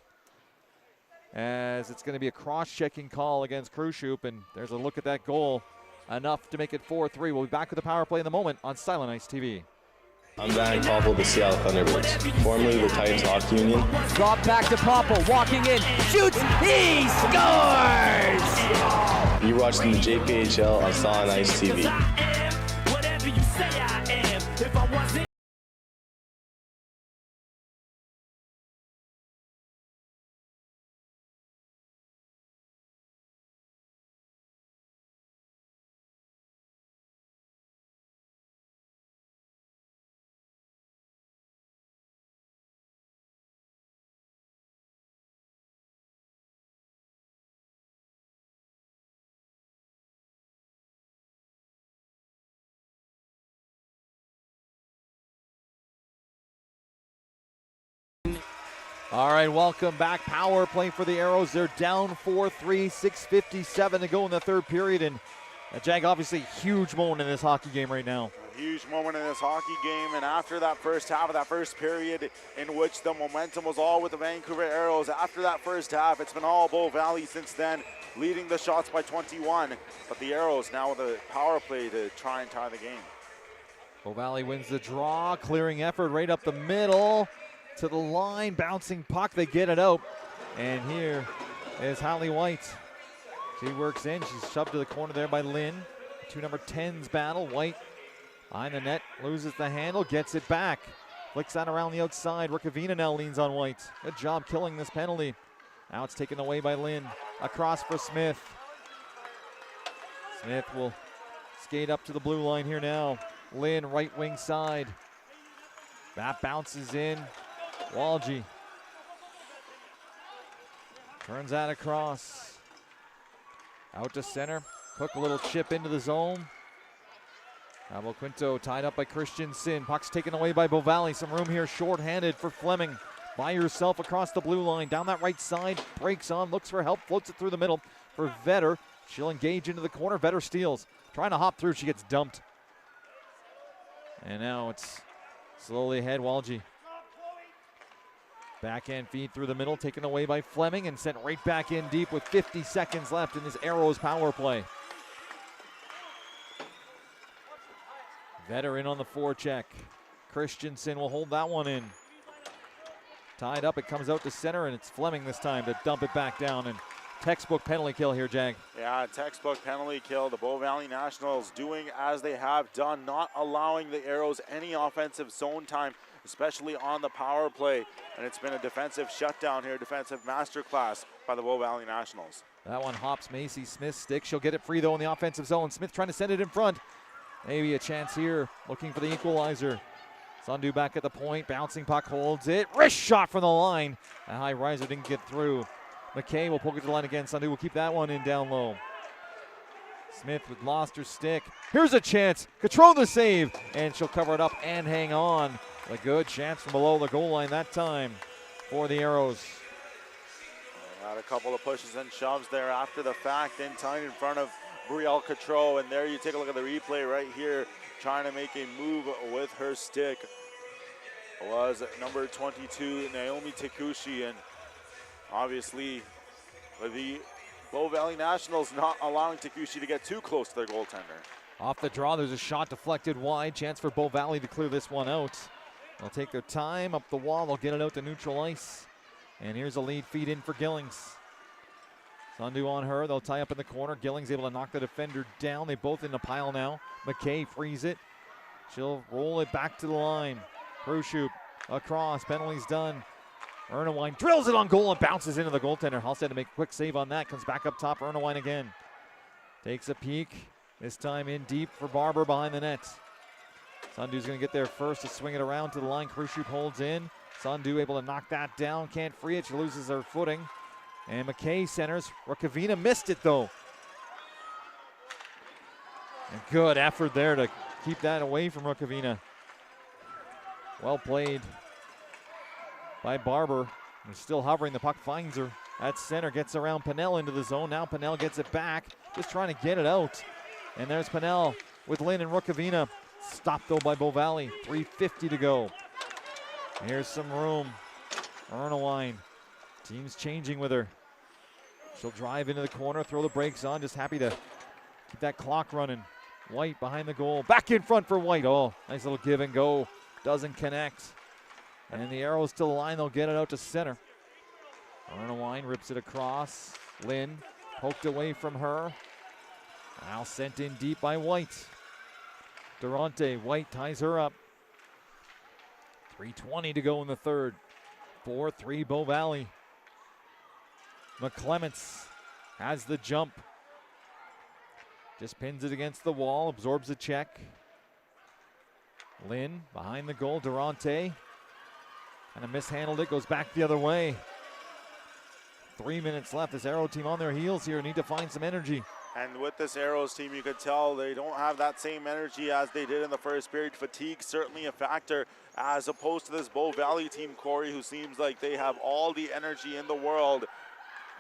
as it's going to be a cross-checking call against Kershoop, and there's a look at that goal. Enough to make it 4-3. We'll be back with the power play in the moment on Silent Ice TV. I'm Van Koppel of the Seattle Thunderbirds, formerly the Titans Hockey Union. Drop back to Popple, walking in, shoots, he scores! You're watching the JPHL on Silent Ice TV. All right, welcome back. Power play for the Aeros. They're down 4-3, 6:57 to go in the third period. And Jag, obviously huge moment in this hockey game right now. A huge moment in this hockey game, and after that first half of that first period in which the momentum was all with the Vancouver Aeros, after that first half, it's been all Bow Valley since then, leading the shots by 21. But the Aeros now with a power play to try and tie the game. Bow Valley wins the draw, clearing effort right up the middle. To the line, bouncing puck, they get it out. And here is Hallie White. She works in, she's shoved to the corner there by Lynn. Two number 10s battle. White behind the net, loses the handle, gets it back. Flicks that around the outside. Rukavina now leans on White. Good job killing this penalty. Now it's taken away by Lynn. Across for Smith. Smith will skate up to the blue line here now. Lynn, right wing side. That bounces in. Walgie turns that across. Out to center. Cook a little chip into the zone. Quinto tied up by Christensen. Puck's taken away by Bow Valley. Some room here short-handed for Fleming. By herself across the blue line. Down that right side. Breaks on. Looks for help. Floats it through the middle for Vetter. She'll engage into the corner. Vetter steals. Trying to hop through. She gets dumped. And now it's slowly ahead. Walgie. Backhand feed through the middle, taken away by Fleming and sent right back in deep with 50 seconds left in this Aeros power play. Vetter in on the forecheck. Christensen will hold that one in. Tied up, it comes out to center, and it's Fleming this time to dump it back down. And textbook penalty kill here, Jag. Yeah, textbook penalty kill. The Bow Valley Nationals doing as they have done, not allowing the Aeros any offensive zone time, especially on the power play. And it's been a defensive shutdown here, defensive masterclass by the Bow Valley Nationals. That one hops Macy Smith's stick. She'll get it free, though, in the offensive zone. Smith trying to send it in front. Maybe a chance here, looking for the equalizer. Sundu back at the point, bouncing puck, holds it. Wrist shot from the line. A high riser didn't get through. McKay will poke it to the line again. Sundu will keep that one in down low. Smith with lost her stick. Here's a chance. Control the save, and she'll cover it up and hang on. A good chance from below the goal line that time for the Aeros. Got a couple of pushes and shoves there after the fact, in time in front of Brielle Cotreau, and there you take a look at the replay right here, trying to make a move with her stick. was number 22, Naomi Takushi, and obviously the Bow Valley Nationals not allowing Takushi to get too close to their goaltender. Off the draw, there's a shot deflected wide. Chance for Bow Valley to clear this one out. They'll take their time up the wall. They'll get it out to neutral ice. And here's a lead feed in for Gillings. Sundu on her. They'll tie up in the corner. Gillings able to knock the defender down. They both in a pile now. McKay frees it. She'll roll it back to the line. Krushup across. Penalty's done. Ernawine drills it on goal and bounces into the goaltender. Halstead to make a quick save on that. Comes back up top. Ernawine again. Takes a peek. This time in deep for Barber behind the net. Sundu's going to get there first to swing it around to the line. Krushup holds in. Sundu able to knock that down. Can't free it. She loses her footing. And McKay centers. Rukavina missed it though. And good effort there to keep that away from Rukavina. Well played by Barber. He's still hovering. The puck finds her at center. Gets around Pennell into the zone. Now Pennell gets it back. Just trying to get it out. And there's Pennell with Lynn and Rukavina. Stopped though by Bow Valley. 3:50 to go. Here's some room. Ernawine. Team's changing with her. She'll drive into the corner, throw the brakes on. Just happy to keep that clock running. White behind the goal. Back in front for White. Oh, nice little give and go. Doesn't connect. And the Aeros to the line. They'll get it out to center. Ernawine rips it across. Lynn poked away from her. Now sent in deep by White. Durante. White ties her up. 3:20 to go in the third. 4-3 Bow Valley. McClements has the jump. Just pins it against the wall, absorbs a check. Lynn behind the goal, Durante. Kind of mishandled it, goes back the other way. 3 minutes left. This Aero team on their heels here, need to find some energy. And with this Aeros team, you could tell they don't have that same energy as they did in the first period. Fatigue certainly a factor, as opposed to this Bow Valley team, Corey, who seems like they have all the energy in the world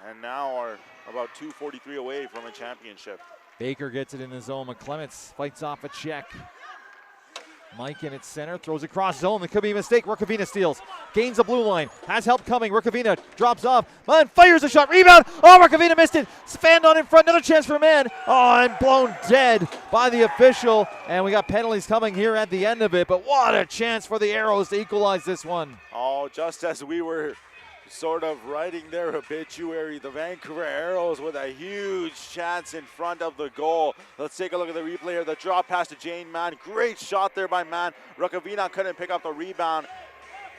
and now are about 2:43 away from a championship. Baker gets it in the zone. McClements fights off a check. Mike in its center, throws across zone. There could be a mistake. Rukavina steals. Gains the blue line. Has help coming. Rukavina drops off. Man fires a shot. Rebound. Oh, Rukavina missed it. Fandon in front. Another chance for man. Oh, and blown dead by the official. And we got penalties coming here at the end of it. But what a chance for the Aeros to equalize this one. Oh, just as we were sort of writing their obituary, the Vancouver Aeros with a huge chance in front of the goal. Let's take a look at the replay here. The drop pass to Jane Mann. Great shot there by Mann. Rukavina couldn't pick up the rebound.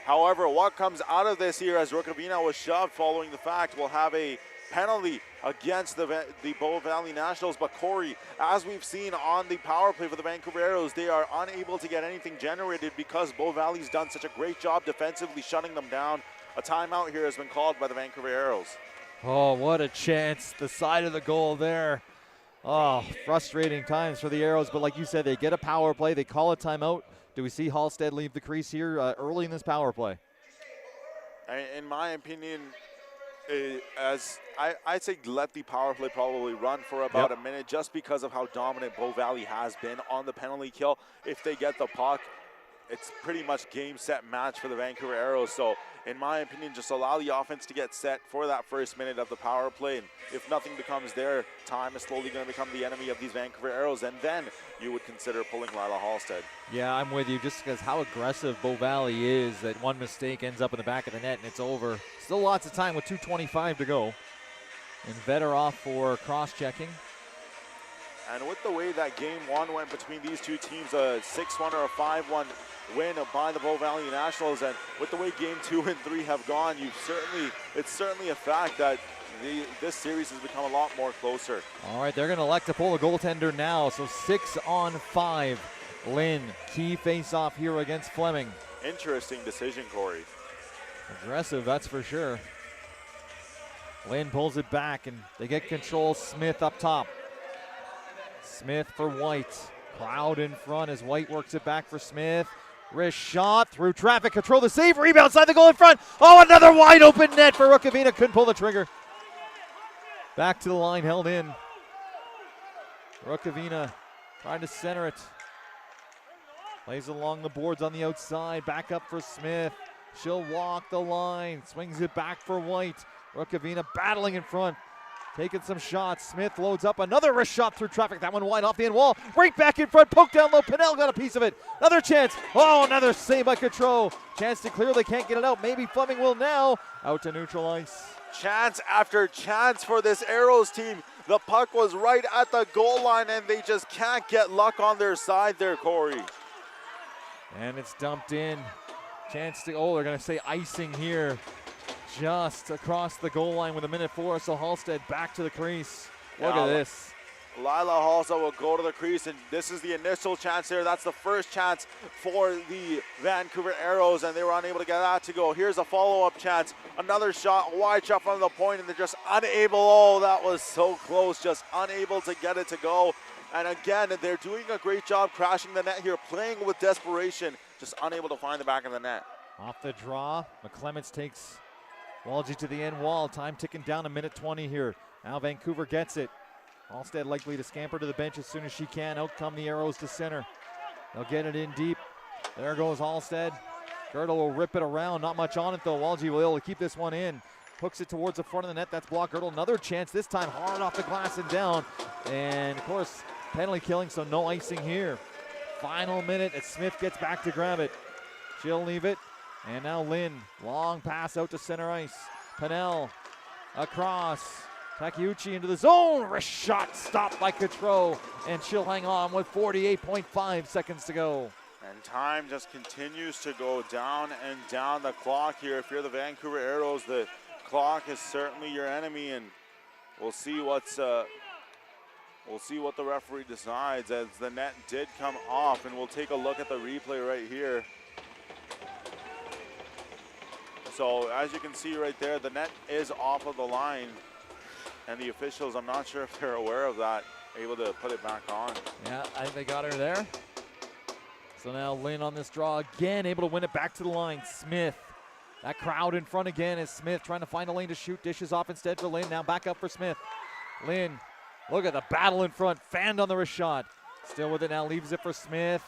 However, what comes out of this here, as Rukavina was shoved following the fact, will have a penalty against the Bow Valley Nationals. But Corey, as we've seen on the power play for the Vancouver Aeros, they are unable to get anything generated because Bow Valley's done such a great job defensively shutting them down. A timeout here has been called by the Vancouver Aeros. Oh, what a chance. The side of the goal there. Oh, frustrating times for the Aeros. But like you said, they get a power play. They call a timeout. Do we see Halstead leave the crease here early in this power play? In my opinion, I'd say let the power play probably run for about a minute, just because of how dominant Bow Valley has been on the penalty kill. If they get the puck, it's pretty much game, set, match for the Vancouver Aeros. So in my opinion, just allow the offense to get set for that first minute of the power play. And if nothing becomes there, time is slowly going to become the enemy of these Vancouver Aeros. And then you would consider pulling Lila Halstead. Yeah, I'm with you, just because how aggressive Bow Valley is, that one mistake ends up in the back of the net and it's over. Still lots of time with 2:25 to go. And Vetter off for cross-checking. And with the way that game one went between these two teams, a 6-1 or a 5-1 win by the Bow Valley Nationals, and with the way game 2 and 3 have gone, it's certainly a fact that this series has become a lot more closer. All right, they're going to elect to pull the goaltender now, so 6-on-5. Lynn, key face-off here against Fleming. Interesting decision, Corey. Aggressive, that's for sure. Lynn pulls it back, and they get control. Smith up top. Smith for White. Crowd in front as White works it back for Smith. Wrist shot through traffic. Control the save. Rebound side the goal in front. Oh, another wide open net for Rukavina. Couldn't pull the trigger. Back to the line, held in. Rukavina trying to center it. Plays along the boards on the outside. Back up for Smith. She'll walk the line. Swings it back for White. Rukavina battling in front. Taking some shots. Smith loads up another wrist shot through traffic. That one wide off the end wall. Right back in front. Poke down low. Pinnell got a piece of it. Another chance. Oh, another save by Cotreau. Chance to clear. They can't get it out. Maybe Fleming will now. Out to neutral ice. Chance after chance for this Aeros team. The puck was right at the goal line and they just can't get luck on their side there, Corey. And it's dumped in. Chance to, oh, they're going to say icing here. Just across the goal line with 1:04, so Halstead back to the crease. Look at this. Lila Halstead will go to the crease, and this is the initial chance there. That's the first chance for the Vancouver Aeros, and they were unable to get that to go. Here's a follow-up chance. Another shot, wide shot from the point, and they're just unable. Oh, that was so close, just unable to get it to go. And again, they're doing a great job crashing the net here, playing with desperation, just unable to find the back of the net. Off the draw, McClements takes Walgie to the end wall. Time ticking down, 1:20 here. Now Vancouver gets it. Halstead likely to scamper to the bench as soon as she can. Out come the Aeros to center. They'll get it in deep. There goes Halstead. Girdle will rip it around. Not much on it though. Walgie will be able to keep this one in. Hooks it towards the front of the net. That's blocked. Girdle, another chance. This time hard off the glass and down. And of course, penalty killing, so no icing here. Final minute as Smith gets back to grab it. She'll leave it. And now Lynn, long pass out to center ice. Pinnell across. Takeuchi into the zone. Wrist shot stopped by Cotreau. And she'll hang on with 48.5 seconds to go. And time just continues to go down and down the clock here. If you're the Vancouver Aeros, the clock is certainly your enemy, and we'll see what the referee decides, as the net did come off, and we'll take a look at the replay right here. So as you can see right there, the net is off of the line, and the officials, I'm not sure if they're aware of that, able to put it back on. Yeah, I think they got her there. So now Lynn on this draw again, able to win it back to the line. Smith, that crowd in front again is Smith trying to find a lane to shoot. Dishes off instead for Lynn. Now back up for Smith. Lynn, look at the battle in front. Fanned on the wrist shot. Still with it now, leaves it for Smith.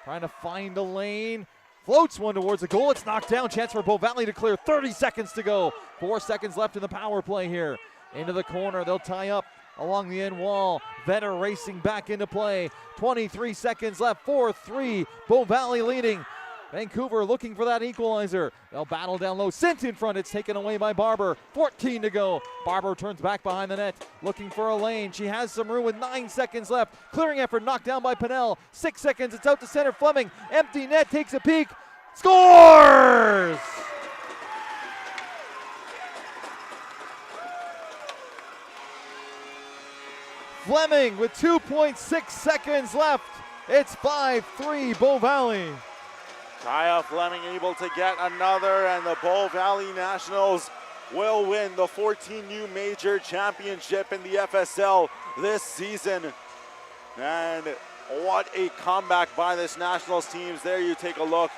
Trying to find a lane. Floats one towards the goal. It's knocked down. Chance for Bow Valley to clear. 30 seconds to go. 4 seconds left in the power play here. Into the corner. They'll tie up along the end wall. Vetter racing back into play. 23 seconds left. 4-3. Bow Valley leading. Vancouver looking for that equalizer. They'll battle down low. Sent in front. It's taken away by Barber. 14 to go. Barber turns back behind the net, looking for a lane. She has some room with 9 seconds left. Clearing effort knocked down by Pinnell. 6 seconds. It's out to center. Fleming. Empty net. Takes a peek. Scores! Fleming with 2.6 seconds left. It's 5-3 Bow Valley. Kaya Fleming able to get another, and the Bow Valley Nationals will win the 14U Major Championship in the FSL this season. And what a comeback by this Nationals teams. There you take a look.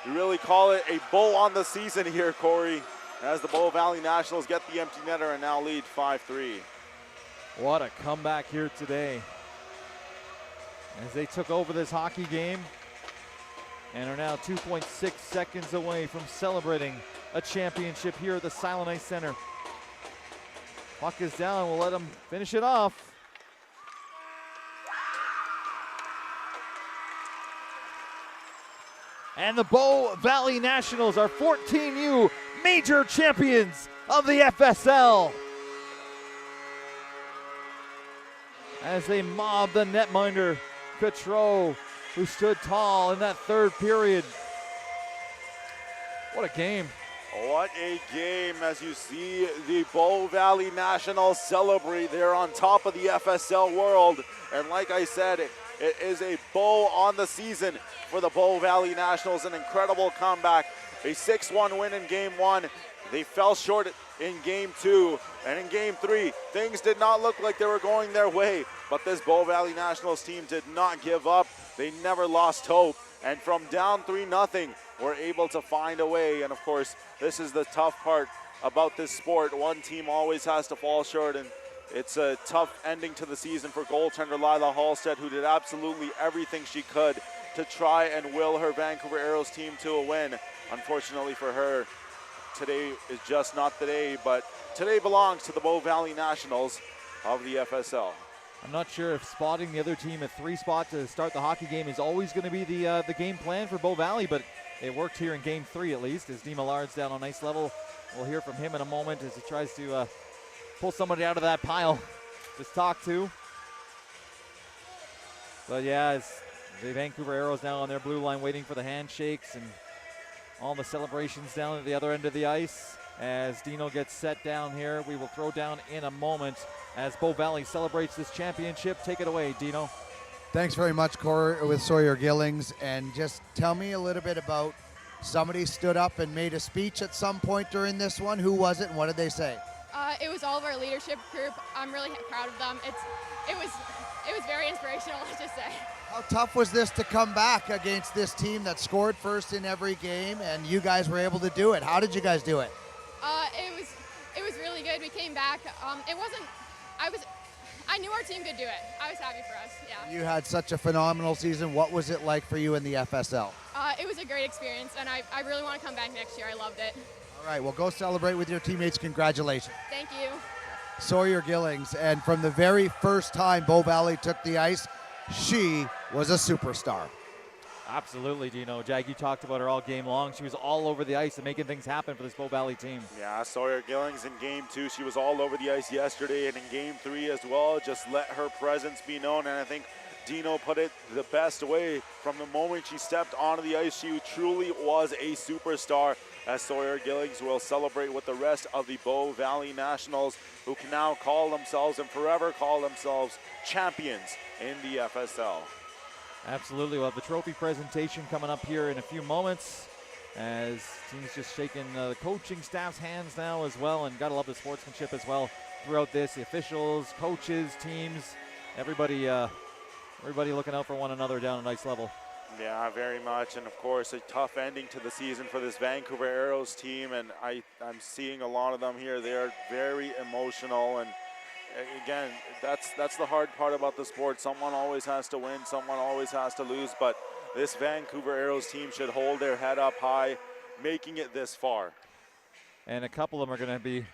You really call it a bow on the season here, Corey, as the Bow Valley Nationals get the empty netter and now lead 5-3. What a comeback here today, as they took over this hockey game and are now 2.6 seconds away from celebrating a championship here at the Silent Ice Center. Puck is down. We'll let them finish it off. And the Bow Valley Nationals are 14U major champions of the FSL, as they mob the netminder, Cotreau, who stood tall in that third period. What a game. What a game, as you see the Bow Valley Nationals celebrate. They're on top of the FSL world. And like I said, it is a bow on the season for the Bow Valley Nationals. An incredible comeback. A 6-1 win in game 1. They fell short in game 2. And in game 3, things did not look like they were going their way. But this Bow Valley Nationals team did not give up. They never lost hope. And from down 3-0, were able to find a way. And of course, this is the tough part about this sport. One team always has to fall short, and it's a tough ending to the season for goaltender Lila Halstead, who did absolutely everything she could to try and will her Vancouver Aeros team to a win. Unfortunately for her, today is just not the day, but today belongs to the Bow Valley Nationals of the FSL. I'm not sure if spotting the other team at 3 spot to start the hockey game is always going to be the game plan for Bow Valley, but it worked here in game 3 at least, as D. Millard's down on ice level. We'll hear from him in a moment as he tries to pull somebody out of that pile to talk to. But yeah, it's the Vancouver Aeros now on their blue line waiting for the handshakes and all the celebrations down at the other end of the ice. As Dino gets set down here, we will throw down in a moment as Bow Valley celebrates this championship. Take it away, Dino. Thanks very much, Corey, with Sawyer Gillings. And just tell me a little bit about, somebody stood up and made a speech at some point during this one. Who was it and what did they say? It was all of our leadership group. I'm really proud of them. It was very inspirational, let's just say. How tough was this to come back against this team that scored first in every game, and you guys were able to do it? How did you guys do it? It was really good. We came back. I knew our team could do it. I was happy for us, yeah. You had such a phenomenal season. What was it like for you in the FSL? It was a great experience, and I really want to come back next year. I loved it. All right, well, go celebrate with your teammates. Congratulations. Thank you. Sawyer Gillings, and from the very first time Bow Valley took the ice, she was a superstar. Absolutely, Dino. Jag, you talked about her all game long. She was all over the ice and making things happen for this Bow Valley team. Yeah, Sawyer Gillings in game 2, she was all over the ice yesterday, and in game 3 as well. Just let her presence be known, and I think Dino put it the best way. From the moment she stepped onto the ice, she truly was a superstar, as Sawyer Gillings will celebrate with the rest of the Bow Valley Nationals, who can now call themselves and forever call themselves champions in the FSL. Absolutely. We'll have the trophy presentation coming up here in a few moments, as teams just shaking the coaching staff's hands now as well, and gotta love the sportsmanship as well throughout this. The officials, coaches, teams, everybody looking out for one another down at ice level. Yeah, very much, and of course a tough ending to the season for this Vancouver Aeros team, and I'm seeing a lot of them here. They are very emotional, and again, that's the hard part about the sport. Someone always has to win, someone always has to lose, but this Vancouver Aeros team should hold their head up high, making it this far. And a couple of them are going to be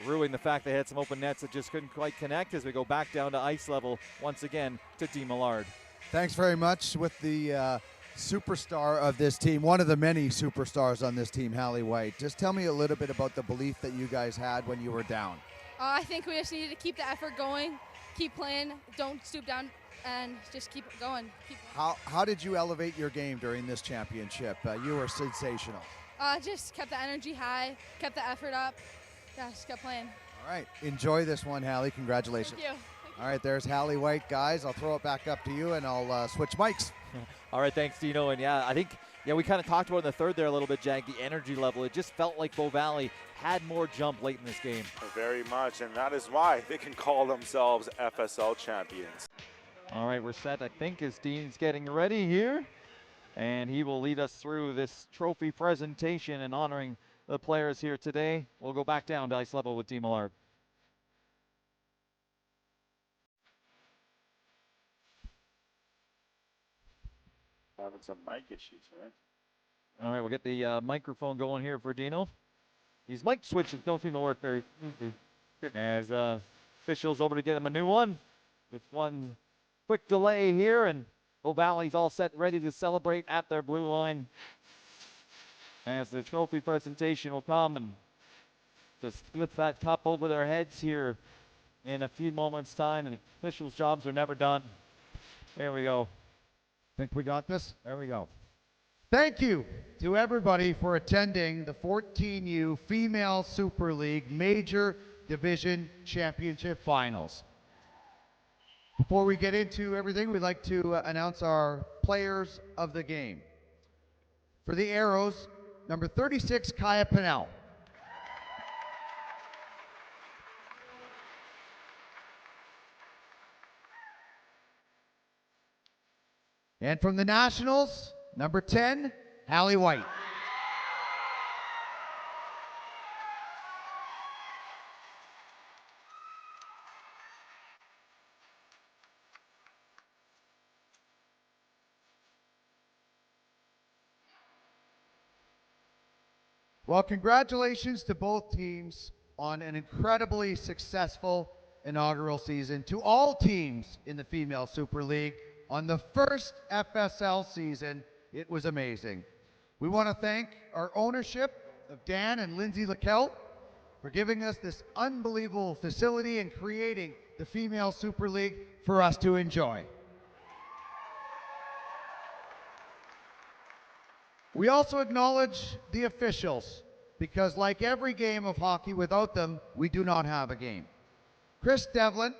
ruining the fact they had some open nets that just couldn't quite connect, as we go back down to ice level once again to D. Millard. Thanks very much. With the superstar of this team, one of the many superstars on this team, Hallie White. Just tell me a little bit about the belief that you guys had when you were down. I think we just needed to keep the effort going, keep playing, don't stoop down, and just keep going. How did you elevate your game during this championship? You were sensational. Just kept the energy high, kept the effort up. Yeah, just kept playing. All right, enjoy this one, Hallie. Congratulations. Thank you. All right, there's Hallie White, guys. I'll throw it back up to you, and I'll switch mics. All right, thanks, Dino. And yeah, I think we kind of talked about in the third there a little bit, Jag, the energy level. It just felt like Bow Valley had more jump late in this game. Very much, and that is why they can call themselves FSL champions. All right, we're set, I think, as Dean's getting ready here. And he will lead us through this trophy presentation and honoring the players here today. We'll go back down to ice level with D. Millard. Having some mic issues, right? All right, we'll get the microphone going here for Dino. These mic switches don't seem to work very easy. As officials over to get him a new one. With one quick delay here, and Bow Valley's all set, ready to celebrate at their blue line. As the trophy presentation will come and just flip that cup over their heads here in a few moments' time, and officials' jobs are never done. There we go. Think we got this? There we go. Thank you to everybody for attending the 14U Female Super League Major Division Championship Finals. Before we get into everything, we'd like to announce our players of the game. For the Aeros, number 36, Kaya Pinnell. And from the Nationals, number 10, Hallie White. Well, congratulations to both teams on an incredibly successful inaugural season. To all teams in the Female Super League on the first FSL season, it was amazing. We want to thank our ownership of Dan and Lindsay Lakel for giving us this unbelievable facility and creating the Female Super League for us to enjoy. We also acknowledge the officials, because like every game of hockey, without them, we do not have a game. Chris Devlin,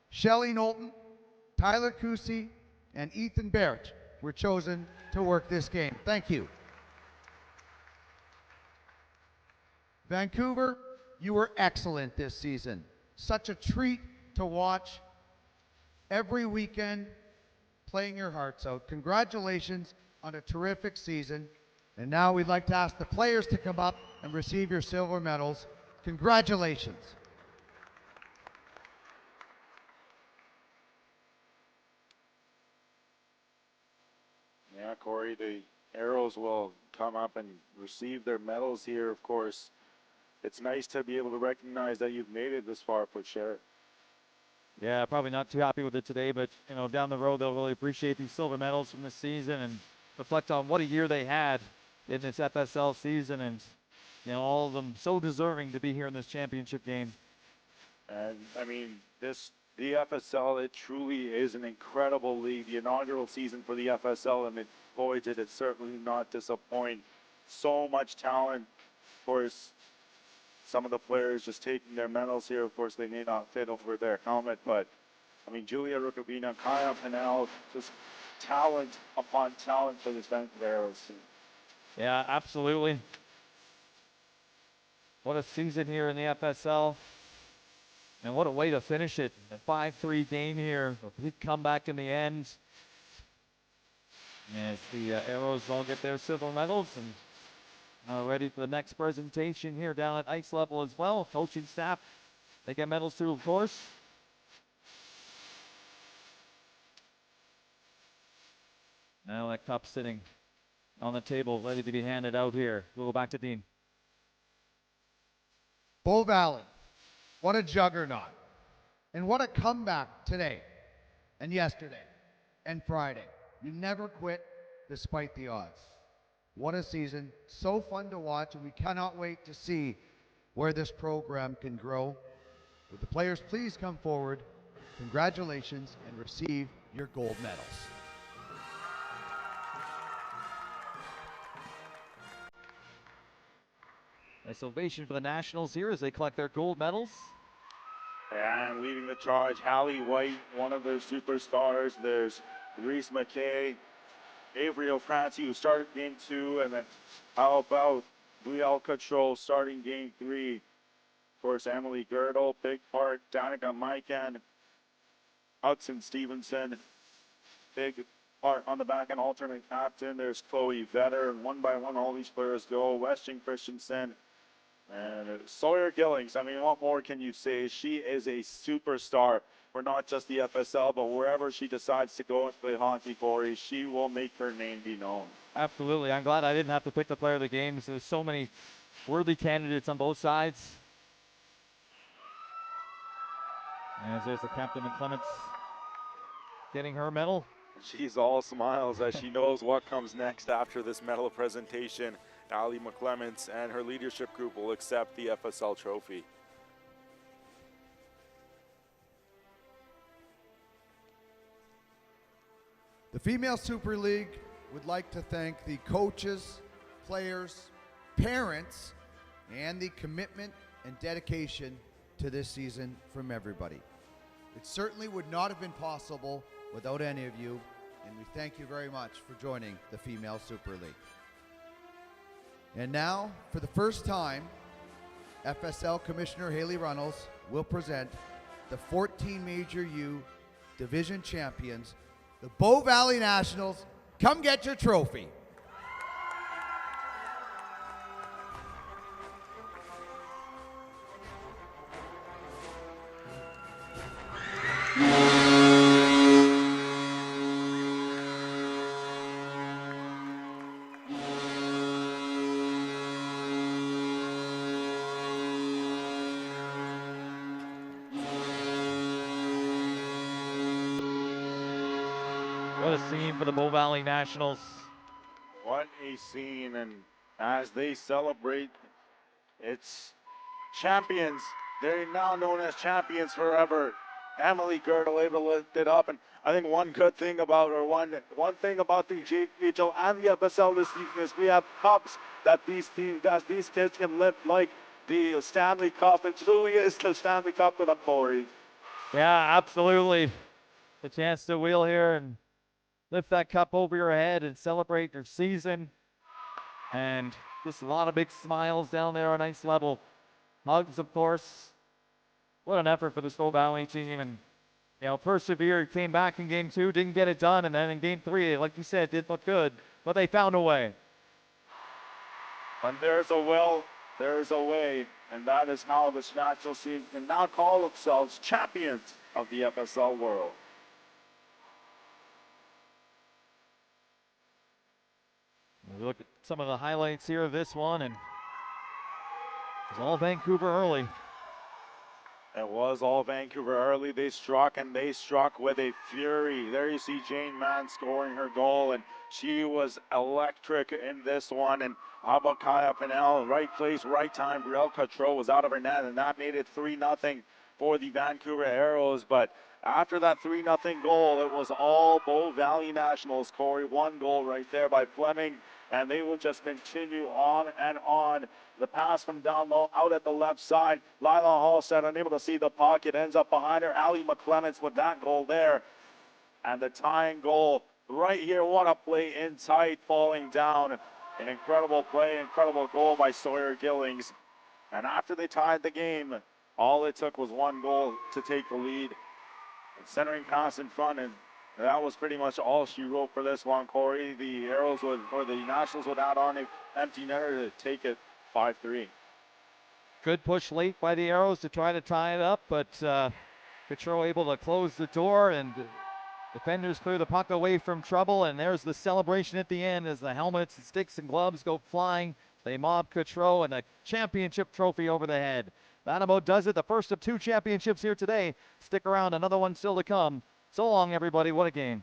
Shelley Knowlton, Tyler Cousy, and Ethan Barrett were chosen to work this game. Thank you. Vancouver, you were excellent this season. Such a treat to watch every weekend, playing your hearts out. Congratulations on a terrific season. And now we'd like to ask the players to come up and receive your silver medals. Congratulations. Yeah, Corey, the Aeros will come up and receive their medals here, of course. It's nice to be able to recognize that you've made it this far for sure. Yeah, probably not too happy with it today, but you know, down the road they'll really appreciate these silver medals from this season and reflect on what a year they had in this FSL season, and you know, all of them so deserving to be here in this championship game. And I mean, the FSL, it truly is an incredible league. The inaugural season for the FSL, and boy, did it certainly not disappoint. So much talent. Of course, some of the players just taking their medals here. Of course, they may not fit over their helmet, but I mean, Julia Rukavina, Kaya Pinnell, just talent upon talent for this Vancouver Aeros. Yeah, absolutely. What a season here in the FSL. And what a way to finish it. A 5-3 game here. A big comeback in the end. As the Aeros all get their silver medals and ready for the next presentation here down at ice level as well. Coaching staff, they get medals too, of course. Now that cup sitting on the table, ready to be handed out here. We'll go back to Dean. Bull Valley, what a juggernaut. And what a comeback today and yesterday and Friday. You never quit despite the odds. What a season. So fun to watch, and we cannot wait to see where this program can grow. Would the players please come forward? Congratulations and receive your gold medals. Nice ovation for the Nationals here as they collect their gold medals. And leading the charge, Hallie White, one of their superstars. There's Reese McKay, Avery O'Francie, who started game 2, and then how about Brielle Cottrell starting game 3. Of course, Emily Girdle, big part. Danica Mykan, Hudson Stevenson, big part on the back end, alternate captain. There's Chloe Vetter, and one by one, all these players go. Weston Christensen and Sawyer Gillings. I mean, what more can you say? She is a superstar for not just the FSL, but wherever she decides to go and play hockey, Corey, she will make her name be known. Absolutely. I'm glad I didn't have to pick the player of the game. There's so many worthy candidates on both sides. As there's the captain McClements getting her medal. She's all smiles as she knows what comes next after this medal presentation. Ali McClements and her leadership group will accept the FSL trophy. The Female Super League would like to thank the coaches, players, parents, and the commitment and dedication to this season from everybody. It certainly would not have been possible without any of you, and we thank you very much for joining the Female Super League. And now, for the first time, FSL Commissioner Haley Runnels will present the 14 Major U Division Champions, the Bow Valley Nationals. Come get your trophy. scene for the Bow Valley Nationals. What a scene, and as they celebrate, it's champions. They're now known as champions forever. Emily Girdle able to lift it up, and I think one good thing about, or one thing about the JPHL and the FSL this season is we have cups that these kids can lift, like the Stanley Cup. It truly is the Stanley Cup with a glory. Yeah, absolutely. The chance to wheel here and lift that cup over your head and celebrate your season. And just a lot of big smiles down there on ice level. Hugs, of course. What an effort for the Bow Valley team. And, you know, persevered, came back in game 2, didn't get it done. And then in game 3, like you said, did look good. But they found a way. When there's a will, there's a way. And that is how this national team can now call themselves champions of the FSL world. We look at some of the highlights here of this one, and it's all Vancouver early. It was all Vancouver early. They struck, and they struck with a fury. There you see Jane Mann scoring her goal, and she was electric in this one. And how about Kaya Pinnell? Right place, right time. Brielle Cotreau was out of her net, and that made it 3-0 for the Vancouver Aeros. But after that 3-0 goal, it was all Bow Valley Nationals. Corey, one goal right there by Fleming, and they will just continue on and on. The pass from down low, out at the left side. Lila Hallstead unable to see the puck. It ends up behind her. Allie McClements with that goal there. And the tying goal right here. What a play in tight, falling down. An incredible play, incredible goal by Sawyer Gillings. And after they tied the game, all it took was one goal to take the lead. And centering pass in front, and that was pretty much all she wrote for this one, Corey. The Aeros would, or the Nationals would add on an empty netter to take it 5-3. Good push late by the Aeros to try to tie it up, but Cotreau able to close the door, and defenders clear the puck away from trouble. And there's the celebration at the end as the helmets, and sticks, and gloves go flying. They mob Cotreau and a championship trophy over the head. That about does it. The first of 2 championships here today. Stick around, another one still to come. So long, everybody. What a game.